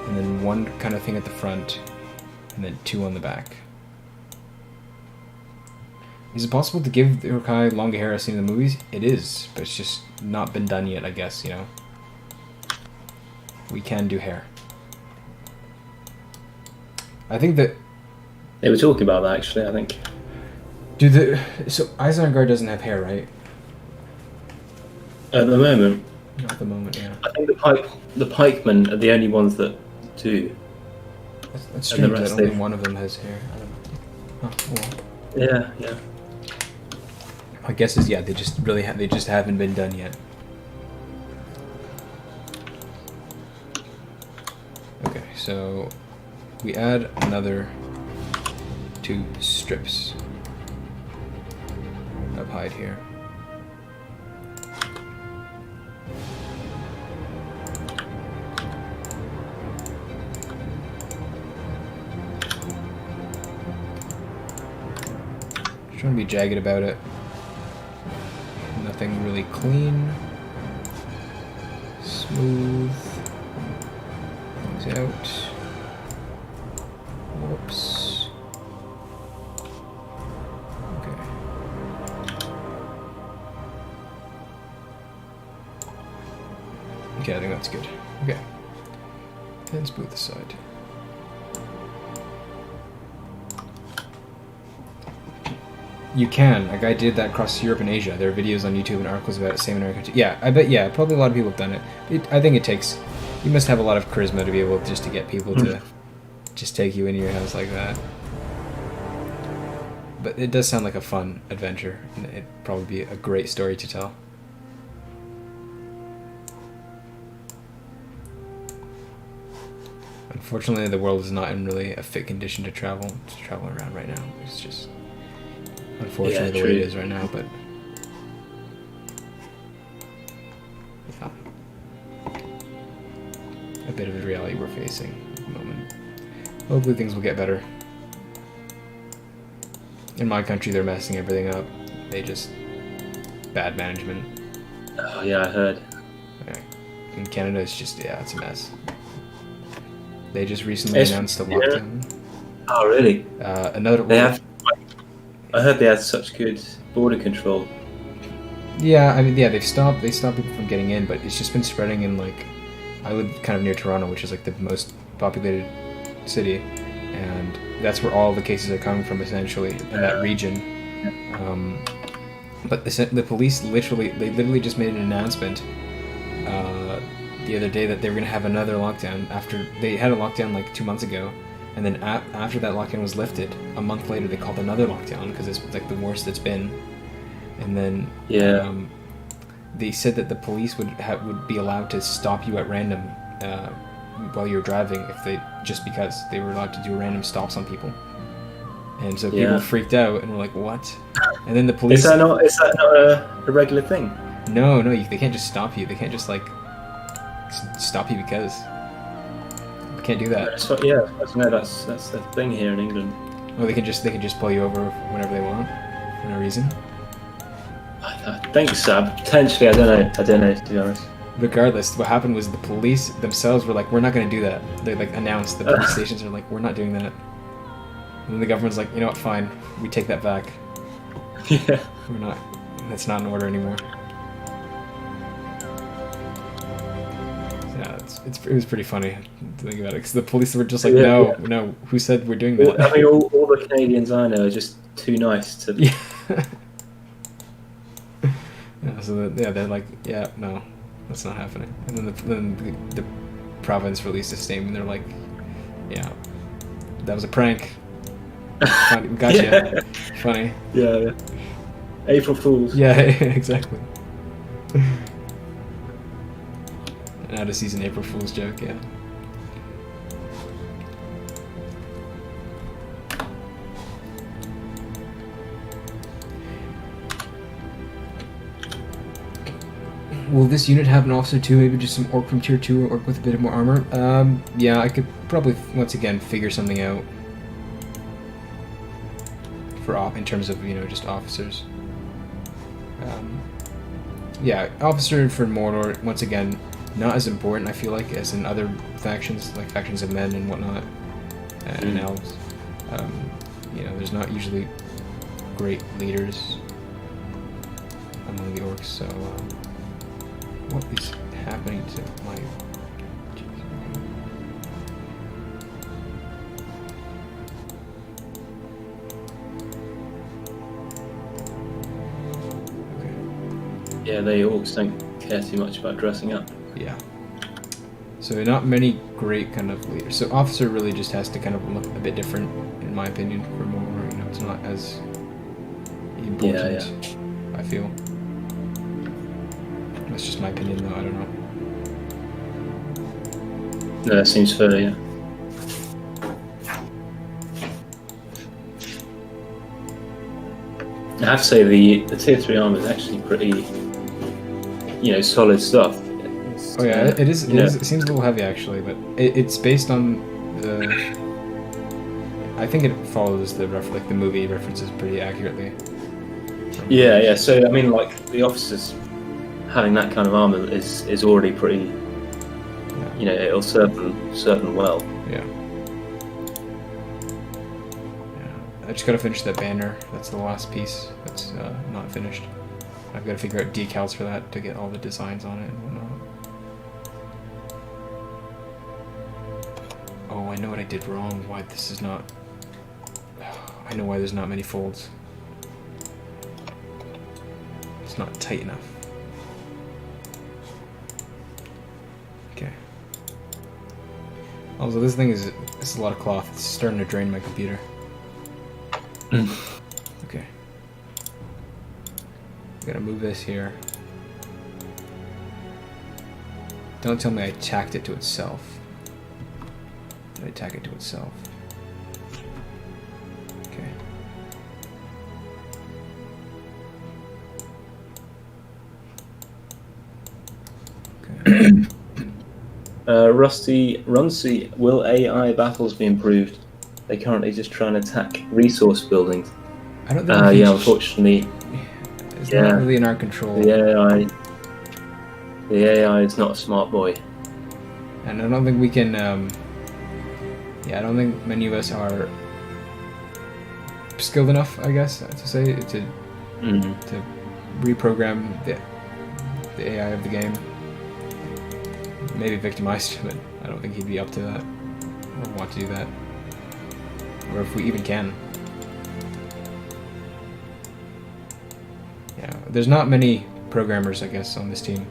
and then one kind of thing at the front, and then two on the back. Is it possible to give the Urkai longer hair as seen in the movies? It is, but it's just not been done yet, I guess, you know. We can do hair. I think that... They were talking about that, actually, I think. So Isengard doesn't have hair, right? At the moment. Not at the moment, yeah. I think the pikemen are the only ones that do. That's true, that only one of them has hair. I don't know. Oh, well. Yeah. My guess is, yeah, they just haven't been done yet. Okay, so we add another 2 strips. hide here. Just trying to be jagged about it. Nothing really clean. Smooth. Things out. Whoops. Okay. Okay, I think that's good. Okay. And smooth the side. You can. A guy did that across Europe and Asia. There are videos on YouTube and articles about it. Same in America. Yeah, I bet. Yeah, probably a lot of people have done it. I think it takes. You must have a lot of charisma to be able just to get people to just take you into your house like that. But it does sound like a fun adventure, and it'd probably be a great story to tell. Unfortunately, the world is not in really a fit condition to travel around right now. It's just unfortunately the way it is right now, but yeah, a bit of the reality we're facing at the moment. Hopefully things will get better. In my country, they're messing everything up. They just bad management. Oh yeah, I heard. In Canada, it's just it's a mess. They just recently announced a lockdown. Oh really? I heard they had such good border control. Yeah, I mean, they've stopped people from getting in, but it's just been spreading in, like, I live kind of near Toronto, which is like the most populated city, and that's where all the cases are coming from, essentially, in that region. But the police literally just made an announcement the other day that they were going to have another lockdown after they had a lockdown like 2 months ago. And then after that lockdown was lifted, a month later they called another lockdown because it's like the worst it's been. And then they said that the police would be allowed to stop you at random while you're driving because they were allowed to do random stops on people. And so people freaked out and were like, "What?" And then the police. Is that not a regular thing? No, they can't just stop you. They can't just like stop you because. Can't do that. That's the thing here in England. Or they can just pull you over whenever they want, for no reason. Thanks, Sab. Potentially, I don't know to be honest. Regardless, what happened was the police themselves were like, "We're not going to do that." They like announced, the police stations are like, "We're not doing that." And then the government's like, "You know what? Fine, we take that back. Yeah, we're not. That's not in order anymore." It was pretty funny to think about it, because the police were just like, no, who said we're doing that? I mean, all the Canadians I know are just too nice to... Yeah. They're like, no, that's not happening. And then the province released a statement, and they're like, yeah, that was a prank. Funny, gotcha. Yeah. Funny. Yeah. April Fools. Yeah, exactly. An out-of-season April Fool's joke, yeah. Will this unit have an officer too? Maybe just some orc from tier 2 or orc with a bit more armor? Yeah, I could probably, once again, figure something out. In terms of, just officers. Yeah, officer for Mordor, once again, not as important, I feel like, as in other factions, like factions of men and whatnot, and elves. There's not usually great leaders among the orcs, so what is happening to my... Yeah, they orcs don't care too much about dressing up. Yeah. So not many great kind of leaders. So officer really just has to kind of look a bit different, in my opinion, for more, it's not as important, I feel. That's just my opinion, though, I don't know. No, that seems fair, yeah. I have to say the tier 3 armor is actually pretty, solid stuff. Oh yeah, it is. It seems a little heavy actually, but it's based on the. I think it follows the the movie references pretty accurately. Yeah. So I mean, like the officers having that kind of armor is already pretty. Yeah. It'll serve them well. Yeah. I just gotta finish that banner. That's the last piece that's not finished. I've got to figure out decals for that to get all the designs on it and whatnot. Oh, I know what I did wrong. Why this is not... I know why there's not many folds. It's not tight enough. Okay. Also, this thing is a lot of cloth. It's starting to drain my computer. Okay. I'm gonna move this here. Don't tell me I tacked it to itself. Did I tack it to itself? Okay. Runcy, will AI battles be improved? They're currently just trying to attack resource buildings. I don't think unfortunately. It's not really in our control. The AI is not a smart boy. And I don't think we can, I don't think many of us are skilled enough, I guess, to say, to reprogram the AI of the game. Maybe victimized, but I don't think he'd be up to that, or want to do that. Or if we even can. Yeah, there's not many programmers, I guess, on this team.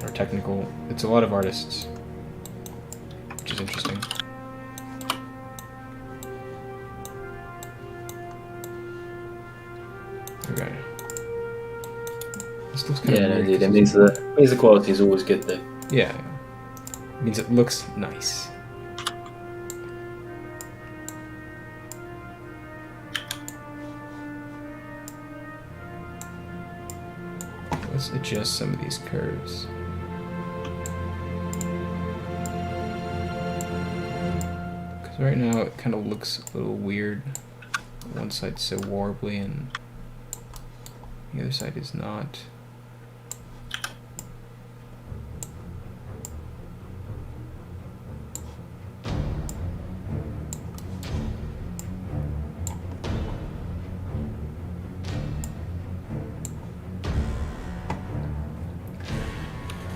Or technical. It's a lot of artists. Which is interesting. Okay. This looks kind of weird. Dude, it means the quality is always good, though. Yeah. It means it looks nice. Let's adjust some of these curves. Because right now it kind of looks a little weird. One side's so warbly and the other side is not.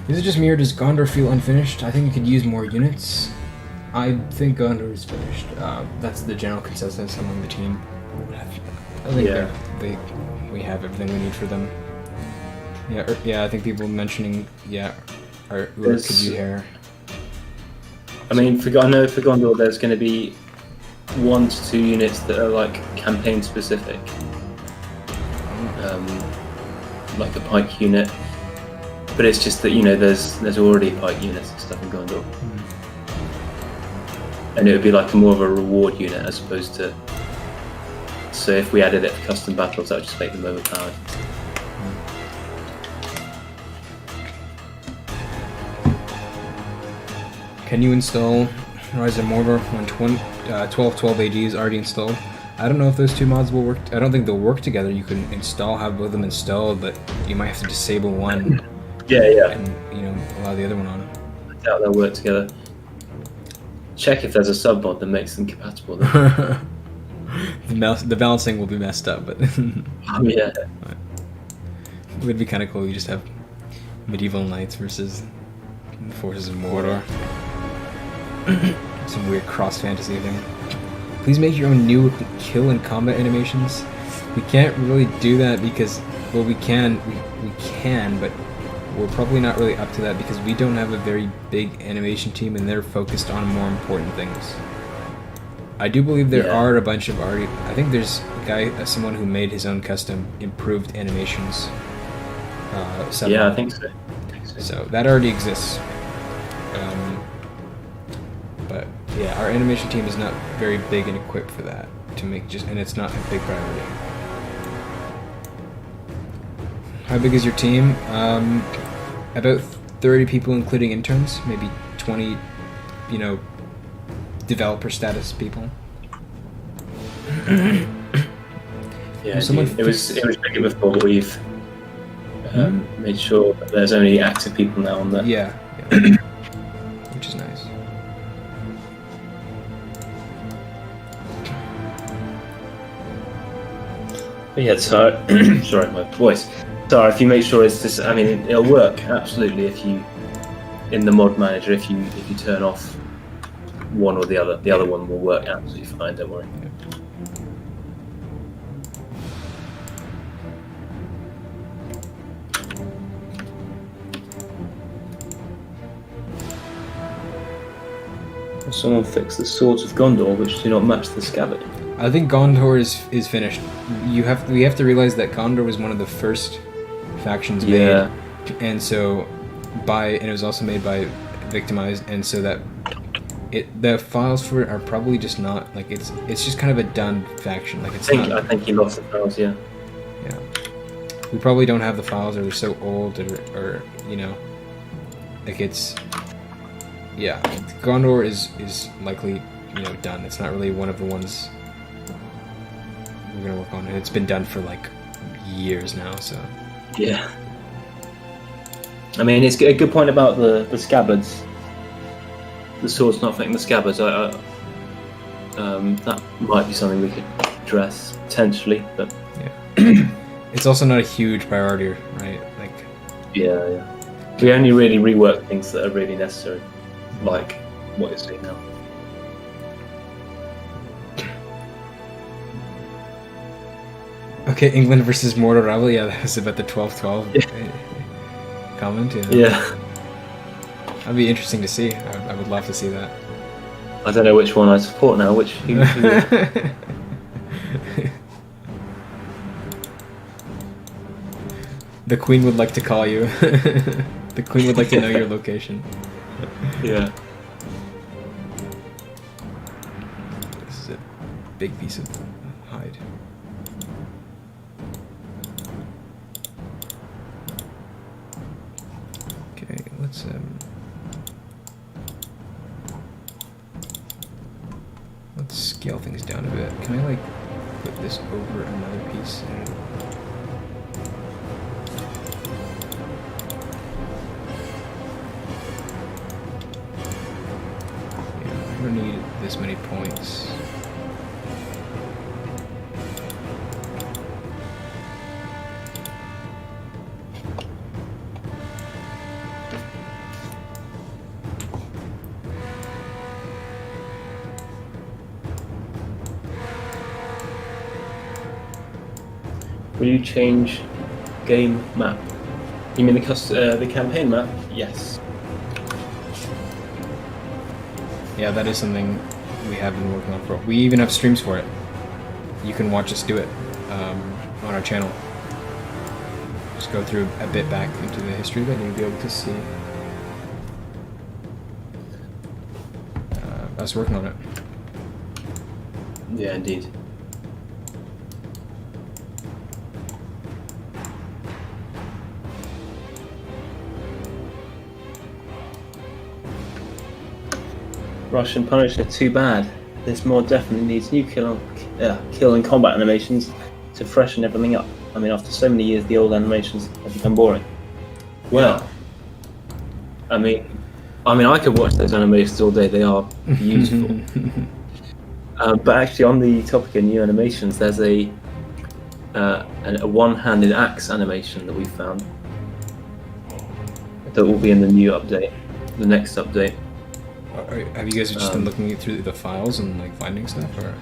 Is it just me or does Gondor feel unfinished? I think it could use more units. I think Gondor is finished. That's the general consensus among the team. I think we have everything we need for them. I think people mentioning, our Rework could use hair. I mean, I know for Gondor there's going to be 1 to 2 units that are like campaign specific. Like the pike unit. But it's just that, there's already pike units and stuff in Gondor. And it would be like more of a reward unit as opposed to... So if we added it for custom battles, that would just make them overpowered. Can you install Rise of Mordor when 1212 AG is already installed? I don't know if those two mods will work. I don't think they'll work together. You can have both of them installed, but you might have to disable one. And allow the other one on. I doubt they'll work together. Check if there's a sub mod that makes them compatible. The balancing will be messed up, but it would be kind of cool. You just have medieval knights versus the forces of Mordor. Some weird cross fantasy thing. Please make your own new kill and combat animations. We can't really do that because, well, we can, but we're probably not really up to that because we don't have a very big animation team and they're focused on more important things. I do believe there are a bunch of I think there's someone who made his own custom improved animations. I think so. So that already exists. But yeah, our animation team is not very big and equipped for that to to make and it's not a big priority. How big is your team? About 30 people, including interns. Maybe 20, developer status people. Yeah, it was bigger before, but we've made sure that there's only active people now on there. Yeah. Which is nice. But yeah, so sorry, my voice. So if you make sure it's this, I mean, it'll work absolutely if you, in the mod manager, if you turn off one or the other one will work absolutely fine. Don't worry. Someone fix the swords of Gondor, which do not match the scabbard. I think Gondor is finished. We have to realize that Gondor was one of the first factions made, and so it was also made by Victimized, and so that the files for it are probably just not like it's just kind of a done faction. Like I think he lost the files. Yeah. Yeah. We probably don't have the files, or they're so old, or like it's. Yeah, Gondor is likely, done. It's not really one of the ones we're gonna work on. It's been done for like years now, so. Yeah. I mean, it's a good point about the scabbards. The swords not fitting the scabbards. That might be something we could address potentially, but. Yeah. It's also not a huge priority, right? Like. Yeah. We only really rework things that are really necessary. Like what you're seeing now. Okay, England versus Mordor rivalry. Yeah, that was about the 12-12 comment. Yeah. That'd be interesting to see. I would love to see that. I don't know which one I support now. Who The Queen would like to call you. The Queen would like to know your location. Yeah. This is a big piece of hide. Okay, let's scale things down a bit. Can I put this over another piece? I don't need this many points. Will you change game map? You mean the campaign map? Yes. Yeah, that is something we have been working on for. We even have streams for it. You can watch us do it on our channel. Just go through a bit back into the history of it, and you'll be able to see us working on it. Yeah, indeed. Russian Punisher, too bad. This mod definitely needs new kill and combat animations to freshen everything up. I mean, after so many years, the old animations have become boring. Well, I mean, I could watch those animations all day. They are beautiful. But actually, on the topic of new animations, there's a one-handed axe animation that we found that will be in the new update, the next update. Have you guys just been looking through the files and finding stuff, or?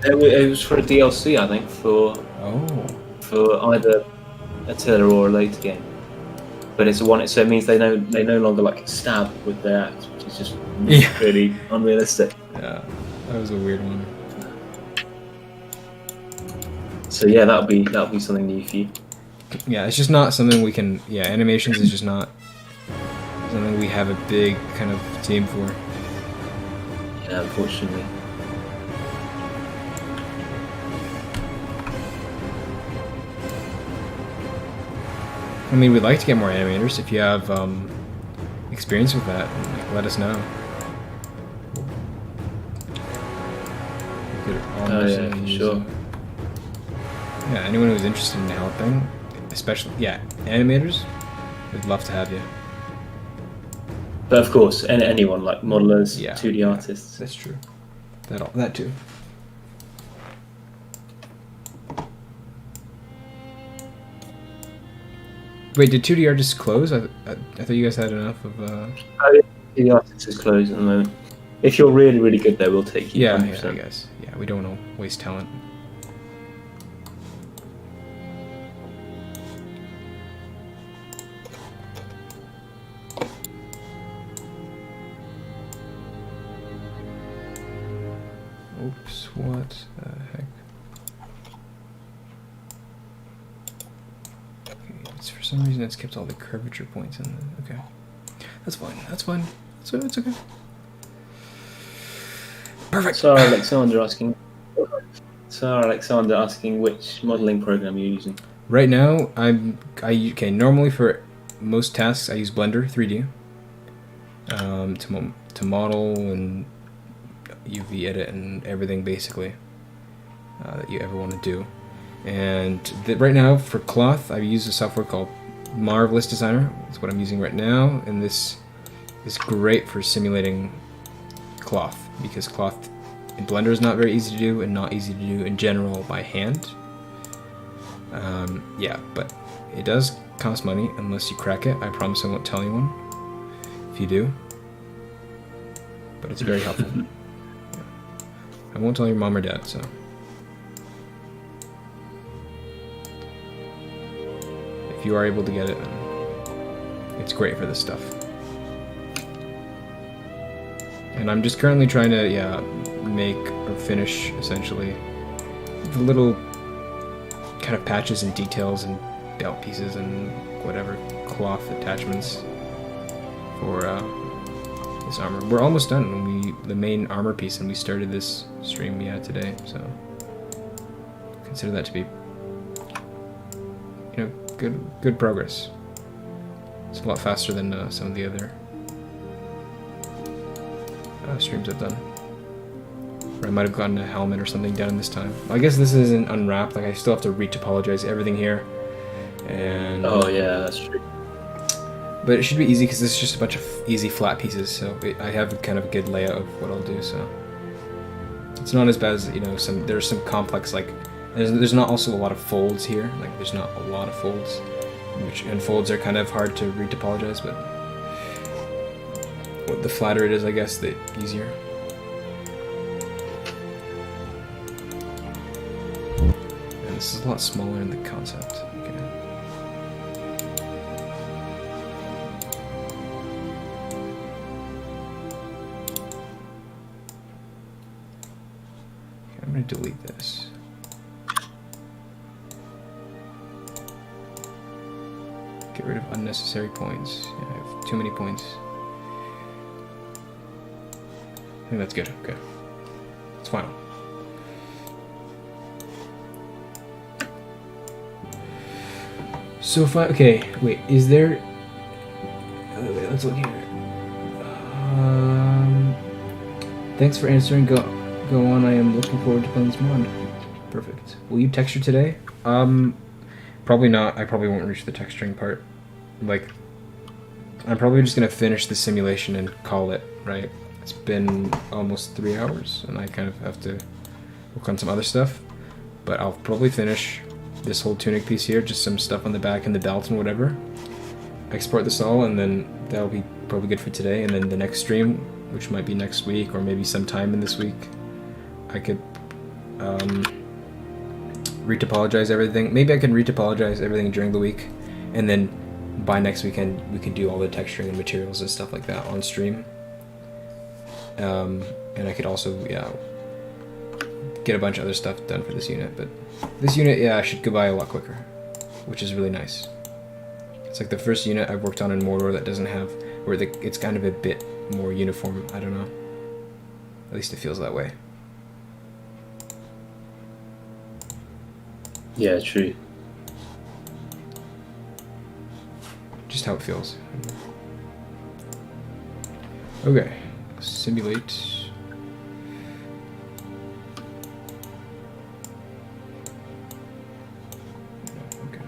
It was for a DLC, I think, for either Attila or a later game. But it's one, so it means they no longer stab with their axe, which is just really unrealistic. Yeah, that was a weird one. So yeah, that'll be something new for you. Yeah, it's just not something we can. Yeah, animations is just not something we have a big kind of team for. Yeah, unfortunately. I mean, we'd like to get more animators. If you have experience with that, like, let us know. We could honestly use, sure. yeah, anyone who's interested in helping, especially, yeah, animators, we'd love to have you. But of course, anyone, like modelers, Yeah, 2D artists. That's true. That too. Wait, did 2D artists close? I thought you guys had enough of. 2D artists is closed at the moment. If you're really, really good, though, we'll take you. Yeah, 100%. I guess. Yeah, we don't want to waste talent. Oops, what the heck? Okay, it's for some reason it's kept all the curvature points in the, okay. That's fine, that's fine. So it's okay. Perfect. Sarah Alexander asking which modeling program you're using. Right now, okay, normally for most tasks I use Blender 3D to model and UV edit and everything basically that you ever want to do. And right now for cloth, I use a software called Marvelous Designer. That's what I'm using right now, and this is great for simulating cloth, because cloth in Blender is not very easy to do and not easy to do in general by hand. Yeah, but it does cost money unless you crack it. I promise I won't tell anyone if you do, but it's very helpful. I won't tell your mom or dad, so. If you are able to get it, it's great for this stuff. And I'm just currently trying to, yeah, make or finish, essentially, the little kind of patches and details and belt pieces and whatever cloth attachments for this armor. We're almost done. The main armor piece, and we started this stream, yeah, today, so consider that to be, you know, good progress. It's a lot faster than some of the other streams I've done. Or I might have gotten a helmet or something done this time. Well, I guess this isn't unwrapped. Like, I still have to retopologize everything here. And oh yeah, that's true. But it should be easy because this is just a bunch of easy flat pieces. So I have kind of a good layout of what I'll do. So it's not as bad as, you know, there's some complex, like there's not also a lot of folds here. Like there's not a lot of folds, and folds are kind of hard to retopologize. But the flatter it is, I guess, the easier. And this is a lot smaller in the concept. Okay. I'm going to delete this. Get rid of unnecessary points. Yeah, I have too many points. I think that's good. Okay. It's final. So okay, wait, is there... wait, let's look here. Thanks for answering. Go on, I am looking forward to playing this mod. Perfect. Will you texture today? Probably not. I probably won't reach the texturing part. Like, I'm probably just gonna finish the simulation and call it, right? It's been almost 3 hours, and I kind of have to work on some other stuff. But I'll probably finish this whole tunic piece here, just some stuff on the back and the belt and whatever. Export this all, and then that'll be probably good for today. And then the next stream, which might be next week or maybe sometime in this week, I could retopologize everything. Maybe I can retopologize everything during the week, and then by next weekend we can do all the texturing and materials and stuff like that on stream. And I could also, yeah, get a bunch of other stuff done for this unit. But this unit, yeah, should go by a lot quicker, which is really nice. It's like the first unit I've worked on in Mordor that doesn't have, where it's kind of a bit more uniform. I don't know. At least it feels that way. Yeah, true. just how it feels. Okay, simulate. Okay.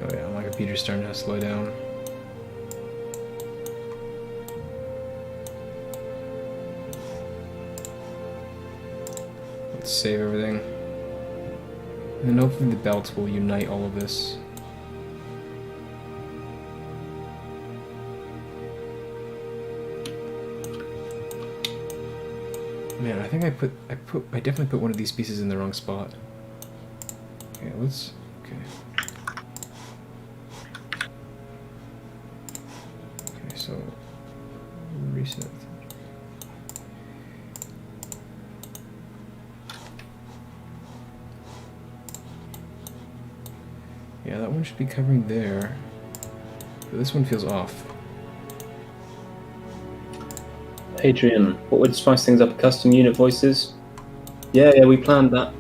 Oh yeah, my computer's starting to slow down. Let's save everything. And hopefully the belts will unite all of this. Man, I think I definitely put one of these pieces in the wrong spot. Okay, okay. Okay, so reset. Yeah, that one should be covering there. But this one feels off. Adrian, what would spice things up? Custom unit voices? Yeah, we planned that.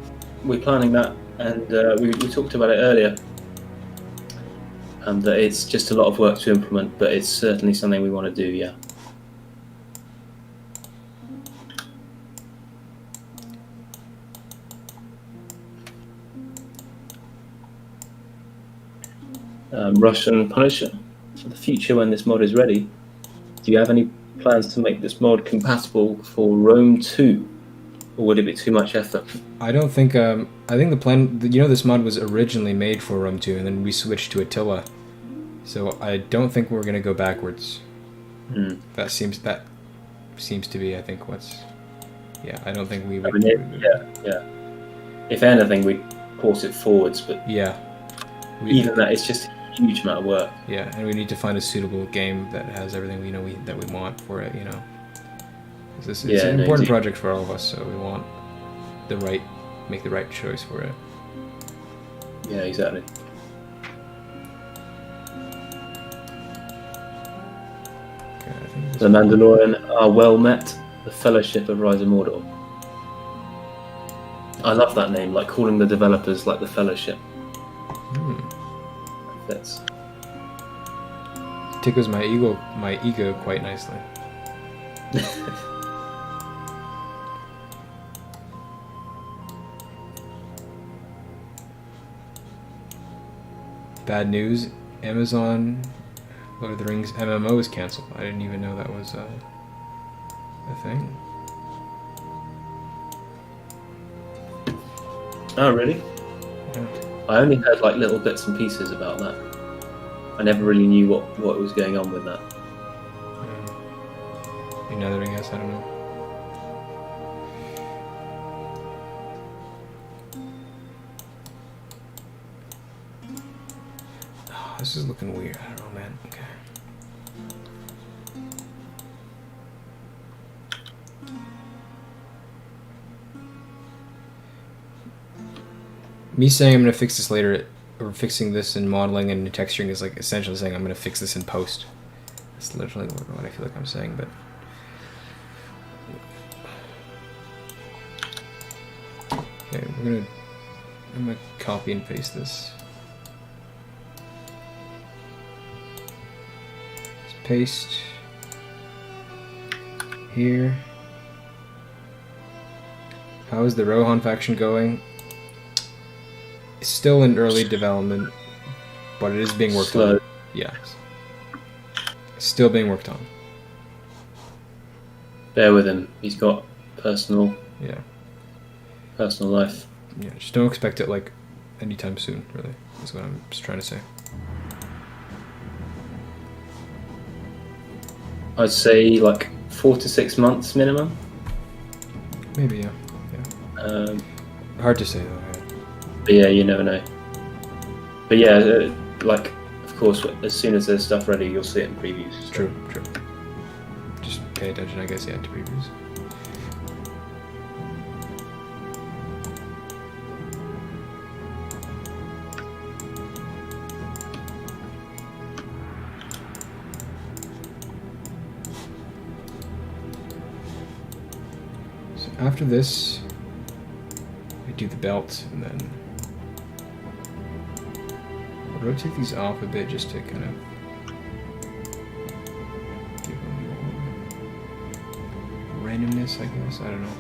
We're planning that, and we talked about it earlier. And that it's just a lot of work to implement, but it's certainly something we want to do. Yeah. Russian Punisher. For the future, when this mod is ready, do you have any plans to make this mod compatible for Rome 2, or would it be too much effort? I don't think. I think the plan. This mod was originally made for Rome 2, and then we switched to Attila. So I don't think we're gonna go backwards. That seems to be. I think what's. Yeah, I don't think we would. Yeah. If anything, we'd port it forwards, but yeah. Even that, it's just a huge amount of work. Yeah, and we need to find a suitable game that has everything that we want for it. It's an important project for all of us, so we want make the right choice for it. Yeah, exactly. Okay, I think the Mandalorian are well met. The Fellowship of Rise of Mordor. I love that name, like calling the developers like the Fellowship. Fits. Tickles my ego quite nicely. Bad news: Amazon Lord of the Rings MMO is canceled. I didn't even know that was a thing. Oh, really? Yeah. I only heard like little bits and pieces about that. I never really knew what was going on with that. Neither, I guess. I don't know. Oh, this is looking weird. I don't know, man. Okay. Me saying I'm going to fix this later, or fixing this in modeling and texturing, is like essentially saying I'm going to fix this in post. That's literally what I feel like I'm saying, but... Okay, I'm gonna copy and paste this. Let's paste here. How is the Rohan faction going? It's still in early development, but it is being worked on. Yeah. It's still being worked on. Bear with him. He's got personal life. Yeah, just don't expect it like anytime soon, really, is what I'm just trying to say. I'd say like 4 to 6 months minimum. Maybe, yeah. Hard to say though. But yeah, you never know. But yeah, like, of course, as soon as there's stuff ready, you'll see it in previews. So. True. Just pay attention, I guess, to previews. after this, I do the belt, and then I'll rotate these off a bit just to kind of give them more randomness, I guess. I don't know.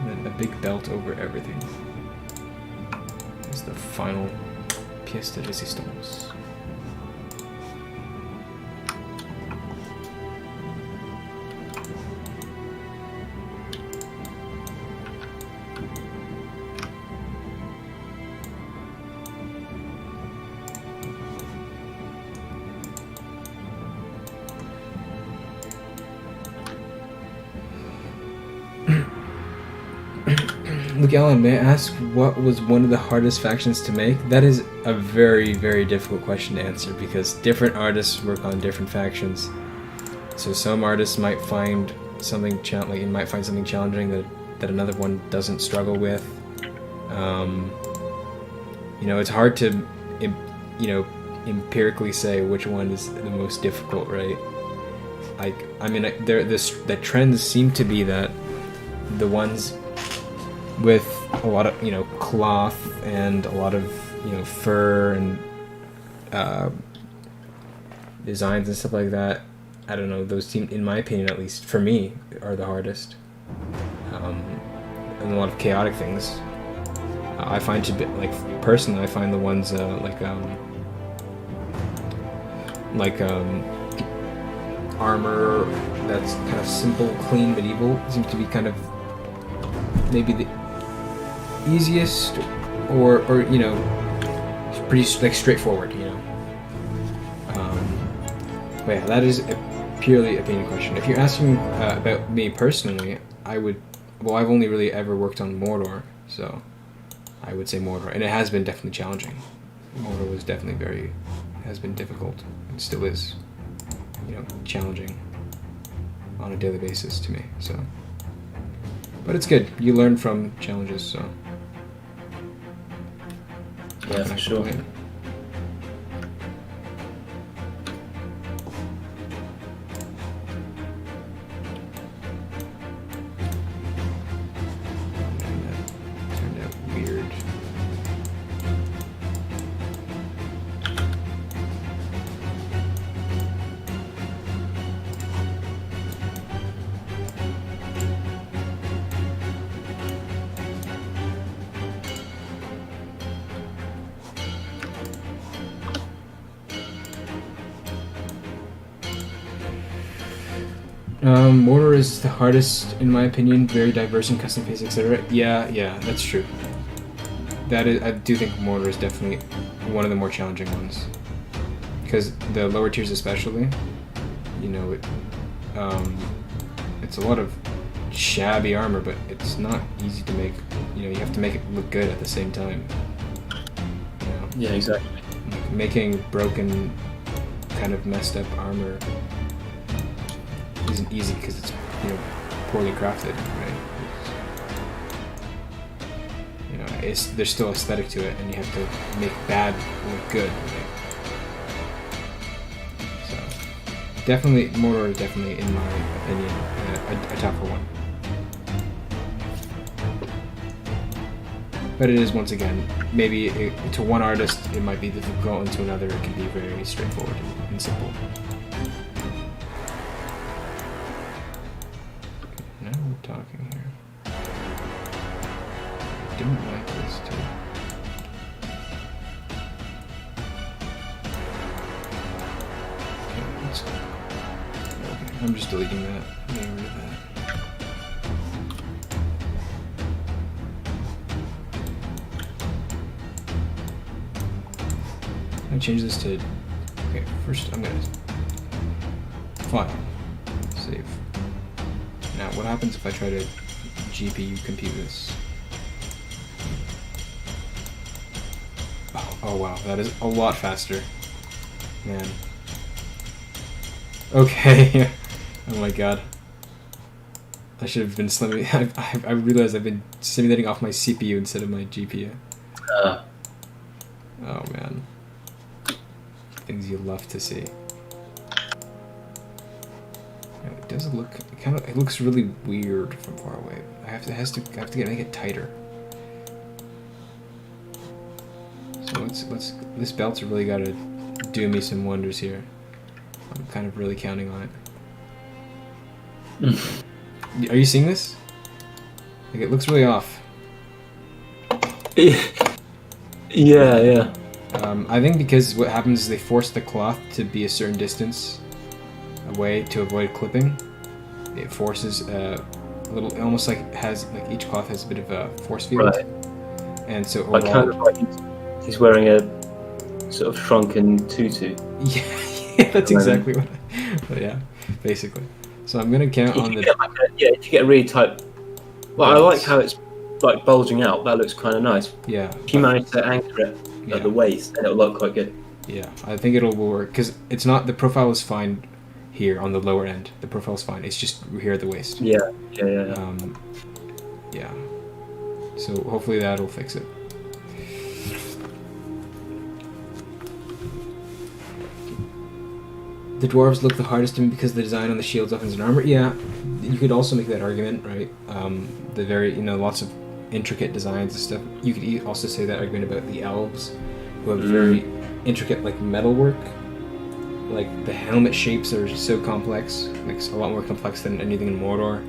And then a big belt over everything is the final pièce de résistance. Luke Allen, may I ask what was one of the hardest factions to make? That is a very, very difficult question to answer because different artists work on different factions. So some artists might find something challenging that another one doesn't struggle with. It's hard to, empirically say which one is the most difficult, right? The trends seem to be that the ones with a lot of cloth and a lot of fur and designs and stuff like that, I don't know, those seem, in my opinion at least, for me, are the hardest. And a lot of chaotic things. I find to be, personally, I find the ones armor that's kind of simple, clean, medieval seems to be kind of maybe the easiest or pretty straightforward, but yeah, that is a purely opinion question. If you're asking about me personally, I've only really ever worked on Mordor, so I would say Mordor, and it has been definitely challenging. Mordor was definitely has been difficult, and still is, challenging on a daily basis to me, so. But it's good. You learn from challenges, so. Yeah, for sure. That turned out weird. Mordor is the hardest, in my opinion. Very diverse and custom phase, etc. Yeah, that's true. I do think Mordor is definitely one of the more challenging ones, because the lower tiers, especially, it's a lot of shabby armor, but it's not easy to make. You have to make it look good at the same time. Yeah, exactly. Making broken, kind of messed up armor isn't easy because it's poorly crafted, right? There's still aesthetic to it, and you have to make bad look good, right? So definitely, Mordor is definitely, in my opinion, a tougher one. But it is, once again, maybe to one artist it might be difficult, and to another it can be very straightforward and simple. Now we're talking here. I don't like this too. Okay, let's go. Okay, I'm just deleting that. Getting rid of that. I'm gonna change this to. Okay, first I'm gonna file, save. Now, what happens if I try to GPU compute this? Oh wow, that is a lot faster. Man. Okay. Oh my god. I should have been I realized I've been simulating off my CPU instead of my GPU. Oh man. Things you love to see. No, it does look it looks really weird from far away. I have to make it tighter. So this belt's really got to do me some wonders here. I'm kind of really counting on it. Are you seeing this? Like, it looks really off. Yeah. I think because what happens is they force the cloth to be a certain distance away to avoid clipping. It forces a little, almost like each cloth has a bit of a force field. Right. And so Like kind of like he's wearing a sort of shrunken tutu. Yeah, that's exactly what. But yeah, basically. So I'm gonna count on the. If you get a really tight. Well, I like how it's like bulging out. That looks kind of nice. Yeah. If you manage to anchor it at the waist, then it'll look quite good. Yeah, I think it'll work because it's not, the profile is fine here on the lower end. The profile is fine. It's just here at the waist. Yeah. Yeah. So hopefully that'll fix it. The dwarves look the hardest to me because the design on the shields, weapons, and armor. Yeah, you could also make that argument, right? The very, lots of intricate designs and stuff. You could also say that argument about the elves, who have very intricate, like, metalwork. Like, the helmet shapes are so complex, like a lot more complex than anything in Mordor.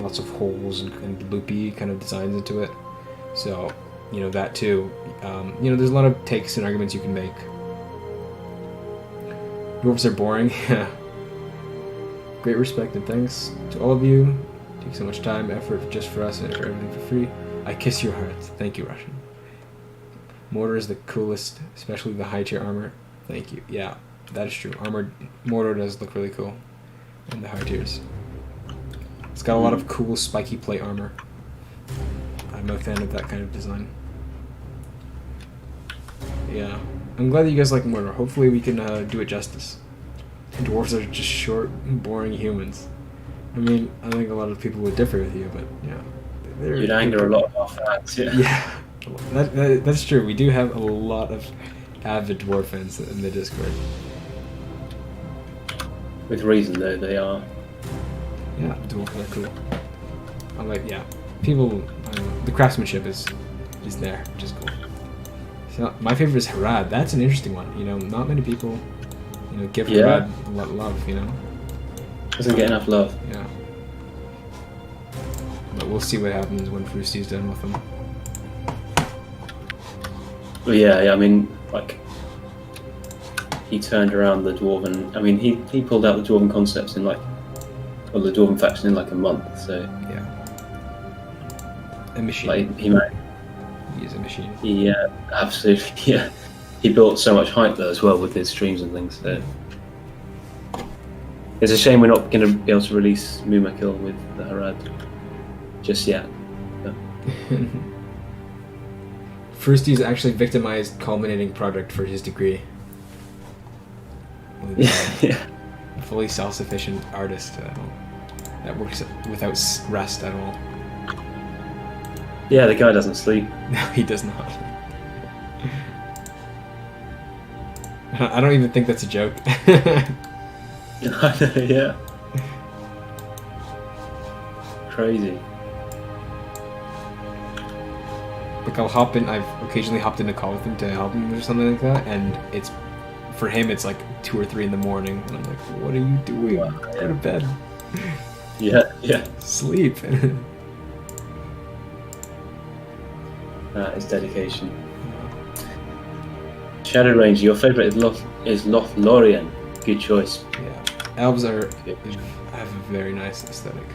Lots of holes and loopy kind of designs into it. So, that too. There's a lot of takes and arguments you can make. Dwarves are boring. Great respect and thanks to all of you. Take so much time, effort just for us and for everything for free. I kiss your heart. Thank you, Russian. Mordor is the coolest, especially the high tier armor. Thank you. Yeah, that is true. Mordor does look really cool in the high tiers. It's got a lot of cool spiky plate armor. I'm a fan of that kind of design. Yeah. I'm glad that you guys like Mordor. Hopefully we can do it justice. Dwarves are just short, boring humans. I mean, I think a lot of people would differ with you, but yeah. You'd anger a lot of our fans, yeah. Yeah, that's true. We do have a lot of avid dwarf fans in the Discord. With reason, though, they are. Yeah, dwarves are cool. I'm like, yeah, people, the craftsmanship is there, which is cool. So my favorite is Harad. That's an interesting one. Not many people, give Harad a lot of love. Doesn't get enough love. Yeah. But we'll see what happens when Frusty's done with them. Well, yeah. I mean, like, he turned around the dwarven. I mean, he pulled out the dwarven concepts in the dwarven faction in like a month. So yeah. A machine. Like he is a machine. Yeah, absolutely. Yeah, he built so much hype though as well with his streams and things. So it's a shame we're not going to be able to release Mumakil with the Harad just yet. But... Frusty's actually victimized culminating product for his degree. Yeah. A fully self-sufficient artist that works without rest at all. Yeah, the guy doesn't sleep. No, he does not. I don't even think that's a joke. Yeah. Crazy. Like I've occasionally hopped in a call with him to help him or something like that, and for him it's like 2 or 3 in the morning, and I'm like, what are you doing? Wow. Go to bed. Yeah. Sleep. That is dedication. Shadow Ranger, your favourite is Lothlorien. Good choice. Yeah. Elves have a very nice aesthetic.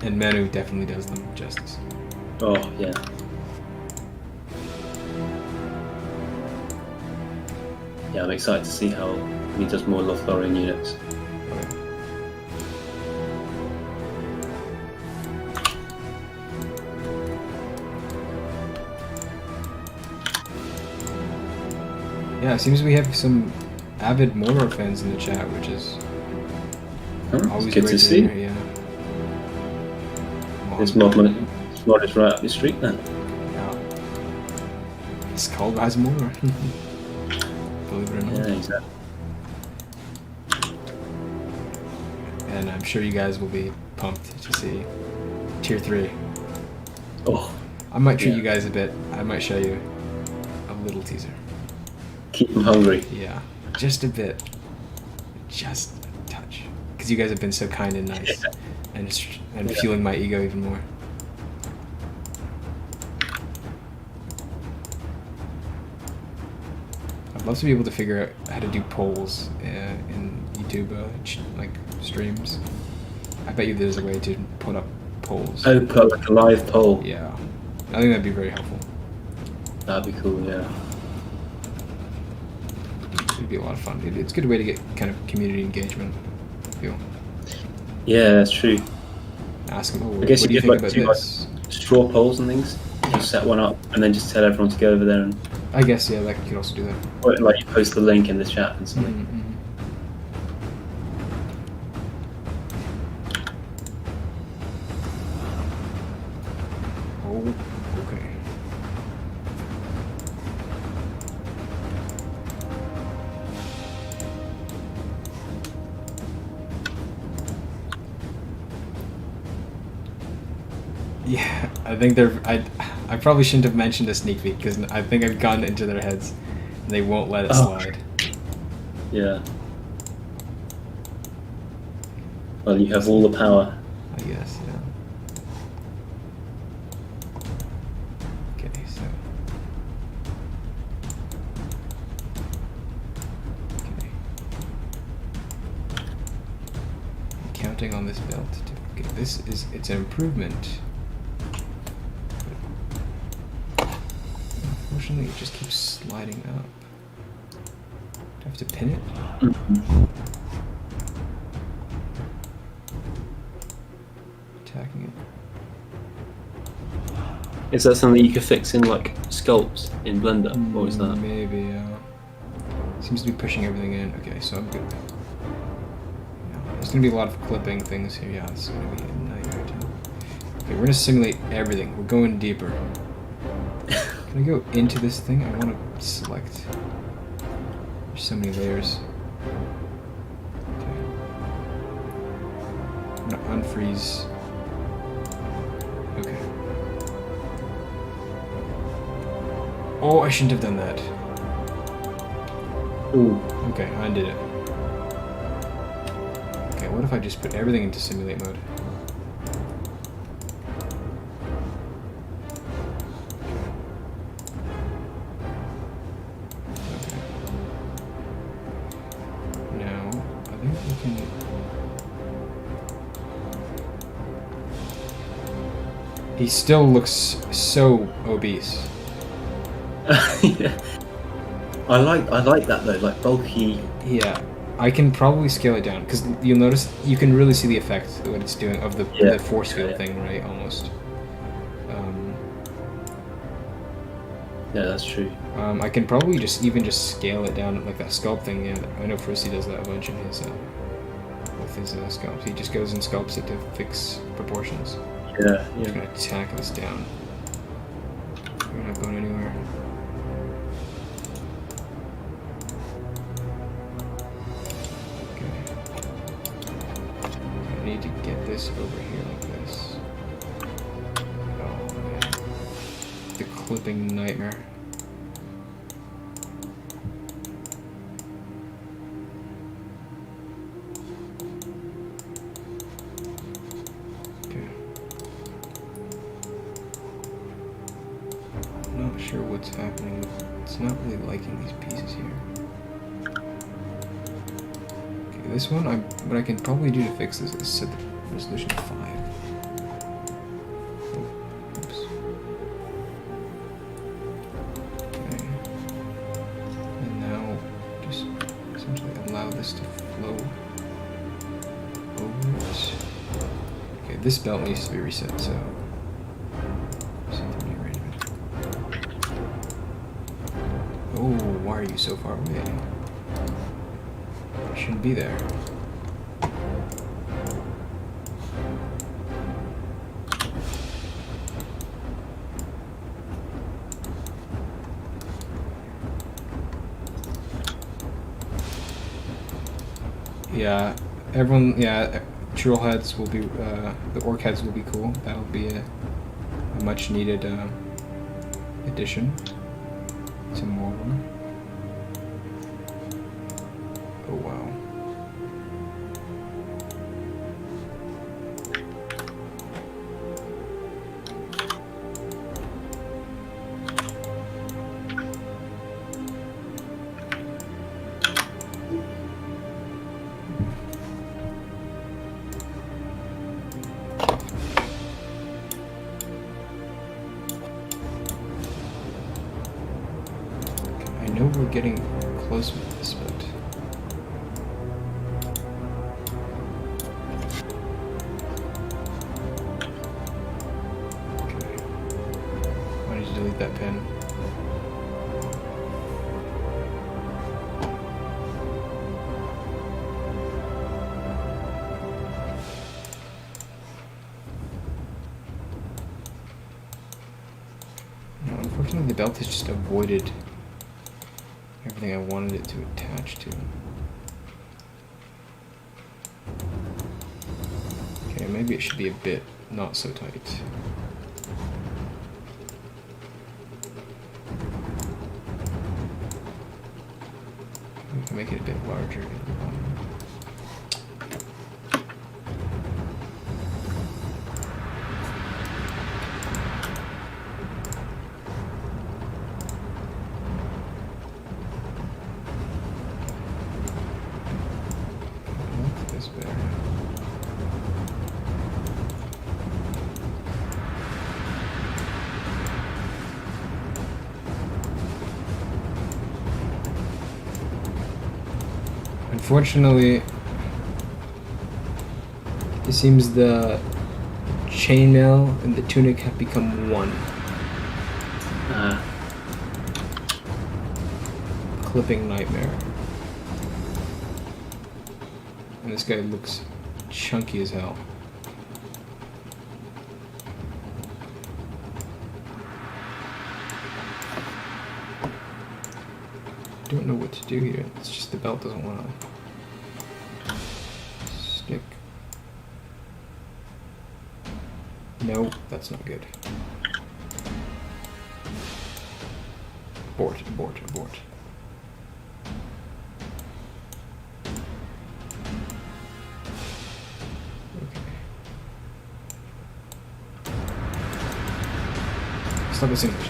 And Manu definitely does them justice. Oh, yeah. Yeah, I'm excited to see how he does more Lothlorien units. Yeah, it seems we have some avid Mordor fans in the chat, which is always good great to see. hear, yeah. This mod is right up your street then. Yeah. It's called Rise of Mordor. Believe it or not. Yeah, exactly. And I'm sure you guys will be pumped to see Tier 3. Oh, I might treat yeah. you guys a bit. I might show you a little teaser. Keep them hungry. Yeah, just a bit. Just a touch. Because you guys have been so kind and nice. And fueling my ego even more. I'd love to be able to figure out how to do polls in YouTube, like streams. I bet you there's a way to put up polls. Oh, put like a live poll. Yeah, I think that'd be very helpful. That'd be cool, yeah. It'd be a lot of fun. It's a good way to get kind of community engagement, I feel. Yeah, that's true. Ask them, oh, I guess what do you you could think like about do this? like straw polls and things. Just set one up and then just tell everyone to go over there and I guess, yeah, like, you could also do that. or, like you post the link in the chat and something. Mm-hmm. Oh, okay. Yeah, I think I probably shouldn't have mentioned a sneak peek because I think I've gone into their heads and they won't let it slide. Yeah. Well, you have all the power. I guess, yeah. Okay, so. Okay. I'm counting on this belt. Okay, it's an improvement. Unfortunately, it just keeps sliding up. Do I have to pin it? Mhm. Attacking it. Is that something you could fix in like sculpts in Blender? What was that? Maybe, seems to be pushing everything in. Okay, so I'm good. Yeah, there's gonna be a lot of clipping things here. Yeah, it's gonna be a nightmare too. Okay, we're gonna simulate everything. We're going deeper. Can I go into this thing? I want to select. There's so many layers. Okay. I'm gonna unfreeze. Okay. Oh, I shouldn't have done that. Ooh. Okay, I undid it. Okay, what if I just put everything into simulate mode? Okay. Now, I think we can... He still looks so obese. Yeah. I like that though, like bulky. Yeah, I can probably scale it down because you'll notice you can really see the effect of what it's doing of the force field thing, right? Almost. Yeah, that's true. I can probably just scale it down like that sculpt thing. Yeah, I know Fristy does that a bunch in his with his sculpts. He just goes and sculpts it to fix proportions. Yeah, I'm just gonna tack this down. We're not going anywhere. I need to get this over here like this. Oh man. The clipping nightmare. Okay. I'm not sure what's happening. It's not really liking these pieces here. This one, what I can probably do to fix this is set the resolution to 5. Oh, oops. Okay. And now, just essentially allow this to flow over it. Okay, this belt needs to be reset, so... something rearrangement. Oh, why are you so far away? Shouldn't be there. Yeah, everyone. Yeah, troll heads will be. The orc heads will be cool. That'll be a much needed addition to Mordor. Oh wow. I know we're getting close with this, but okay. I need to delete that pen. No, unfortunately, the belt has just avoided everything I wanted it to attach to. Okay, maybe it should be a bit not so tight. We can make it a bit larger. This better. Unfortunately, it seems the chainmail and the tunic have become one. Clipping nightmare. And this guy looks chunky as hell. Don't know what to do here. It's just the belt doesn't want to stick. No, that's not good. Abort, abort, abort. Stop this English.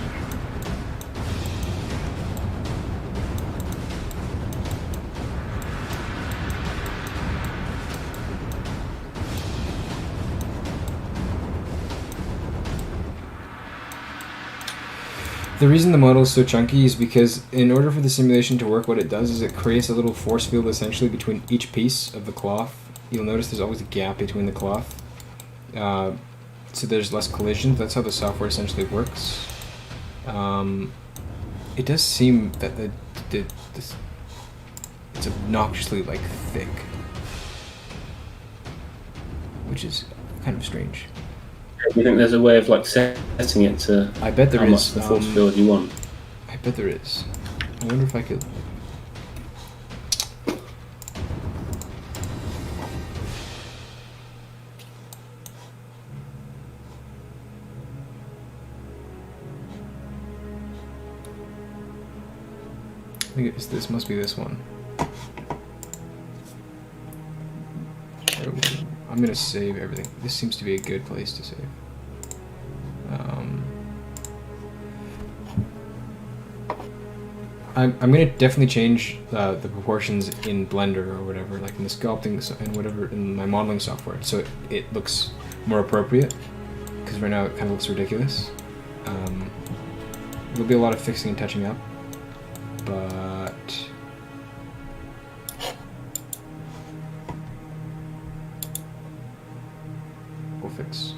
The reason the model is so chunky is because in order for the simulation to work, what it does is it creates a little force field essentially between each piece of the cloth. You'll notice there's always a gap between the cloth. So there's less collision. That's how the software essentially works. It does seem that this it's obnoxiously like thick, which is kind of strange. Do you think there's a way of like setting it to I bet there how is. much the force field you want? I bet there is. I wonder if I could. I think it's this. Must be this one. I'm gonna save everything. This seems to be a good place to save. I'm gonna definitely change the proportions in Blender or whatever, like in the sculpting and whatever in my modeling software, so it looks more appropriate. Because right now it kind of looks ridiculous. There'll be a lot of fixing and touching up, but we'll fix.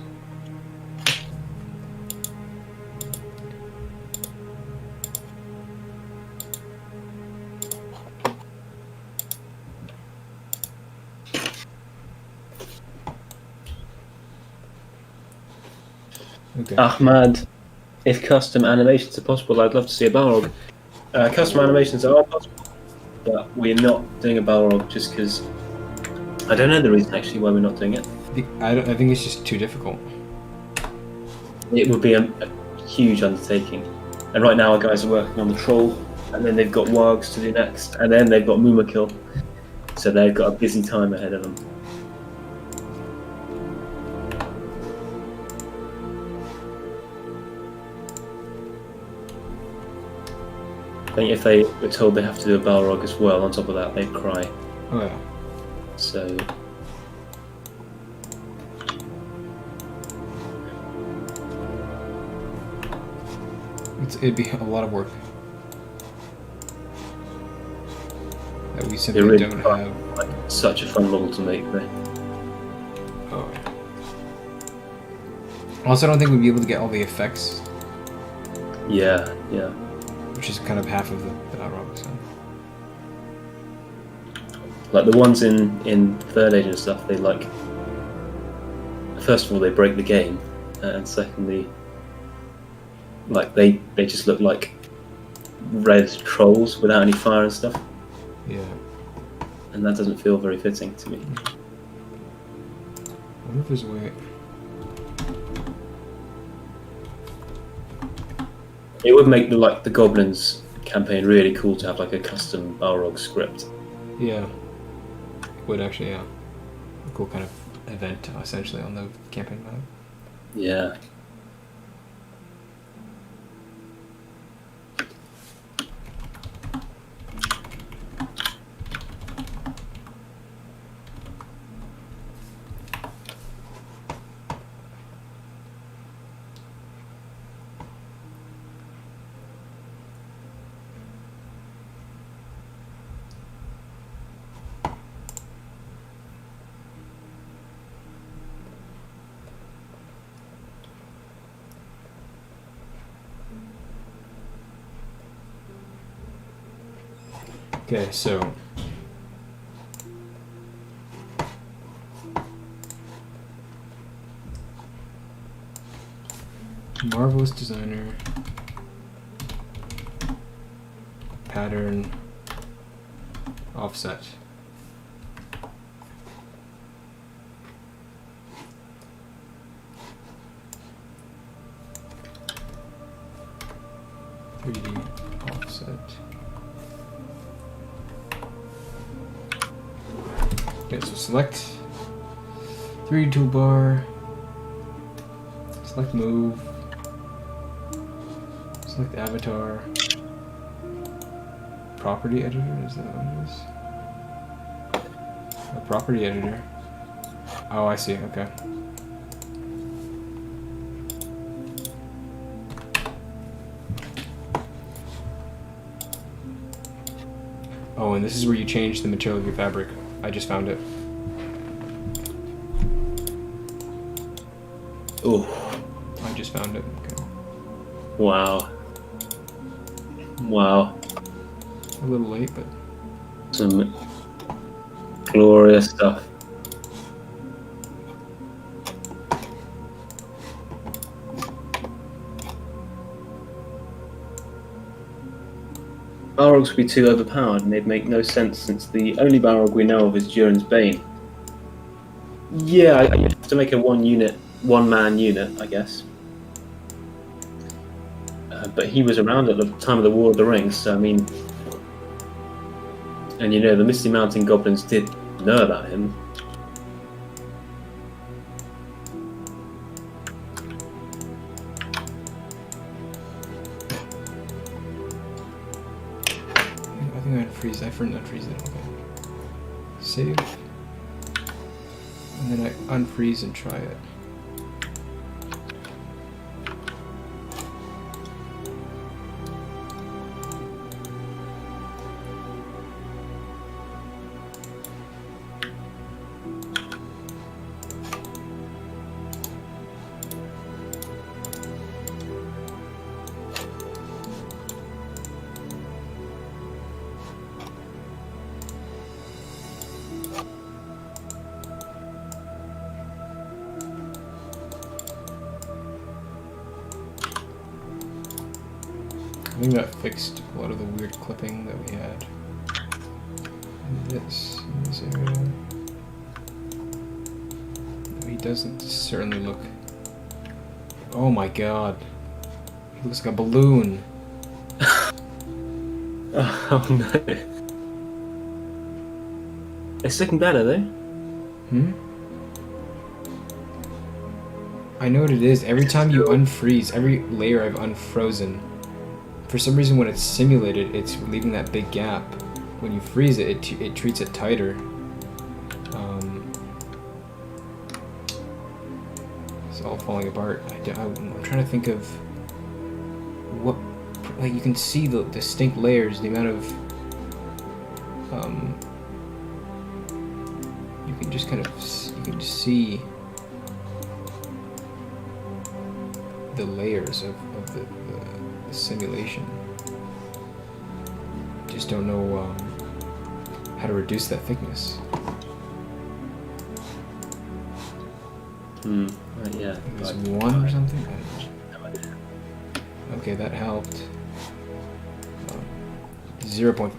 Okay. Ahmad, if custom animations are possible, I'd love to see a Balrog. Custom animations are possible, but we're not doing a Balrog just because I don't know the reason actually why we're not doing it. I think it's just too difficult. It would be a huge undertaking. And right now our guys are working on the troll, and then they've got wargs to do next, and then they've got Mumakil. So they've got a busy time ahead of them. I think if they were told they have to do a Balrog as well, on top of that, they'd cry. Oh yeah. So... it'd be a lot of work that we It simply really don't fun, have. like, such a fun model to make, though. Oh. Also, I don't think we'd be able to get all the effects. Yeah, yeah. Which is kind of half of the Balrog, so. Like the ones in third age and stuff, they like... First of all, they break the game, and secondly, like they just look like red trolls without any fire and stuff. Yeah. And that doesn't feel very fitting to me. I wonder if there's a way. It would make the goblins campaign really cool to have like a custom Balrog script. Yeah. It would actually, yeah. A cool kind of event, essentially, on the campaign map. Yeah. Okay, so. Marvelous designer. Pattern. Offset. Offset. Okay, so select 3D toolbar, select move, select avatar, property editor, is that what it is? A property editor. Oh, I see, okay. Oh, and this is where you change the material of your fabric. I just found it. Oh. I just found it. Okay. Wow. Wow. A little late, but Some glorious stuff. Balrogs would be too overpowered and they'd make no sense since the only Balrog we know of is Durin's Bane. Yeah, I have to make a one-man unit, I guess. But he was around at the time of the War of the Rings, so I mean... And you know, the Misty Mountain Goblins did know about him. I think I unfreeze. I forgot to unfreeze it. Okay. Save. And then I unfreeze and try it. I think that fixed a lot of the weird clipping that we had in this area. he doesn't certainly look... Oh my god. He looks like a balloon. Oh no. It's looking better though. I know what it is. Every time you unfreeze, every layer I've unfrozen, for some reason when it's simulated, it's leaving that big gap. When you freeze it, it treats it tighter. It's all falling apart. I'm trying to think of what, like, you can see the distinct layers, the amount of, you can just see the layers of the simulation. Just don't know how to reduce that thickness. Yeah. It was 1 or something? I don't know. Okay, that helped. 0.5.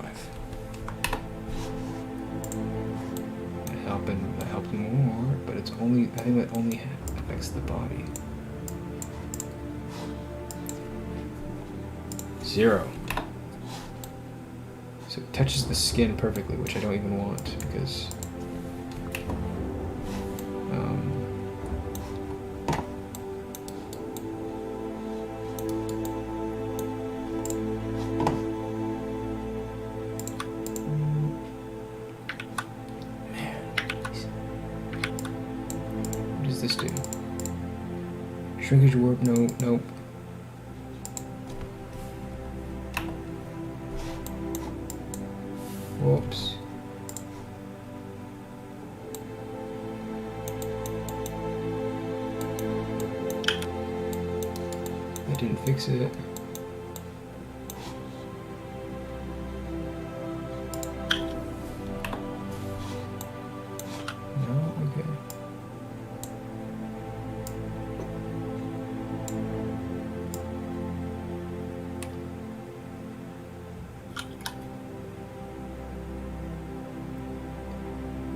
That helped more, but it's only, I think that only affects the body. 0. So it touches the skin perfectly, which I don't even want because what does this do? Shrinkage warp? No, nope. Whoops. That didn't fix it. No? Okay.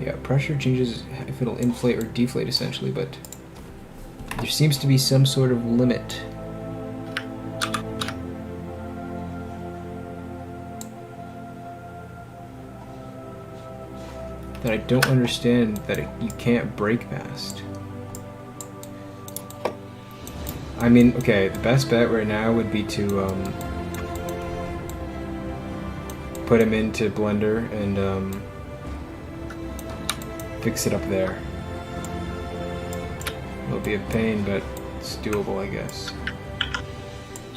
Yeah, pressure changes if it'll inflate or deflate essentially, but there seems to be some sort of limit. That I don't understand that you can't break past. I mean, okay, the best bet right now would be to put him into Blender and fix it up there. It'll be a pain, but it's doable, I guess.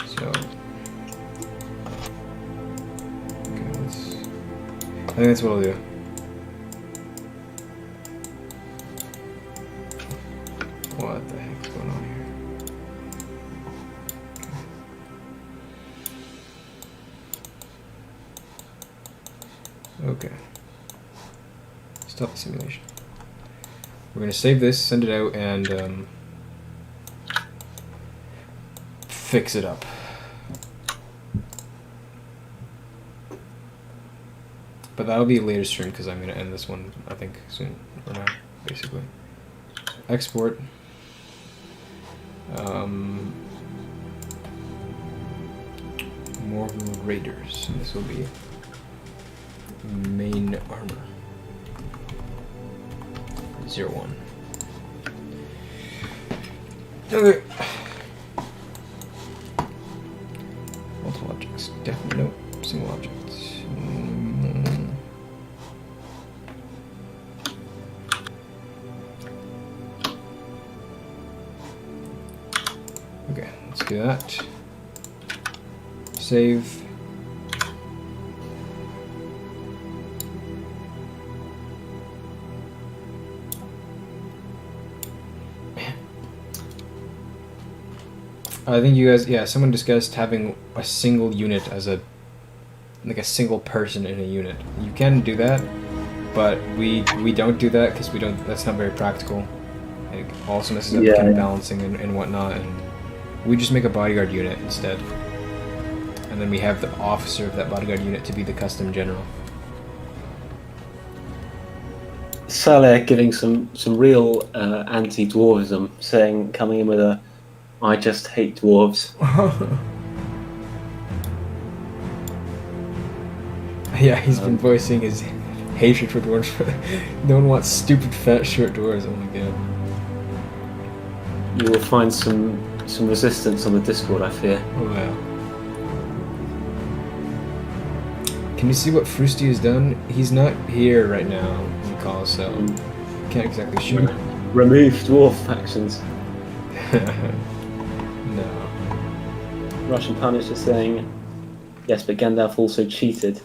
So, okay, I think that's what I'll do. What the heck's going on here? Okay. Stop the simulation. We're going to save this, send it out, and fix it up. But that'll be a later stream because I'm going to end this one, I think, soon, or now, basically. Export. More raiders. This will be main armor. 01. Okay. Multiple objects. Definitely no single object. Okay, let's do that. Save. I think you guys, yeah, someone discussed having a single unit as a, like a single person in a unit. You can do that, but we don't do that because we don't, that's not very practical. It also messes up kind of balancing and whatnot, and we just make a bodyguard unit instead. And then we have the officer of that bodyguard unit to be the custom general. Saleh giving some real anti-dwarvism, coming in with a "I just hate dwarves." Yeah, he's been voicing his hatred for dwarves. No one wants stupid fat short dwarves. Oh my god. You will find some resistance on the Discord, I fear. Oh wow. Can you see what Frusty has done? He's not here right now in the call, so can't exactly show. Remove dwarf factions. No. Russian Punisher saying, yes, but Gandalf also cheated.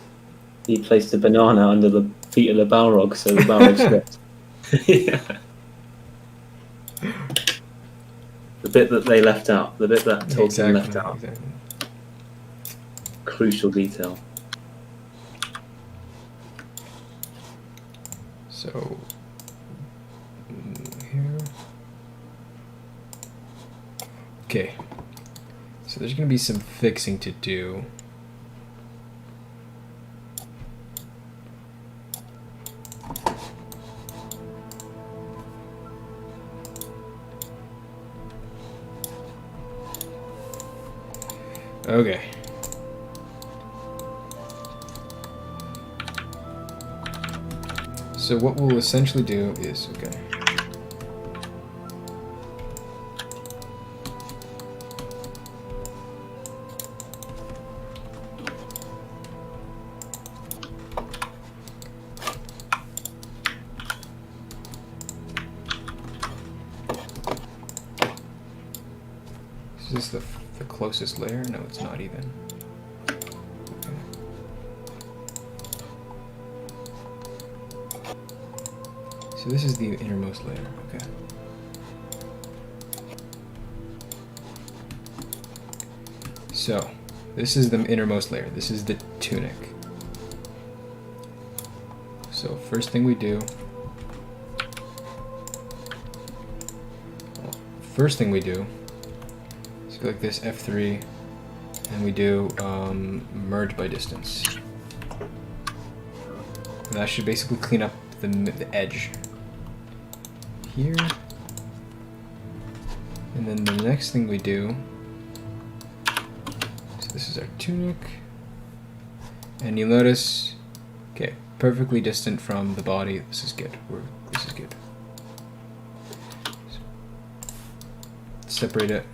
He placed a banana under the feet of the Balrog, so the Balrog slipped. Yeah. The bit that they left out, the bit that Tolkien left out. Exactly. Crucial detail. So here. Okay. So there's gonna be some fixing to do. Okay. So what we'll essentially do is, okay. Is this the closest layer? No, it's not even. Okay. So this is the innermost layer, okay. So, this is the innermost layer. This is the tunic. So first thing we do, is go like this, F3, and we do merge by distance. And that should basically clean up the edge here. And then the next thing we do, so this is our tunic, and you'll notice, okay, perfectly distant from the body. This is good. This is good. So, separate it.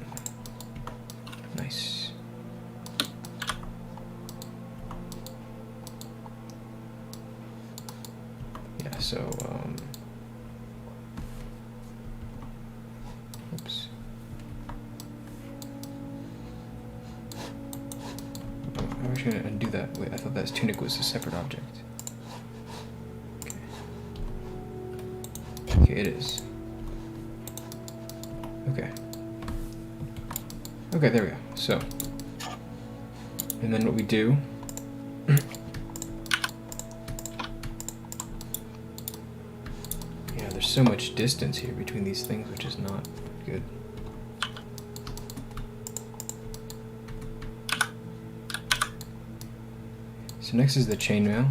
Nice. Yeah, so, oops. Oh, I'm actually going to undo that. Wait, I thought that tunic was a separate object. Okay, it is. Okay. Okay, there we go. So, and then what we do, yeah, there's so much distance here between these things, which is not good. So next is the chainmail.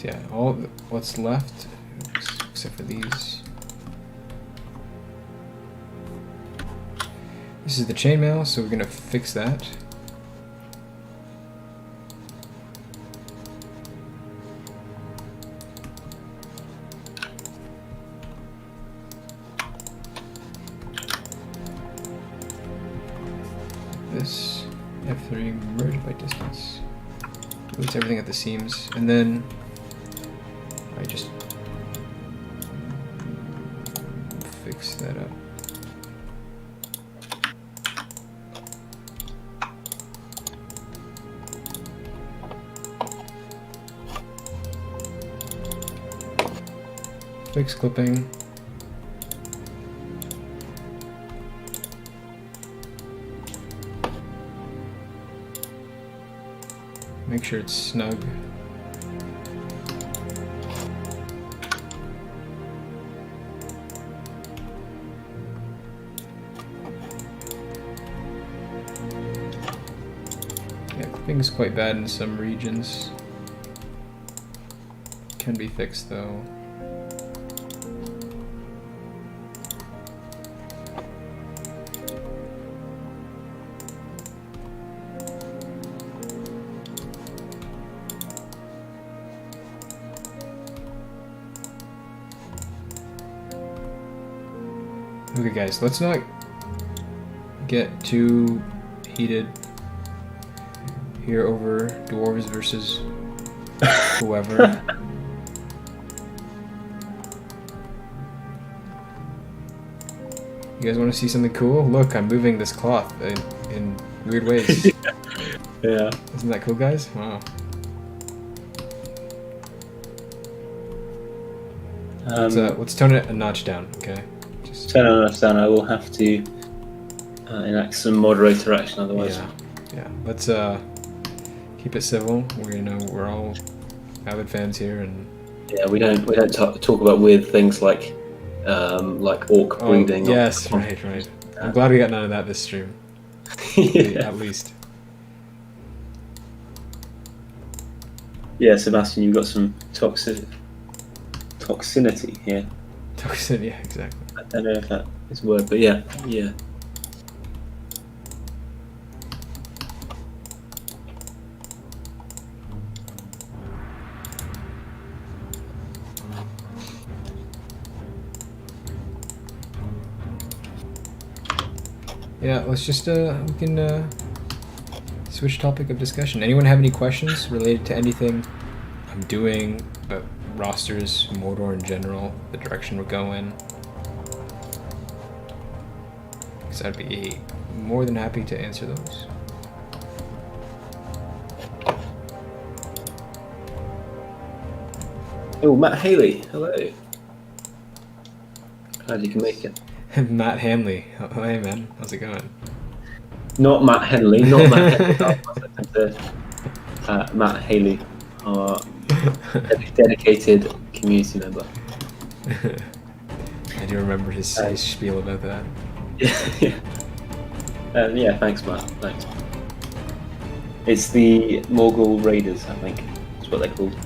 Yeah, all what's left, except for these. This is the chainmail, so we're gonna fix that. This F3 merge by distance. Deletes everything at the seams, and then I just fix that up. Fix clipping. Make sure it's snug. Ping is quite bad in some regions. Can be fixed though. Okay guys, let's not get too heated here over dwarves versus whoever. You guys want to see something cool? Look, I'm moving this cloth in weird ways. Yeah. Isn't that cool, guys? Wow. Let's tone it a notch down, okay? Just turn it a notch down. I will have to enact some moderator action otherwise. Yeah. Let's keep it civil. We're all avid fans here, and yeah, we don't talk about weird things like orc breeding. Yes, right. I'm glad we got none of that this stream. Yeah. At least. Yeah, Sebastian, you've got some toxicity here. Toxicity, yeah, exactly. I don't know if that is a word, but yeah. Yeah, let's just we can switch topic of discussion. Anyone have any questions related to anything I'm doing, about rosters, Mordor in general, the direction we're going? Because I'd be more than happy to answer those. Oh, Matt Haley, hello. Glad you can make it. Matt Hanley. Oh, hey man, how's it going? Not Matt Henley, not Matt Henley. Matt Haley, our dedicated community member. I do remember his spiel about that. Yeah, thanks Matt, thanks. It's the Morgul Raiders, I think, that's what they're called.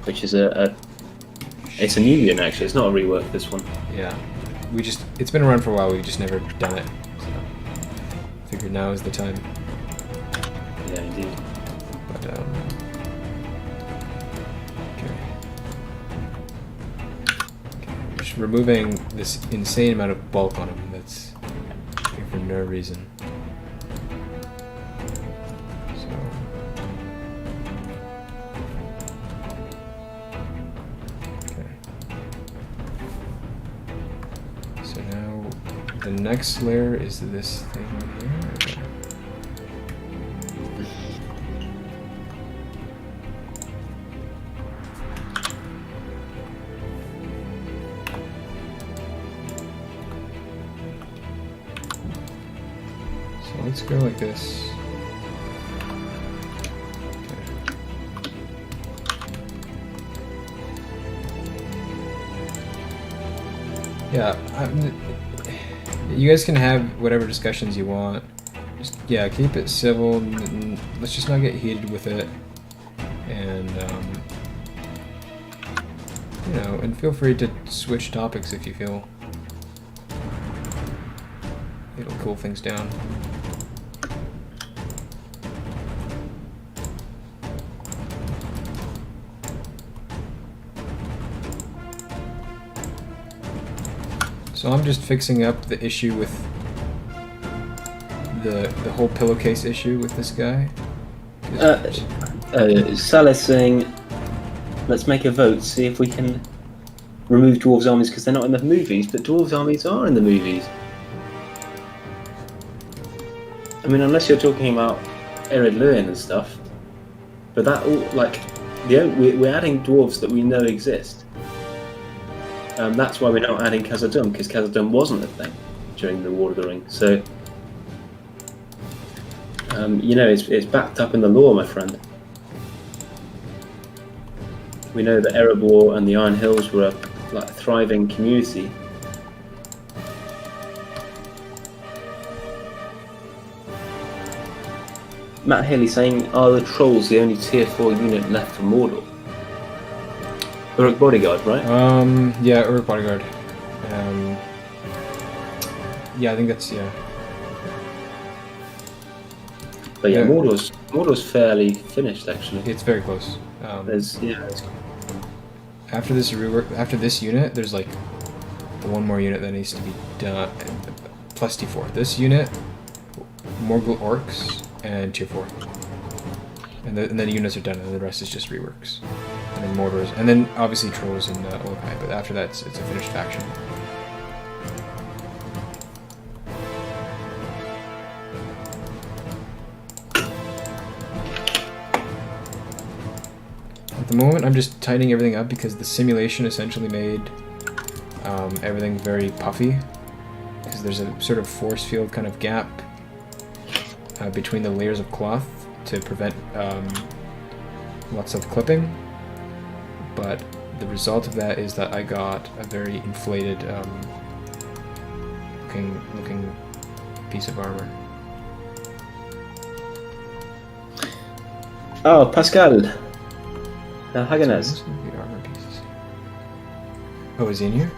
Which is it's a new unit actually, it's not a rework, this one. Yeah. It's been around for a while, we've just never done it. So I figured now is the time. Yeah, indeed. But okay. Just removing this insane amount of bulk on him that's here for no reason. The next layer is this thing here. So let's go like this. Yeah, you guys can have whatever discussions you want. Just keep it civil. And let's just not get heated with it. And and feel free to switch topics if you feel it'll cool things down. So I'm just fixing up the issue with the whole pillowcase issue with this guy. Salah's saying, let's make a vote, see if we can remove dwarves' armies because they're not in the movies, but dwarves' armies are in the movies. I mean, unless you're talking about Ered Luin and stuff, but that all we're adding dwarves that we know exist. That's why we're not adding Khazad-dûm, because Khazad-dûm wasn't a thing during the War of the Ring. So, it's backed up in the lore, my friend. We know that Erebor and the Iron Hills were a thriving community. Matt Haley saying, are the trolls the only tier 4 unit left from Mordor? Uruk Bodyguard, right? Yeah, Uruk Bodyguard. Yeah, I think that's, yeah. But yeah, Mordor's fairly finished, actually. It's very close. After this rework, after this unit, there's like one more unit that needs to be done. Plus T4. This unit, Morgul Orcs, and Tier 4. And then the units are done, and the rest is just reworks. And then Mordors, and then obviously Trolls and Olokai, but after that, it's a finished faction. At the moment, I'm just tightening everything up because the simulation essentially made everything very puffy. Because there's a sort of force field kind of gap between the layers of cloth to prevent lots of clipping. But the result of that is that I got a very inflated looking piece of armor. Oh, Pascal. Haganaz. Armor pieces. Oh, is he in here?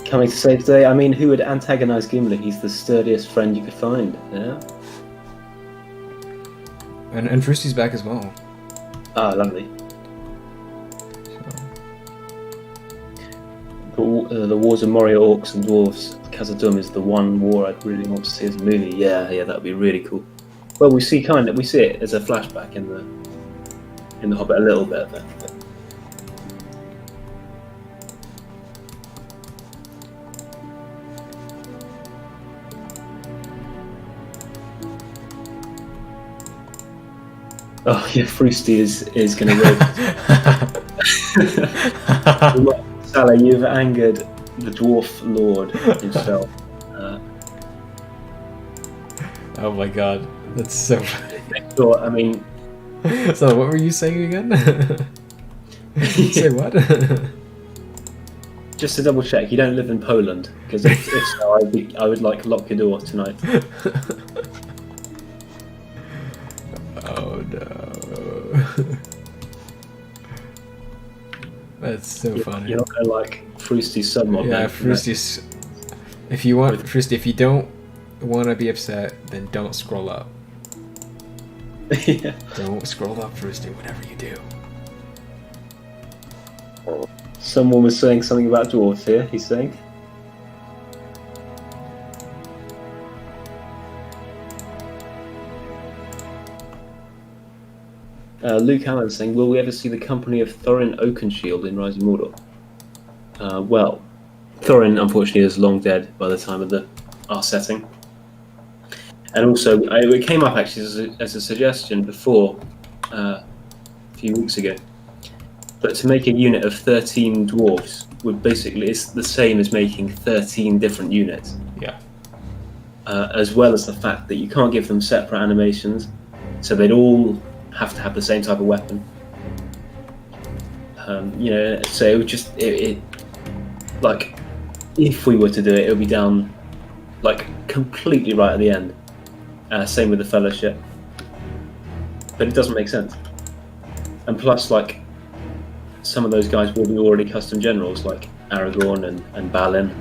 Coming to save today. I mean, who would antagonize Gimli? He's the sturdiest friend you could find. Yeah. And Frusty's back as well. Ah, lovely. The Wars of Moria Orcs and Dwarves. Khazad-dûm is the one war I'd really want to see as a movie. Yeah, that'd be really cool. Well, we see it as a flashback in the Hobbit a little bit of it. Oh yeah, Frosty is going to go. Salah, you've angered the Dwarf Lord himself. Oh my god, that's so funny. So, I mean... So what were you saying again? Say what? Just to double check, you don't live in Poland, because if so, I would like lock your door tonight. Oh no. That's so funny. You're not gonna like Froosty's submod. Yeah, Froosty's. If you want Frosty, if you don't want to be upset, then don't scroll up. Yeah. Don't scroll up, Frosty. Whatever you do. Someone was saying something about dwarves here. He's saying. Luke Allen saying, will we ever see the company of Thorin Oakenshield in Rise of Mordor? Well, Thorin unfortunately is long dead by the time of our setting. And also, it came up actually as a suggestion before, a few weeks ago. But to make a unit of 13 dwarves would basically, it's the same as making 13 different units. Yeah. As well as the fact that you can't give them separate animations, so they'd all have to have the same type of weapon. So it would just like if we were to do it, it would be down like completely right at the end. Same with the Fellowship, but it doesn't make sense. And plus, like some of those guys will be already custom generals, like Aragorn and Balin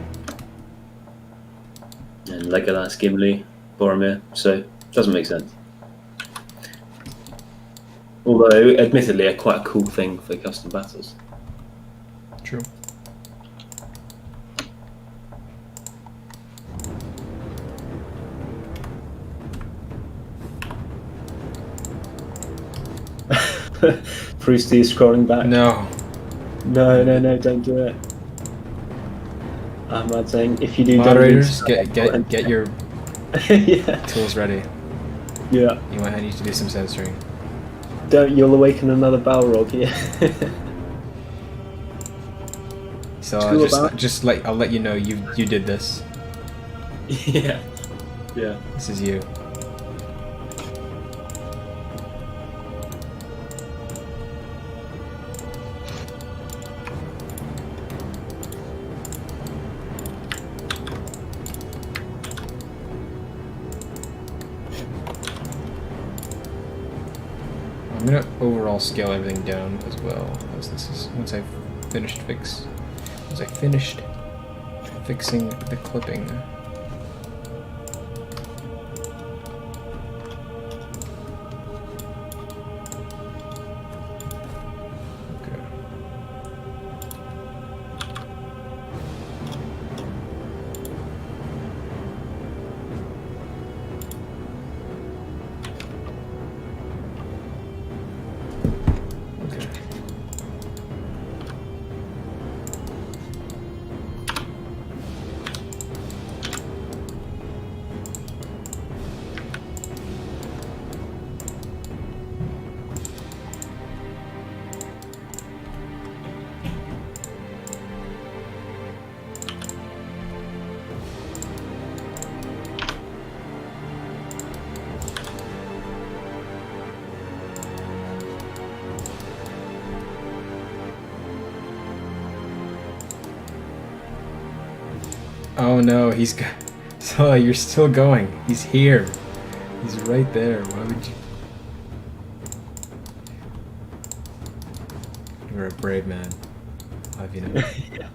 and Legolas, Gimli, Boromir. So it doesn't make sense. Although, admittedly, quite a cool thing for custom battles. True. Frosty is scrolling back. No, don't do it. I'm not saying if you do. moderators, get your yeah. tools ready. Yeah. You might need to do some censoring. You'll awaken another Balrog here. So I'll let you know you did this. Yeah. This is you. I'm gonna overall scale everything down as well, as this is once I finished fixing the clipping. Oh no, he's got. So you're still going. He's here. He's right there. Why would you? You're a brave man. How have you know? Yeah.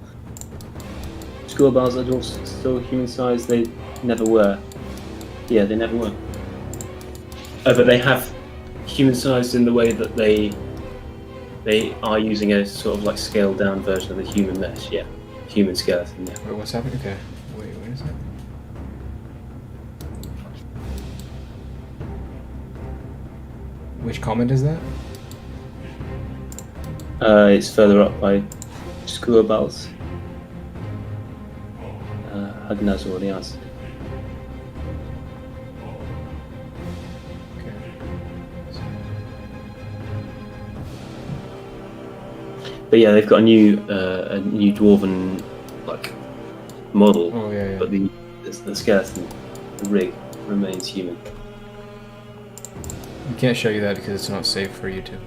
School bars are also still human-sized. They never were. Yeah, they never were. Oh, but they have human-sized in the way that they are using a sort of like scaled-down version of the human mesh. Yeah, human skeleton. Yeah. Wait, what's happening? Okay. Wait a second. Which comment is that? It's further up by school bells. Hagnaz already answered. Okay. But yeah, they've got a new dwarven like model. Oh yeah, yeah. But the skeleton, the rig, remains human. We can't show you that because it's not safe for YouTube.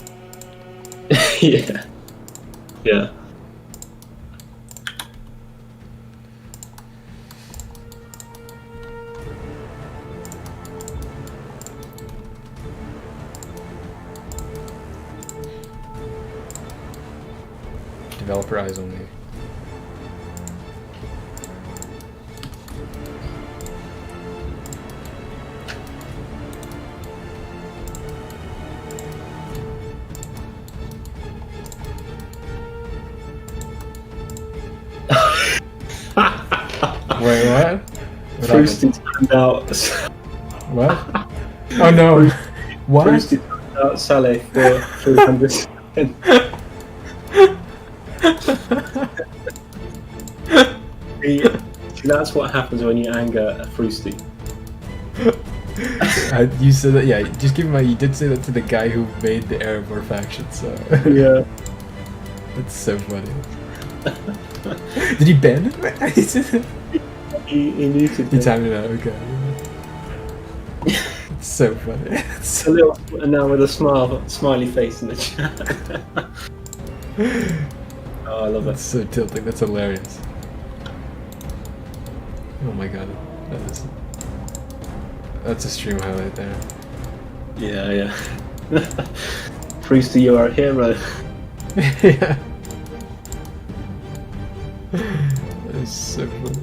Yeah. Yeah. Developer eyes only. Wait, what? Frosty turned out. What? Oh no! What? Frosty turned out Saleh for 300. See, that's what happens when you anger a Frosty. You said that, yeah. Just give him you did say that to the guy who made the Arab War faction, so. Yeah. That's so funny. Did he ban him? He muted He him. timed it out, okay. It's so funny. A little, and now with a smiley face in the chat. Oh, I love That's it. so tilting, that's hilarious. Oh my god. That's a stream highlight there. Yeah. Frosty, you are a hero. Yeah. That is so funny.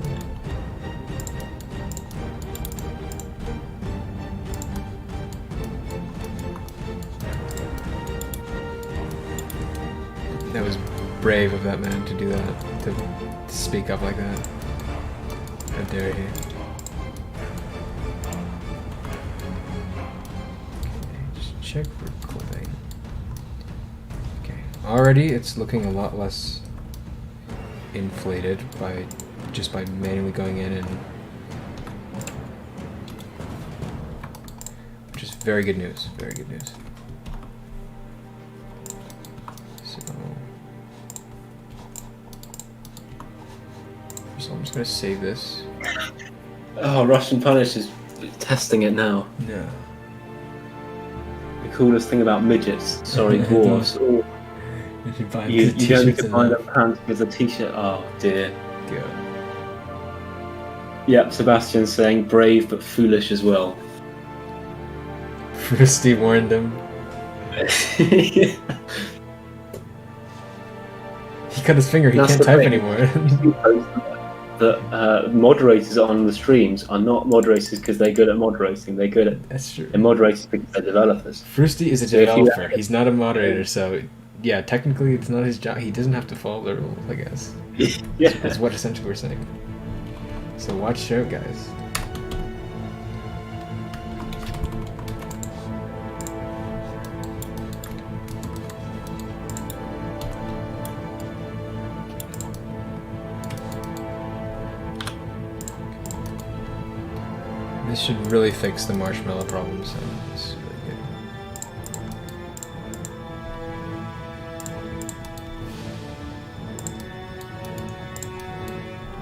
That was brave of that man to do that, to speak up like that. How dare he? Just check for clipping. Okay, already it's looking a lot less inflated by manually going in, and which is very good news. Very good news. So I'm just gonna save this. Oh, Russian Punish is testing it now. No. The coolest thing about midgets, sorry, dwarves. Oh, You should buy you don't need to buy them. them pants with a t-shirt. Oh dear. Go. Yep, Sebastian's saying brave but foolish as well. Frosty warned him. He cut his finger. He That's can't the type thing. anymore. The moderators on the streams are not moderators because they're good at moderating. They're good at That's true. they're moderators because they're developers. Frusty is a So if you- developer. He's not a moderator, so yeah, technically it's not his job. He doesn't have to follow the rules, I guess. Yeah. That's what essentially we're saying. So watch out, guys. This should really fix the marshmallow problem, so this is really good.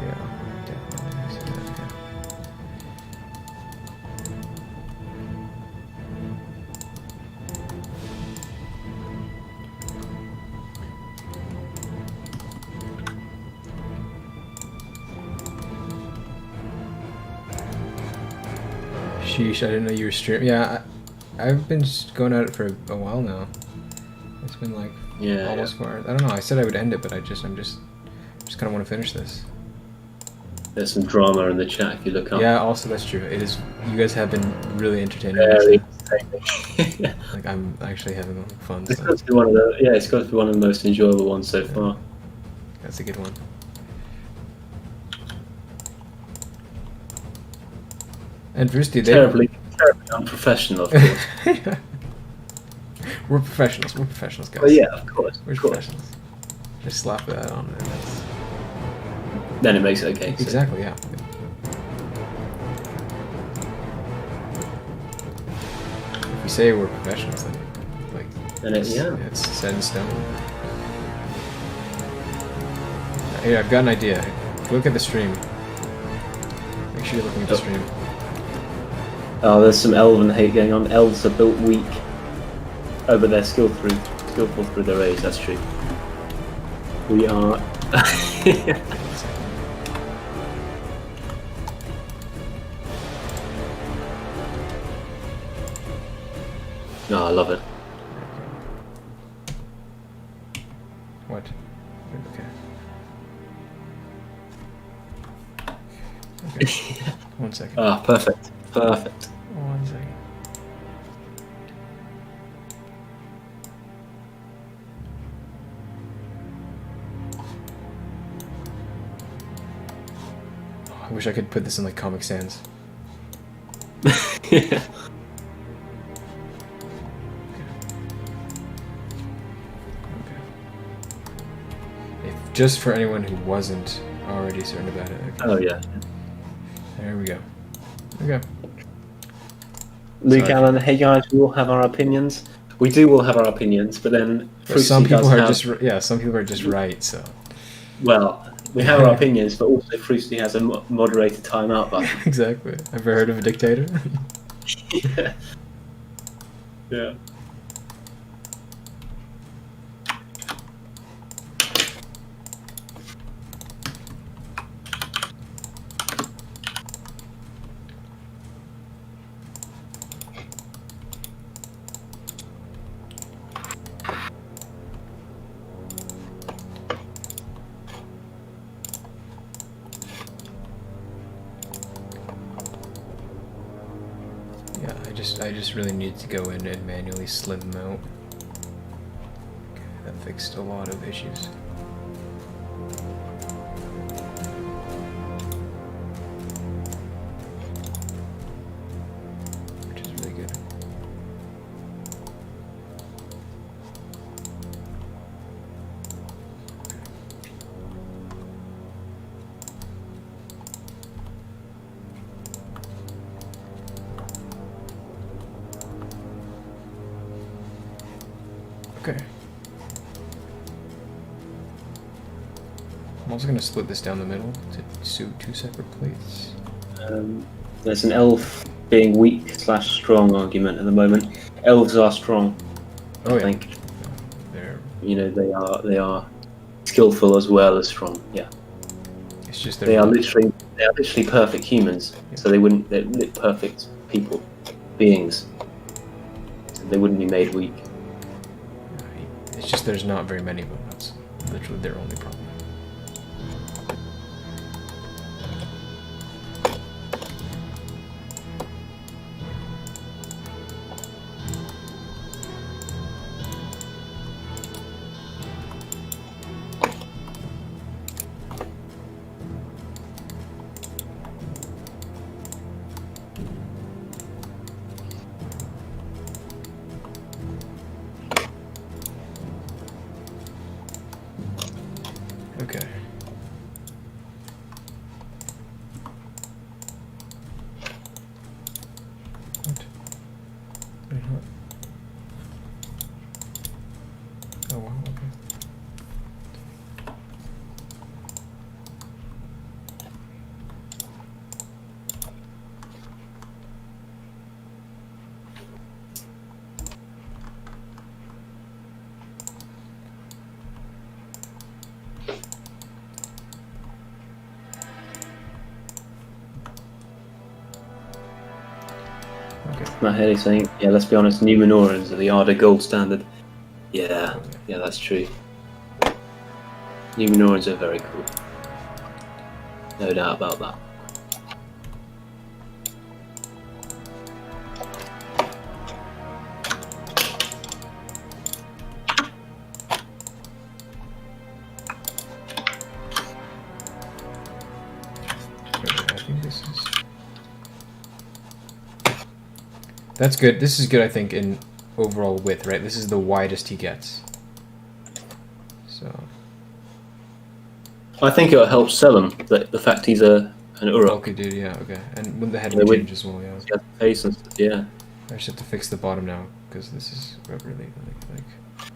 Yeah, definitely. I see that, yeah. Sheesh, I didn't know you were streaming. Yeah, I've been just going at it for a while now. It's been like almost 4 hours. I don't know. I said I would end it, but I'm just kind of want to finish this. There's some drama in the chat if you look up. Yeah, also that's true. It is. You guys have been really entertaining. Very so, like I'm actually having fun. It's So got to be one of the it's got to be one of the most enjoyable ones so far. that's a good one. And Rusty, Terribly unprofessional, of course. We're professionals. We're professionals, guys. But yeah, of course. We're Of course. professionals. Just slap that on, and that's Then it makes it okay. so- exactly yeah. If we say we're professionals, then like Then it's set in stone. Hey, I've got an idea. Look at the stream. Make sure you're looking at the stream. Oh, there's some elven hate going on. Elves are built weak. Oh, but they're skillful through their age. That's true. We are. No, I love it. What? Okay. Okay. 1 second. Ah, perfect. Perfect. 1 second. Oh, I wish I could put this in like Comic Sans. Yeah. Okay. If just for anyone who wasn't already certain about it. Okay. Oh yeah. There we go. Okay. Luke Sorry. Allen, hey guys, we all have our opinions. We do all have our opinions, but then But some Fruity people does are have- just some people are just right. So Well, we have our opinions, but also Fruity has a moderated timeout button. exactly. Ever heard of a dictator? Yeah. Yeah. Yeah, I just really need to go in and manually slim them out. Okay, that fixed a lot of issues. Which is really good. Okay. I'm also going to split this down the middle to suit 2 separate plates. There's an elf being weak / strong argument at the moment. Elves are strong. Oh I yeah. think They're, they are skillful as well as strong. Yeah, it's just they are literally perfect humans. So they're perfect people, beings. So they wouldn't be made weak. It's just there's not very many of them. That's literally their only problem. Okay. What? Wait, what? Oh wow, okay. Matt Haley saying, yeah, let's be honest, Numenorians are the Arda gold standard. Yeah, yeah, that's true. Numenorians are very cool. No doubt about that. Okay, I think this is... That's good. This is good, I think, in overall width, right? This is the widest he gets. So... I think it'll help sell him, the fact he's an Uruk. Okay, dude, yeah, okay. And when the head Yeah, would with- change as well, yeah. He has the face and stuff, yeah. I just have to fix the bottom now, because this is really, like...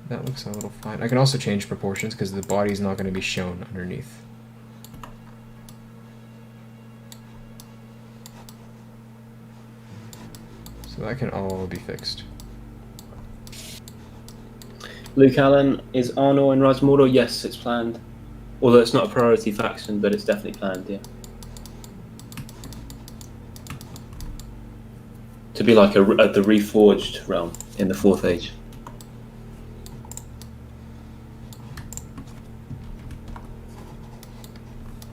That looks a little fine. I can also change proportions, because the body's not going to be shown underneath. So that can all be fixed. Luke Allen, is Arnor in Rise of Mordor? Yes, it's planned. Although it's not a priority faction, but it's definitely planned, yeah. To be like the Reforged realm in the 4th Age.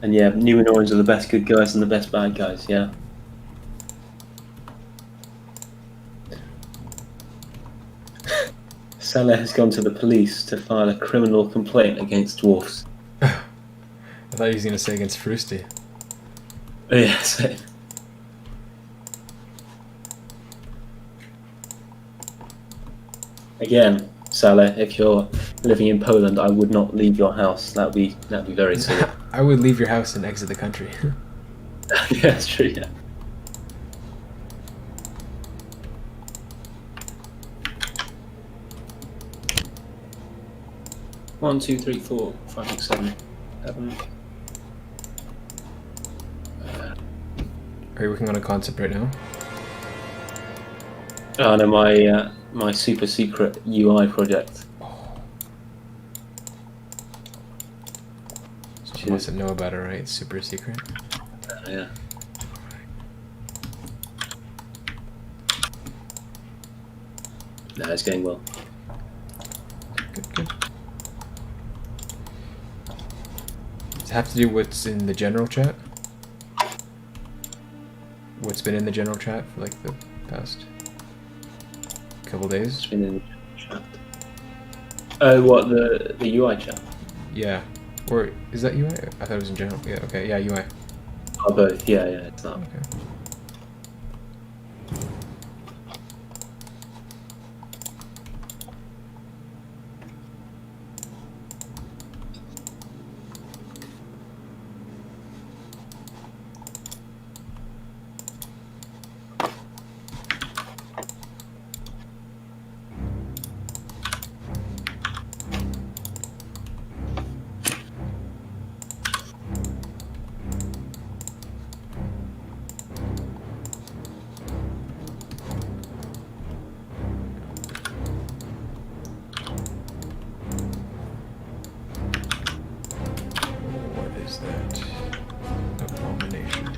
And yeah, Numenorians are the best good guys and the best bad guys, yeah. Salah has gone to the police to file a criminal complaint against dwarfs. I thought he was going to say against Frusty. Yeah, same. Again, Salah, if you're living in Poland, I would not leave your house. That'd be very silly. I would leave your house and exit the country. Yeah, that's true, yeah. One, two, three, four, 5, 6, 7, 7. Are you working on a concept right now? Oh no, my super secret UI project. She doesn't know about it, right? It's super secret. Yeah. No, it's going well. Good, good. Does it have to do what's in the general chat? What's been in the general chat for like the past couple days? It's been in the chat. Oh, what, the UI chat? Yeah. Or is that UI? I thought it was in general. Yeah, okay, yeah, UI. Oh, both. Yeah, yeah, it's not. Okay. What is that? Abomination.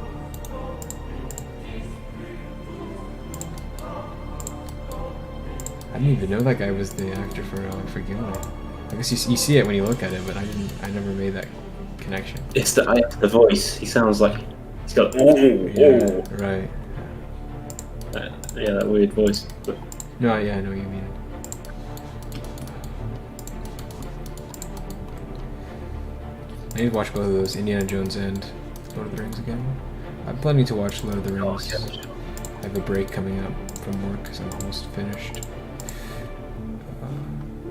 didn't even know that guy was the actor for Gimli. I guess you see it when you look at it, but I never made that connection. It's the voice. He sounds like he's got Yeah, right. yeah, that weird voice. But No, yeah, I know what you mean. I need to watch both of those, Indiana Jones and Lord of the Rings again. I'm planning to watch Lord of the Rings. I have a break coming up from work because I'm almost finished.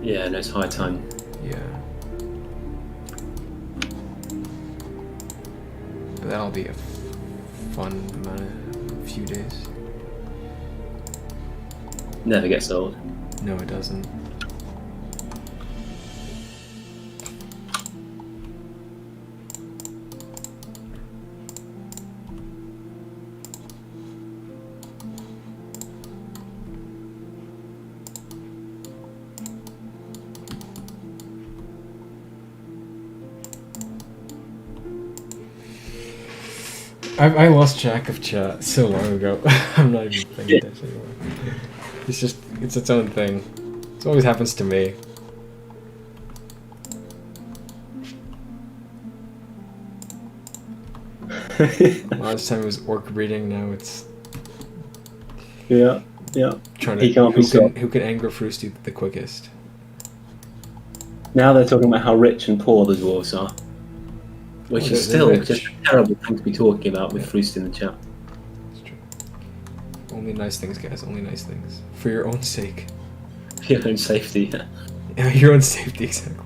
Yeah, no, it's high time. Yeah. But that'll be a fun few days. Never gets old. No, it doesn't. I lost track of chat so long ago. I'm not even paying attention anymore. It's its own thing. It always happens to me. Last time it was orc breeding, now it's Yeah. trying He to can't be stopped. who can anger Fruity the quickest. Now they're talking about how rich and poor the dwarves are, which Oh, is they're still rich. just a terrible thing to be talking about with Fruity in the chat. It's true. Only nice things, guys. Only nice things. For your own sake. For your own safety. Yeah, your own safety, exactly.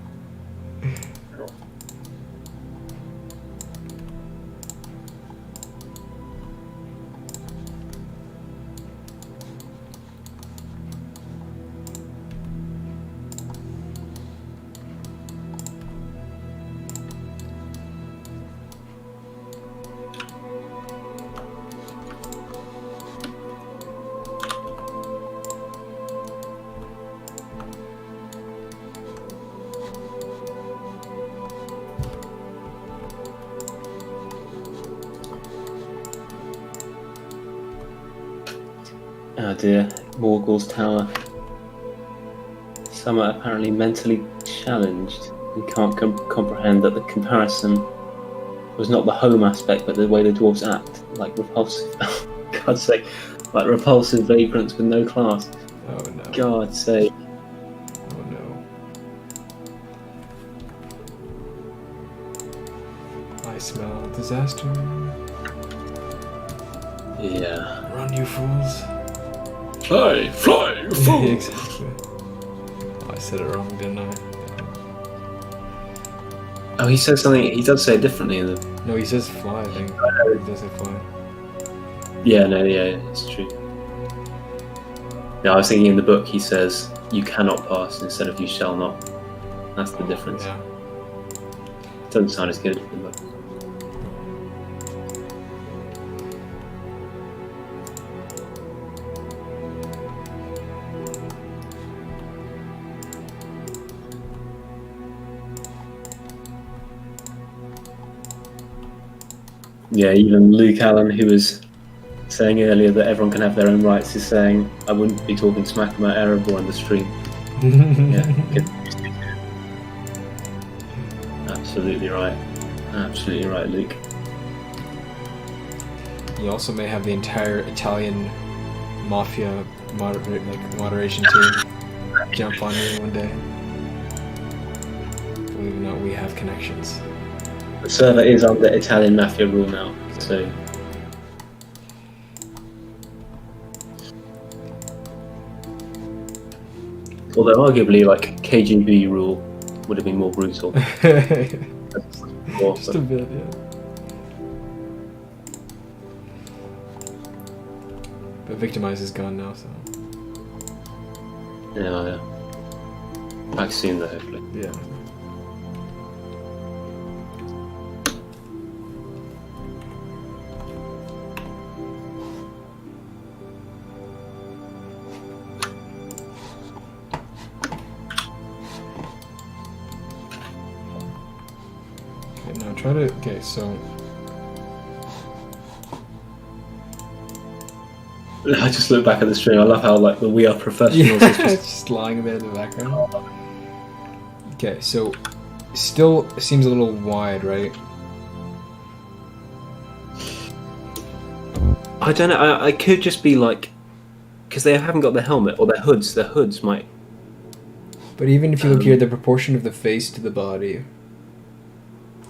Oh dear, Morgul's Tower. Some are apparently mentally challenged and can't comprehend that the comparison was not the home aspect, but the way the dwarves act, like repulsive. God's sake, like repulsive vagrants with no class. Oh no. God's sake. Oh no. I smell disaster. Yeah. Run, you fools. Fly, fly, you fool! Exactly. Oh, I said it wrong, didn't I? Oh, he says something. He does say it differently in the. No, he says fly, I think. He does say fly. Yeah, no, yeah, it's true. Yeah, I was thinking in the book he says you cannot pass instead of you shall not. That's the difference. Yeah. It doesn't sound as good in the book. Yeah, even Luke Allen, who was saying earlier that everyone can have their own rights, is saying, I wouldn't be talking smack about Erebor on the stream. Yeah, good. Absolutely right. Absolutely right, Luke. You also may have the entire Italian mafia moderation team jump on you one day. Believe it or not, we have connections. The server is under Italian mafia rule now, so. Although arguably, like, KGB rule would have been more brutal. Just a bit, yeah. But Victimize is gone now, so. Yeah. Back soon, though, hopefully. Yeah. Okay, now try to. Okay, so. I just look back at the stream. I love how like the we are professionals. Yeah, it's just lying there in the background. Okay, so still seems a little wide, right? I don't know. I could just be like, because they haven't got the helmet or their hoods. Their hoods might. But even if you look here, the proportion of the face to the body.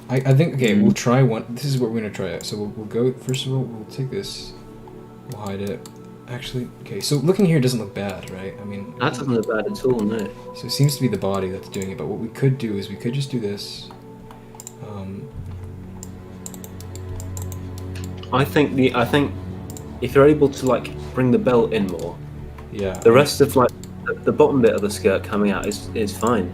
I think, okay, we'll try one. This is what we're going to try out. So we'll go, first of all, we'll take this. We'll hide it. Actually, okay, so looking here doesn't look bad, right? I mean... That doesn't look bad at all, no. So it seems to be the body that's doing it, but what we could do is we could just do this. I think if you're able to like bring the belt in more, yeah. the rest of like the bottom bit of the skirt coming out is fine,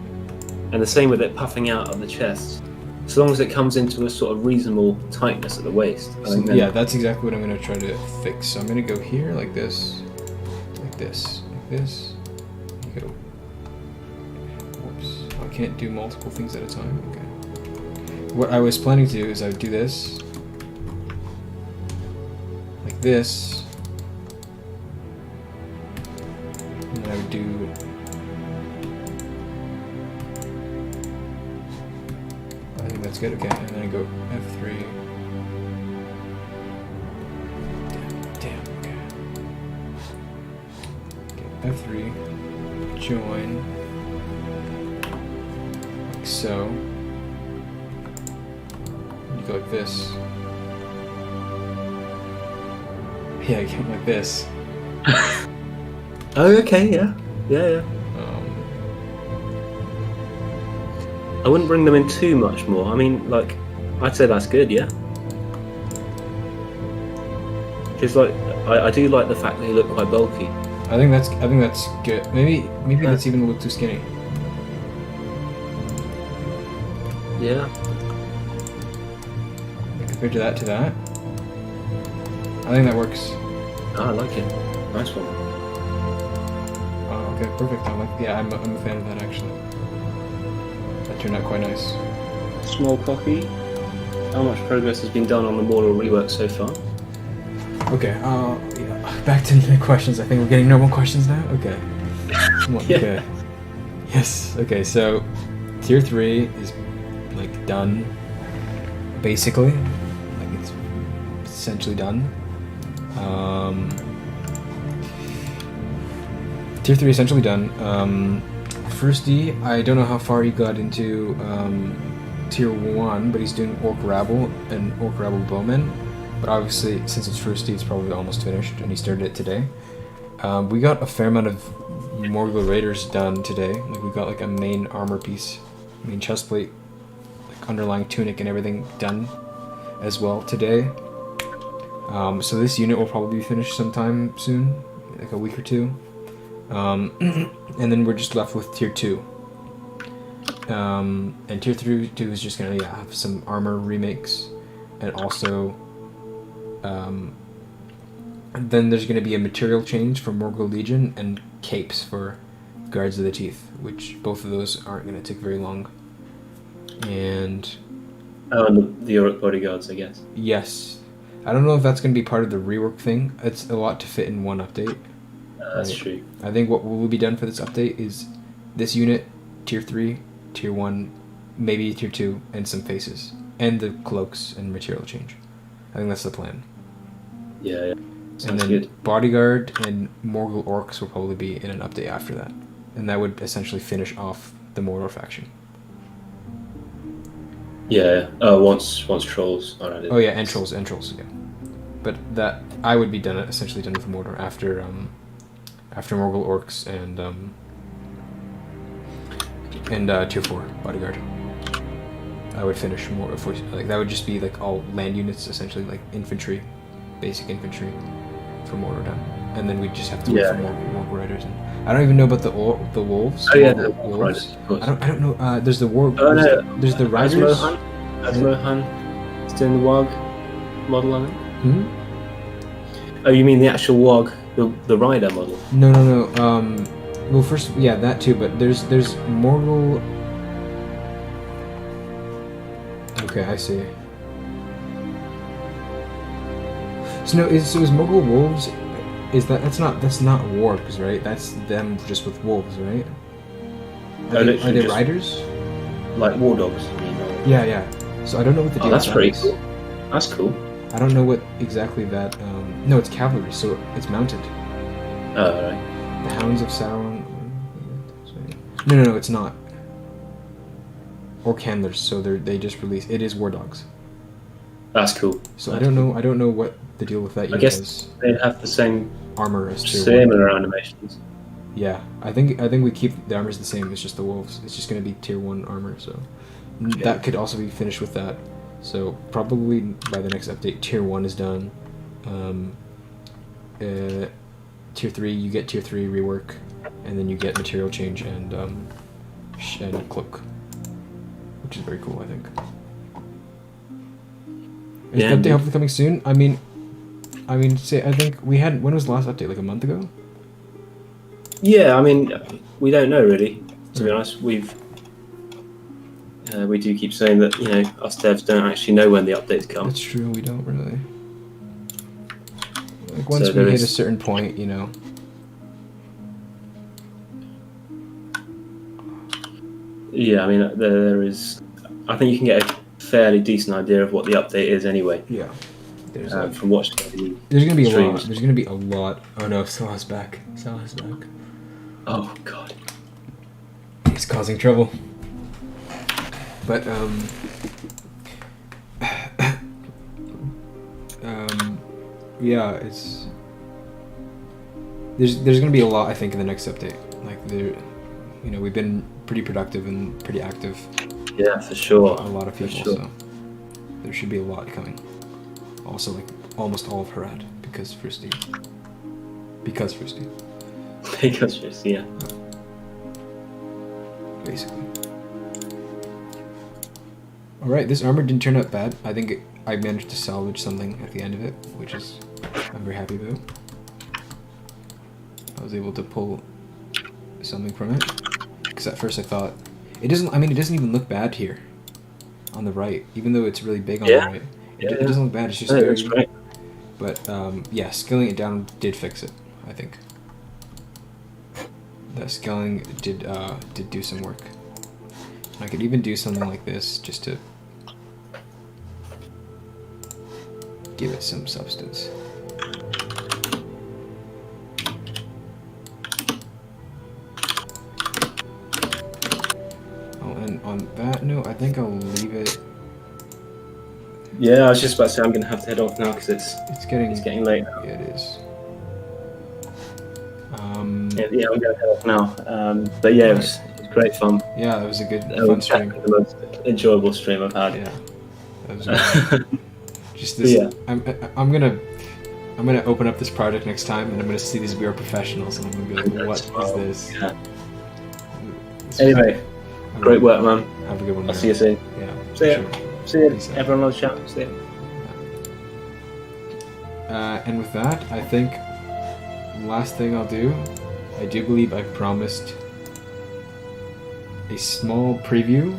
and the same with it puffing out of the chest, as long as it comes into a sort of reasonable tightness at the waist. I think Yeah, that's exactly what I'm going to try to fix. So I'm going to go here like this, like this, like this. You go. Whoops! I can't do multiple things at a time. Okay. What I was planning to do is I would do this. Like this, and then I would do I think that's good, okay, and then I go F3. Damn, okay. Okay, F3, join, like so. You go like this. Yeah, I came like this. Oh, okay, yeah. I wouldn't bring them in too much more. I mean, like, I'd say that's good, yeah. Because like, I do like the fact that they look quite bulky. I think that's good. Maybe that's even a little too skinny. Yeah. Compared to that. I think that works. Oh, I like it. Nice one. Oh, okay, perfect. I'm a fan of that actually. That turned out quite nice. Small cocky. How much progress has been done on the Mordor rework so far? Okay, yeah, back to the questions. I think we're getting normal questions now? Okay. Yeah. Okay. Yes, okay, so tier 3 is like done, basically. Like it's essentially done. Tier 3 essentially done. First D, I don't know how far he got into tier 1, but he's doing Orc Rabble and Orc Rabble Bowmen. But obviously, since it's first D, it's probably almost finished, and he started it today. We got a fair amount of Morgul Raiders done today. Like we got like a main armor piece, main chest plate, like underlying tunic and everything done as well today. So this unit will probably be finished sometime soon, like a week or two. And then we're just left with tier 2. And tier 3 is just gonna have some armor remakes, and also then there's gonna be a material change for Morgul Legion and capes for Guards of the Teeth, which both of those aren't gonna take very long. And the Uruk bodyguards, I guess. Yes. I don't know if that's going to be part of the rework thing. It's a lot to fit in one update. That's true. I think what will be done for this update is this unit, tier 3, tier 1, maybe tier 2, and some faces. And the cloaks and material change. I think that's the plan. Yeah. Sounds and then good. Bodyguard and Morgul Orcs will probably be in an update after that. And that would essentially finish off the Mordor faction. Yeah. Once Trolls are added. Oh yeah, and trolls, yeah. But that I would be essentially done with Mordor after Morgul Orcs and tier 4 Bodyguard. I would finish more like that would just be like all land units essentially, like infantry, basic infantry for Mordor done, and then we just have to wait for more riders. And I don't even know about the wolves. Oh yeah, the wolves. Of course. I don't know. There's the war. Oh no, there's the riders. Asmohan is doing the WOG model, I think. Hmm? Oh, you mean the actual WOG, the rider model? No. Well, first, yeah, that too. But there's Morgul. Okay, I see. So no, is Morgul wolves? that's not wargs, right? That's them just with wolves, right? No, Are literally they just riders? like war dogs. You mean, or- Yeah. So I don't know what the deal that's with that pretty is. cool. That's cool. I don't know what exactly that. No, it's cavalry, so it's mounted. Oh, right. The Hounds of Sauron. No, it's not. Orc handlers, so they just released. It is war dogs. That's cool. So That's I don't know what the deal with that I unit guess is. they have the same Armor as tier 1. similar animations. Yeah, I think we keep the armors the same. It's just the wolves. It's just gonna be tier 1 armor. So that could also be finished with that. So probably by the next update, tier 1 is done. Tier 3, you get tier 3 rework, and then you get material change and cloak, which is very cool, I think. Is the update hopefully coming soon? I think when was the last update? Like a month ago? Yeah, I mean, we don't know really. To be honest, we do keep saying that us devs don't actually know when the updates come. That's true. We don't really. Like once we hit a certain point, Yeah, I mean, there is. I think you can get a fairly decent idea of what the update is anyway. Yeah. There's from watching. There's gonna be streams. a lot. There's gonna be a lot. Oh no, Salah's back. Oh god. He's causing trouble. But yeah, it's there's gonna be a lot, I think, in the next update. Like we've been pretty productive and pretty active. Yeah, for sure. A lot of people, so there should be a lot coming. Also, like almost all of Harad because Fristy. Because Fristy, yeah. Basically. All right, this armor didn't turn out bad. I think I managed to salvage something at the end of it, which is I'm very happy about. I was able to pull something from it because at first I thought it doesn't. I mean, it doesn't even look bad here on the right, even though it's really big on the right. It doesn't look bad. It's just very. Right. But scaling it down did fix it, I think. The scaling did do some work. I could even do something like this just to give it some substance. Oh, and on that note, I think I'll leave it. Yeah, I was just about to say I'm going to have to head off now because it's getting late. Yeah, it is. Yeah, I'm going to head off now. But yeah, it was great fun. Yeah, it was a good fun stream. The most enjoyable stream I've had. Yeah, that was good. Just this. Yeah. I'm gonna open up this project next time, and I'm gonna see these VR professionals, and I'm gonna be like, "What is this?" Yeah. Anyway, great work, man. Have a good one. I'll see you soon. Yeah. See ya. Sure. See you. Peace out. Everyone on the chat. See you. And with that, I think last thing I'll do, I do believe I promised a small preview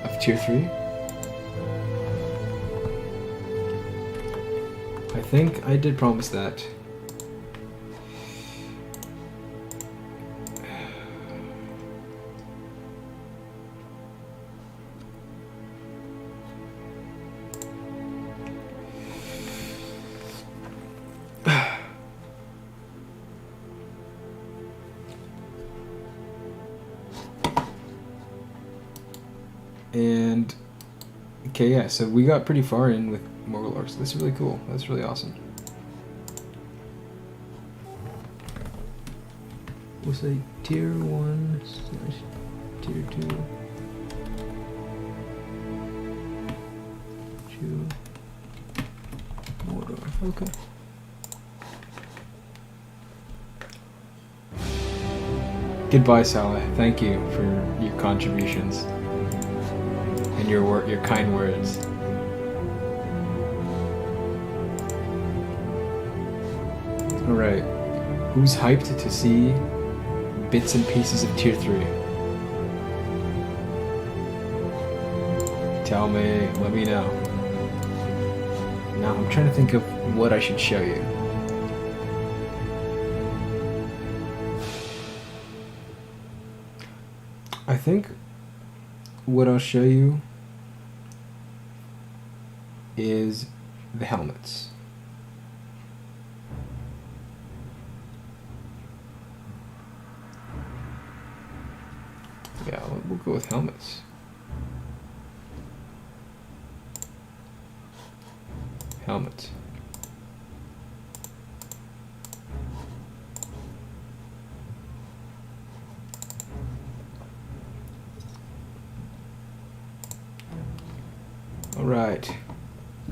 of Tier 3. I think I did promise that. And okay, yeah, so we got pretty far in with Morgul so this is really cool. That's really awesome. We'll say tier 1 / tier 2 to Mordor. Okay. Goodbye, Salah. Thank you for your contributions and your kind words. All right, who's hyped to see bits and pieces of Tier 3? Tell me, let me know. Now I'm trying to think of what I should show you. I think what I'll show you is the helmets. Yeah, we'll go with helmets. Helmets. Alright.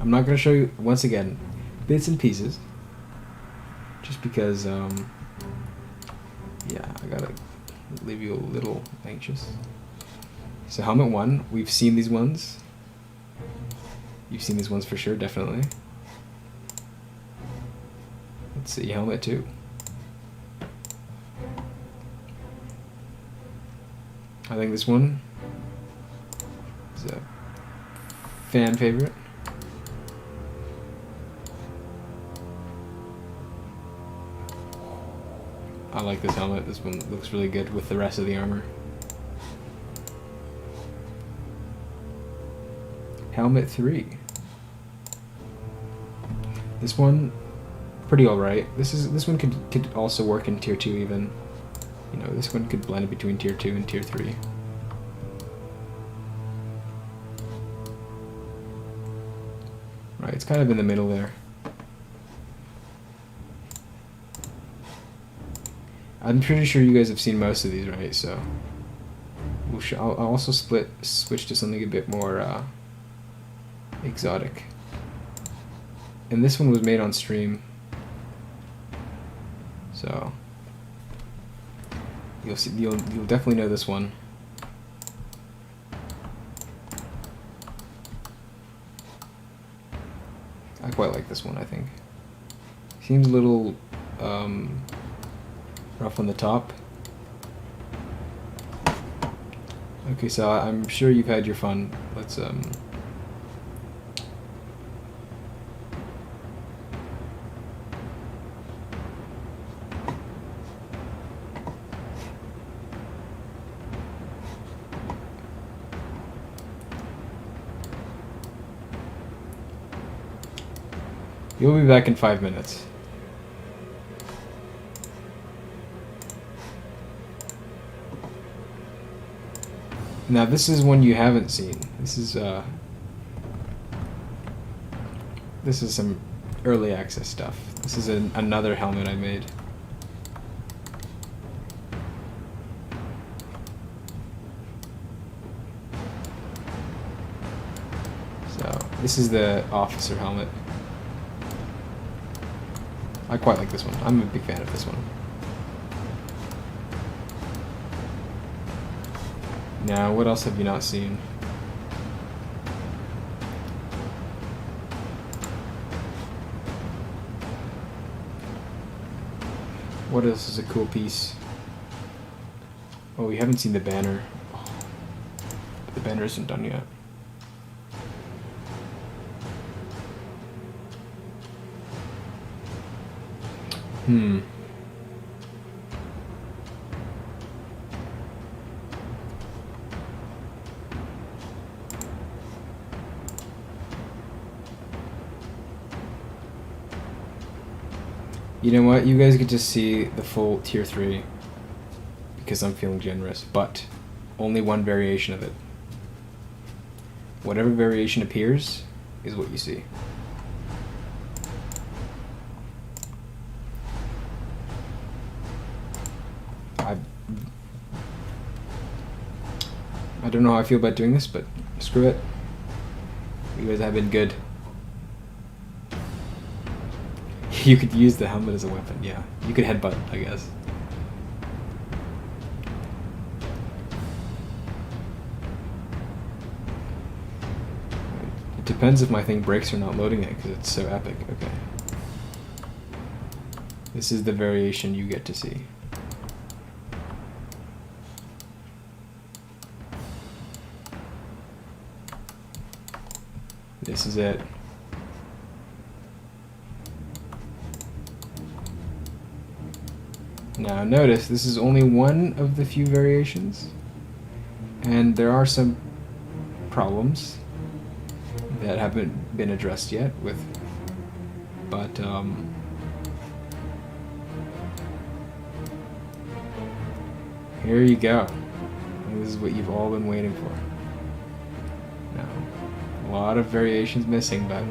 I'm not going to show you, once again, bits and pieces. Just because, yeah, I gotta leave you a little anxious. So helmet 1, we've seen these ones. You've seen these ones for sure, definitely. Let's see, helmet 2. I think this one is a fan favorite. I like this helmet. This one looks really good with the rest of the armor. Helmet 3. This one, pretty alright. This one could also work in tier 2 even. You know, this one could blend between tier 2 and tier 3. Right, it's kind of in the middle there. I'm pretty sure you guys have seen most of these, right? So I'll also switch to something a bit more exotic. And this one was made on stream, so you'll definitely know this one. I quite like this one. I think seems a little rough on the top. Okay, so I'm sure you've had your fun. Let's You'll be back in 5 minutes. Now this is one you haven't seen. This is some early access stuff. This is another helmet I made. So this is the officer helmet. I quite like this one. I'm a big fan of this one. Now, what else have you not seen? What else is a cool piece? Oh, we haven't seen the banner. Oh, the banner isn't done yet. You know what? You guys could just see the full tier 3 because I'm feeling generous, but only one variation of it. Whatever variation appears is what you see. I don't know how I feel about doing this, but screw it. You guys have been good. You could use the helmet as a weapon, yeah. You could headbutt, I guess. It depends if my thing breaks or not loading it, because it's so epic. Okay. This is the variation you get to see. This is it. Now notice, this is only one of the few variations. And there are some problems that haven't been addressed yet with, but here you go. This is what you've all been waiting for. Now, a lot of variations missing, but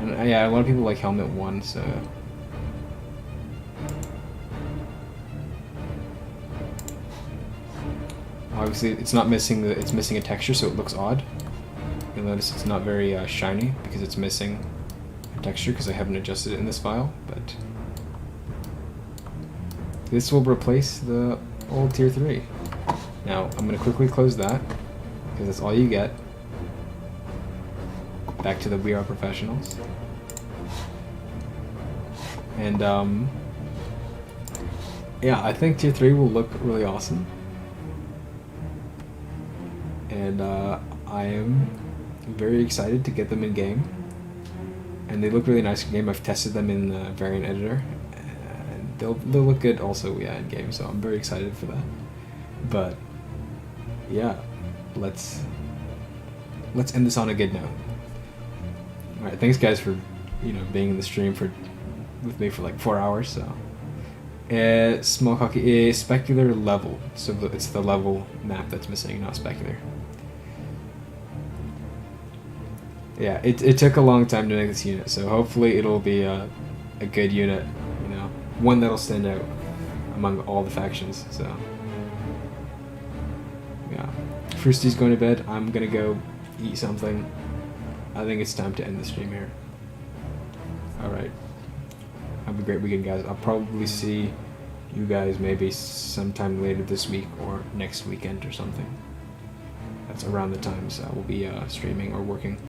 and yeah, a lot of people like Helmet 1, so obviously it's not missing it's missing a texture, so it looks odd. You'll notice it's not very shiny because it's missing a texture because I haven't adjusted it in this file, but this will replace the old tier 3. Now I'm going to quickly close that because that's all you get. Back to the We Are Professionals. And yeah, I think tier 3 will look really awesome. And I am very excited to get them in game. And they look really nice in game. I've tested them in the variant editor. And they'll look good also, yeah, in game. So I'm very excited for that. But yeah, let's end this on a good note. All right, thanks guys for being in the stream with me for like 4 hours. So small cocky specular level. So it's the level map that's missing, not specular. Yeah, it took a long time to make this unit, so hopefully it'll be a good unit, one that'll stand out among all the factions. So yeah, Frusty's going to bed. I'm gonna go eat something. I think it's time to end the stream here. All right, have a great weekend, guys. I'll probably see you guys maybe sometime later this week or next weekend or something. That's around the times I will be streaming or working.